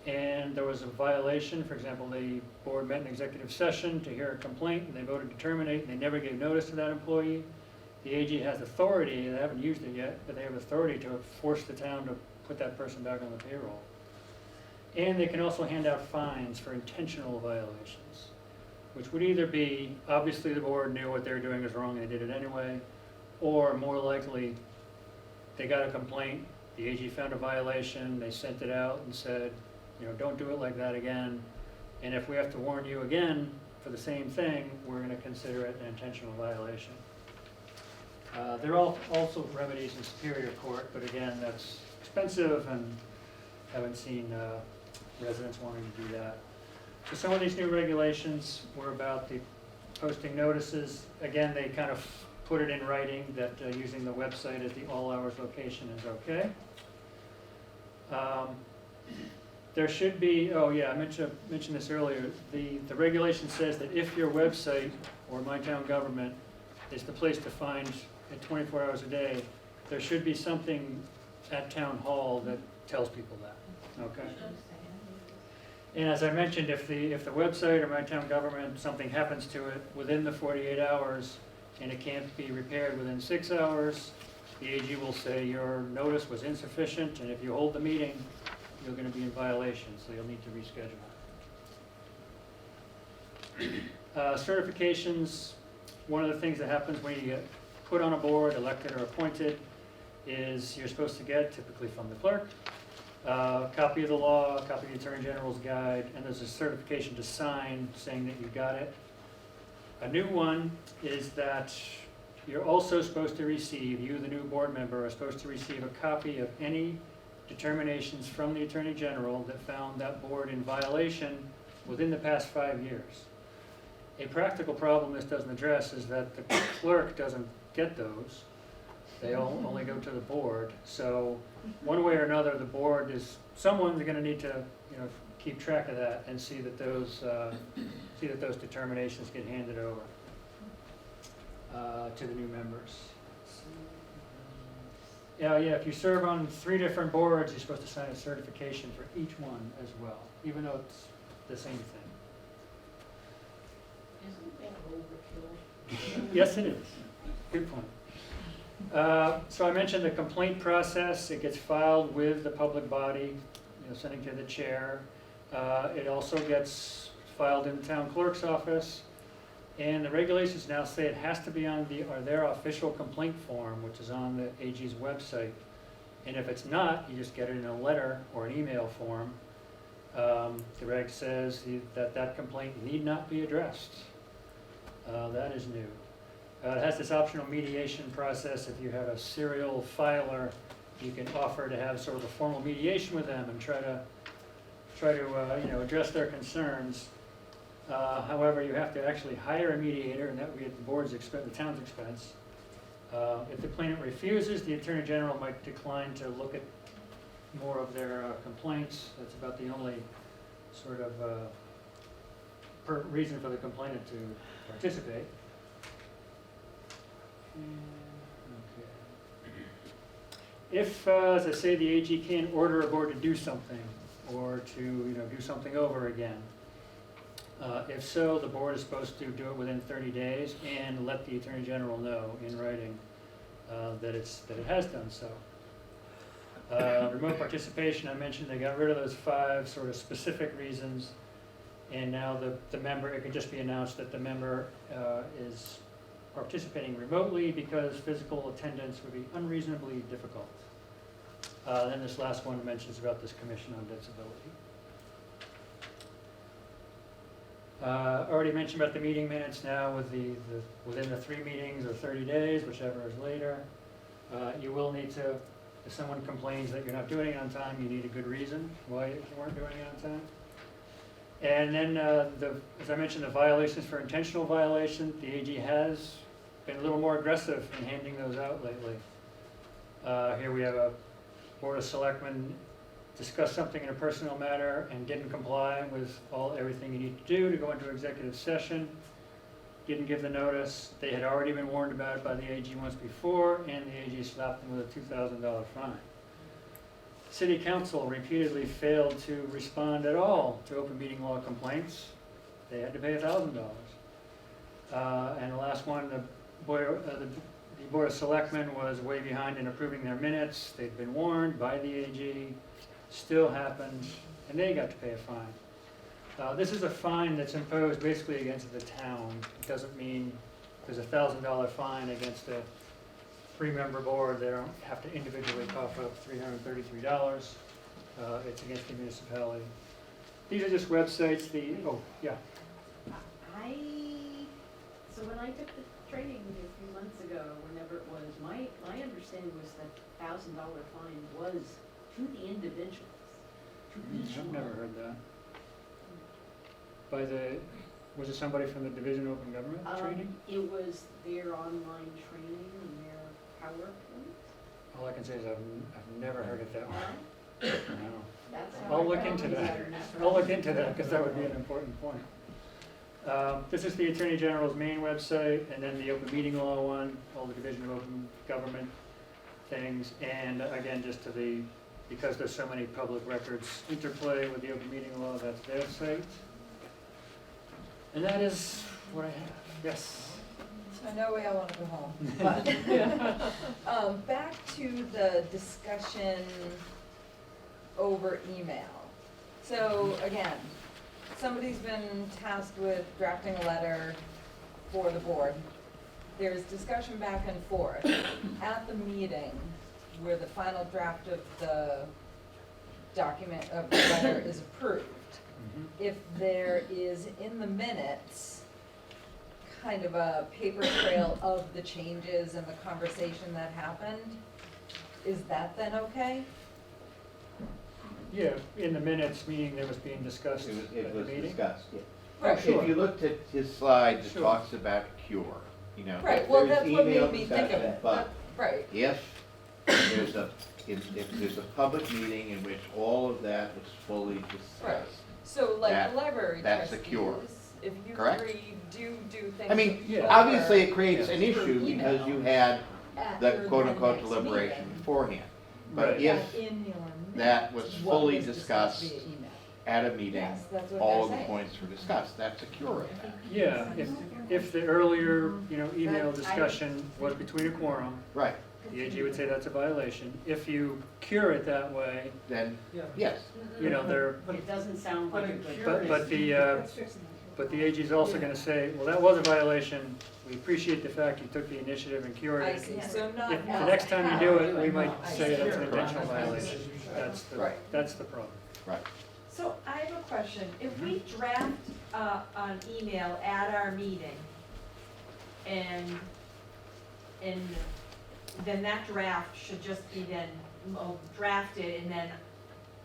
and there was a violation, for example, the board met in executive session to hear a complaint and they voted to terminate and they never gave notice to that employee, the AG has authority, they haven't used it yet, but they have authority to force the town to put that person back on the payroll. And they can also hand out fines for intentional violations, which would either be, obviously the board knew what they were doing was wrong and they did it anyway, or more likely, they got a complaint, The AG found a violation, they sent it out and said, you know, don't do it like that again. And if we have to warn you again for the same thing, we're going to consider it an intentional violation. There are also remedies in Superior Court, but again, that's expensive and haven't seen residents wanting to do that. So some of these new regulations were about the posting notices. Again, they kind of put it in writing that using the website as the all hours location is okay. There should be, oh yeah, I mentioned this earlier, the regulation says that if your website or My Town Government is the place to find at 24 hours a day, there should be something at Town Hall that tells people that, okay? And as I mentioned, if the website or My Town Government, something happens to it within the 48 hours and it can't be repaired within 6 hours, the AG will say your notice was insufficient, and if you hold the meeting, you're going to be in violation, so you'll need to reschedule. Certifications, one of the things that happens when you get put on a board, elected or appointed, is you're supposed to get, typically from the clerk, a copy of the law, a copy of the Attorney General's guide, and there's a certification to sign saying that you got it. A new one is that you're also supposed to receive, you the new board member are supposed to receive a copy of any determinations from the Attorney General that found that board in violation within the past 5 years. A practical problem this doesn't address is that the clerk doesn't get those. They only go to the board. So one way or another, the board is, someone's going to need to, you know, keep track of that and see that those determinations get handed over to the new members. Yeah, if you serve on 3 different boards, you're supposed to sign a certification for each one as well, even though it's the same thing. Isn't that overkill? Yes, it is. Good point. So I mentioned the complaint process. It gets filed with the public body, you know, sending to the chair. It also gets filed in the town clerk's office. And the regulations now say it has to be on their official complaint form, which is on the AG's website. And if it's not, you just get it in a letter or an email form. The reg says that complaint need not be addressed. That is new. It has this optional mediation process. If you have a serial filer, you can offer to have sort of a formal mediation with them and try to address their concerns. However, you have to actually hire a mediator, and that would be at the board's expense, the town's expense. If the complainant refuses, the Attorney General might decline to look at more of their complaints. That's about the only sort of reason for the complainant to participate. Okay. If, as I say, the AG can order a board to do something or to do something over again, if so, the board is supposed to do it within 30 days and let the Attorney General know in writing that it has done so. Remote participation, I mentioned they got rid of those 5 sort of specific reasons, and now the member, it can just be announced that the member is participating remotely because physical attendance would be unreasonably difficult. Then this last one mentions about this Commission on Disability. Already mentioned about the meeting minutes now with within the 3 meetings or 30 days, whichever is later. You will need to, if someone complains that you're not doing it on time, you need a good reason why you weren't doing it on time. And then, as I mentioned, the violations for intentional violation, the AG has been a little more aggressive in handing those out lately. Here we have a Board of Selectmen discussed something in a personal matter and didn't comply with everything you need to do to go into executive session. Didn't give the notice. They had already been warned about it by the AG once before, and the AG slapped them with a $2,000 fine. City Council repeatedly failed to respond at all to open meeting law complaints. They had to pay $1,000. And the last one, the Board of Selectmen was way behind in approving their minutes. They'd been warned by the AG, still happened, and they got to pay a fine. This is a fine that's imposed basically against the town. It doesn't mean there's a $1,000 fine against a three-member board, they don't have to individually cough up $333. It's against the municipality. These are just websites, yeah. So when I took the training a few months ago, whenever it was, my understanding was that $1,000 fine was to the individuals, to each I've one. never heard that. Was it somebody from the Division of Open Government training? It was their online training and their PowerPoint. All I can say is I've never heard it that way. No. That's how I'll I look found into these that. internet I'll look into that, because that would be an important point. This is the Attorney General's main website, and then the open meeting law one, all the Division of Open Government things, and again, just because there's so many public records interplay with the open meeting law, that's their site. And that is what I have. Yes? I know we all wanna go home, but, back to the discussion over email. So again, somebody's been tasked with drafting a letter for the board. There's discussion back and forth. At the meeting, where the final draft of the document of the letter is approved, if there is in the minutes kind of a paper trail of the changes and the conversation that happened, is that then okay? Yeah, in the minutes, meaning that was being discussed It at the was meeting. discussed, yeah. Right, sure. If you looked at his slides, it Sure. talks about cure, you know. Right, well, there's that's what email made me think of discussion, it, But right, if there's a public meeting in which all of that was fully right. discussed, So like That- the library that's a cure. trustees, if you Correct? three do things. I mean, Yeah. obviously it creates an Yeah. issue because you had at the your quote-unquote next deliberation meeting, beforehand. But Right. if in your that minutes, was what fully was discussed via email. at a meeting, Yes, that's what all they're of the saying. points were discussed, that's a cure of that. Yeah, if the earlier, email That- discussion was between a quorum, Right, the AG would say that's a violation. If you cure it that way, then, Yeah. yes. they're, It doesn't sound like a good. but the AG is also gonna say, well, that was a violation. We appreciate the fact you took the initiative and cured I it. see, so not. If the next time you do it, we might I say see. that's an intentional violation. That's the problem. Right. So I have a question. If we draft an email at our meeting and then that draft should just be then drafted and then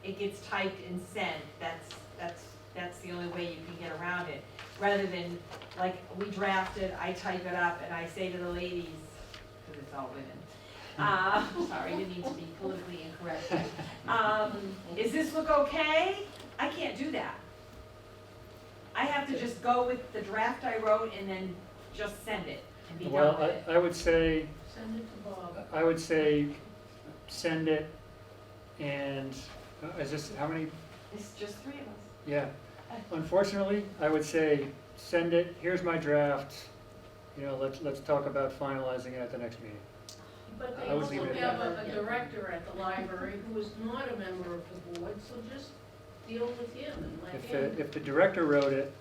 it gets typed and sent, that's the only way you can get around it. Rather than, like, we draft it, I type it up and I say to the ladies, because it's all women, sorry, didn't mean to be politically incorrect. Is this look okay? I can't do that. I have to just go with the draft I wrote and then just send it and be done Well, with it. I would say, Send it to Bob. I would say, send it, and, is this, how many, It's just three of us. yeah. Unfortunately, I would say, send it, here's my draft, let's talk about finalizing it at the next meeting. But they I would also leave it at have that. a director at the library who is not a member of the board, so just deal with him and let him. If the director wrote it,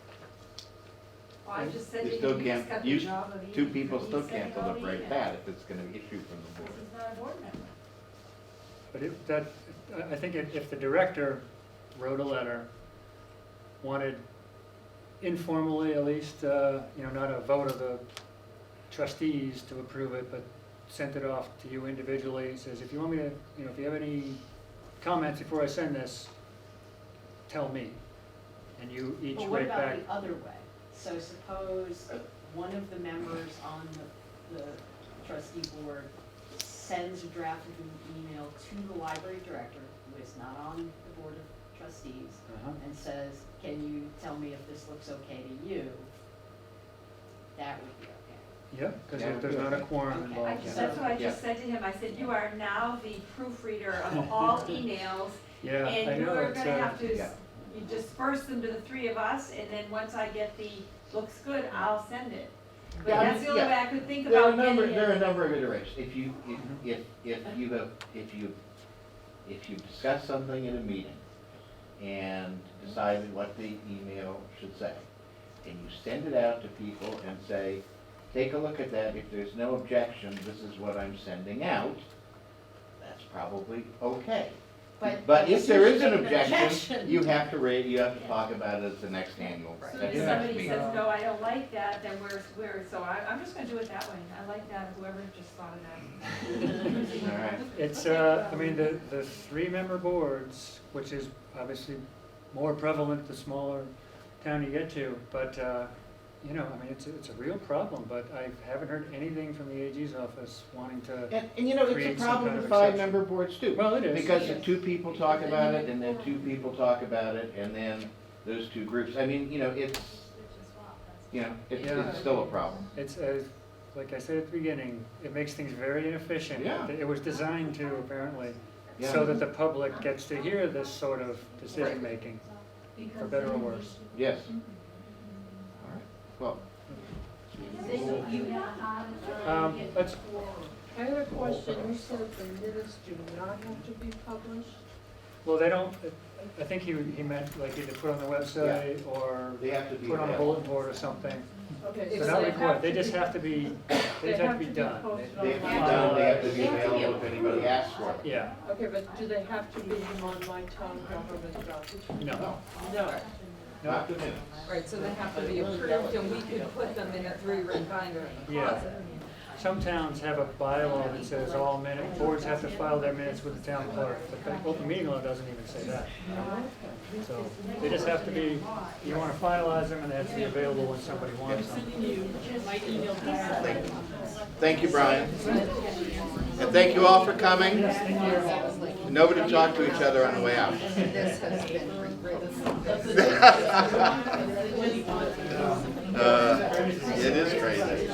Well, I just said You to still him, he's can't, got the job of two even- people he's still sending can't out deliberate emails. that if it's gonna issue from the board. He's not a board member. but I think if the director wrote a letter, wanted informally at least, not a vote of the trustees to approve it, but sent it off to you individually, says, if you want me to, if you have any comments before I send this, tell me. And you each But what write about back. the other way? So suppose one of the members on the trustee board sends a draft of an email to the library director, who is not on the board of trustees, Uh-huh. and says, can you tell me if this looks okay to you? That would be okay. Yeah, because Yeah. there's not a quorum Okay. involved. That's what I Yeah. just said to him. I said, you are now the proofreader of all emails. Yeah, I And know, you're it's, gonna have to, yeah. you disperse them to the three of us, and then once I get the, looks good, I'll send it. But Yeah, I that's mean, the only yeah. way I could think There are about getting it. there are a number of iterations. If you discuss something in a meeting and decided what the email should say, and you send it out to people and say, take a look at that. If there's no objection, this is what I'm sending out. That's probably okay. But if there is an objection, you have to talk about it at the next annual. So at if the next somebody meeting. says, no, I don't like that, then so I'm just gonna do it that way. I like that, whoever just thought of that. All right. It's, I mean, the three-member boards, which is obviously more prevalent the smaller town you get to, but, you know, I mean, it's a real problem, but I haven't heard anything from the AG's office wanting to. And you know, it's a create some problem kind with of five-member boards too. Well, it is. Because if two people talk about it, and then two people talk about it, and then those two groups, I mean, you know, it's Yeah. still a problem. It's, like I said at the beginning, it makes things very inefficient. Yeah. It was designed to, apparently, Yeah. so that the public gets to hear this sort of decision-making, for better or worse. Yes. All right, well. Let's, I have a question, you said the minutes do not have to be published? well, they don't, I think he meant like either put on the website or They have to be put on a available. bulletin board or something. Okay, So so not they required, have they to just be- have to be, they just have to be done. posted They have to be online. done, they have to be available if anybody asks for it. Yeah, Okay, but do they have to be on my town government document? no, No. Not the minutes. Right, so they have to be approved and we could put them in a three-ring binder in the Yeah. closet. Some towns have a bylaw that says all boards have to file their minutes with the town clerk, but the open meeting law doesn't even say that. So they just have to be, you want to finalize them and they have to be available when somebody wants them. Thank you, Brian. And thank you all for coming. Nobody talked to each other on the way out. This has been It is crazy.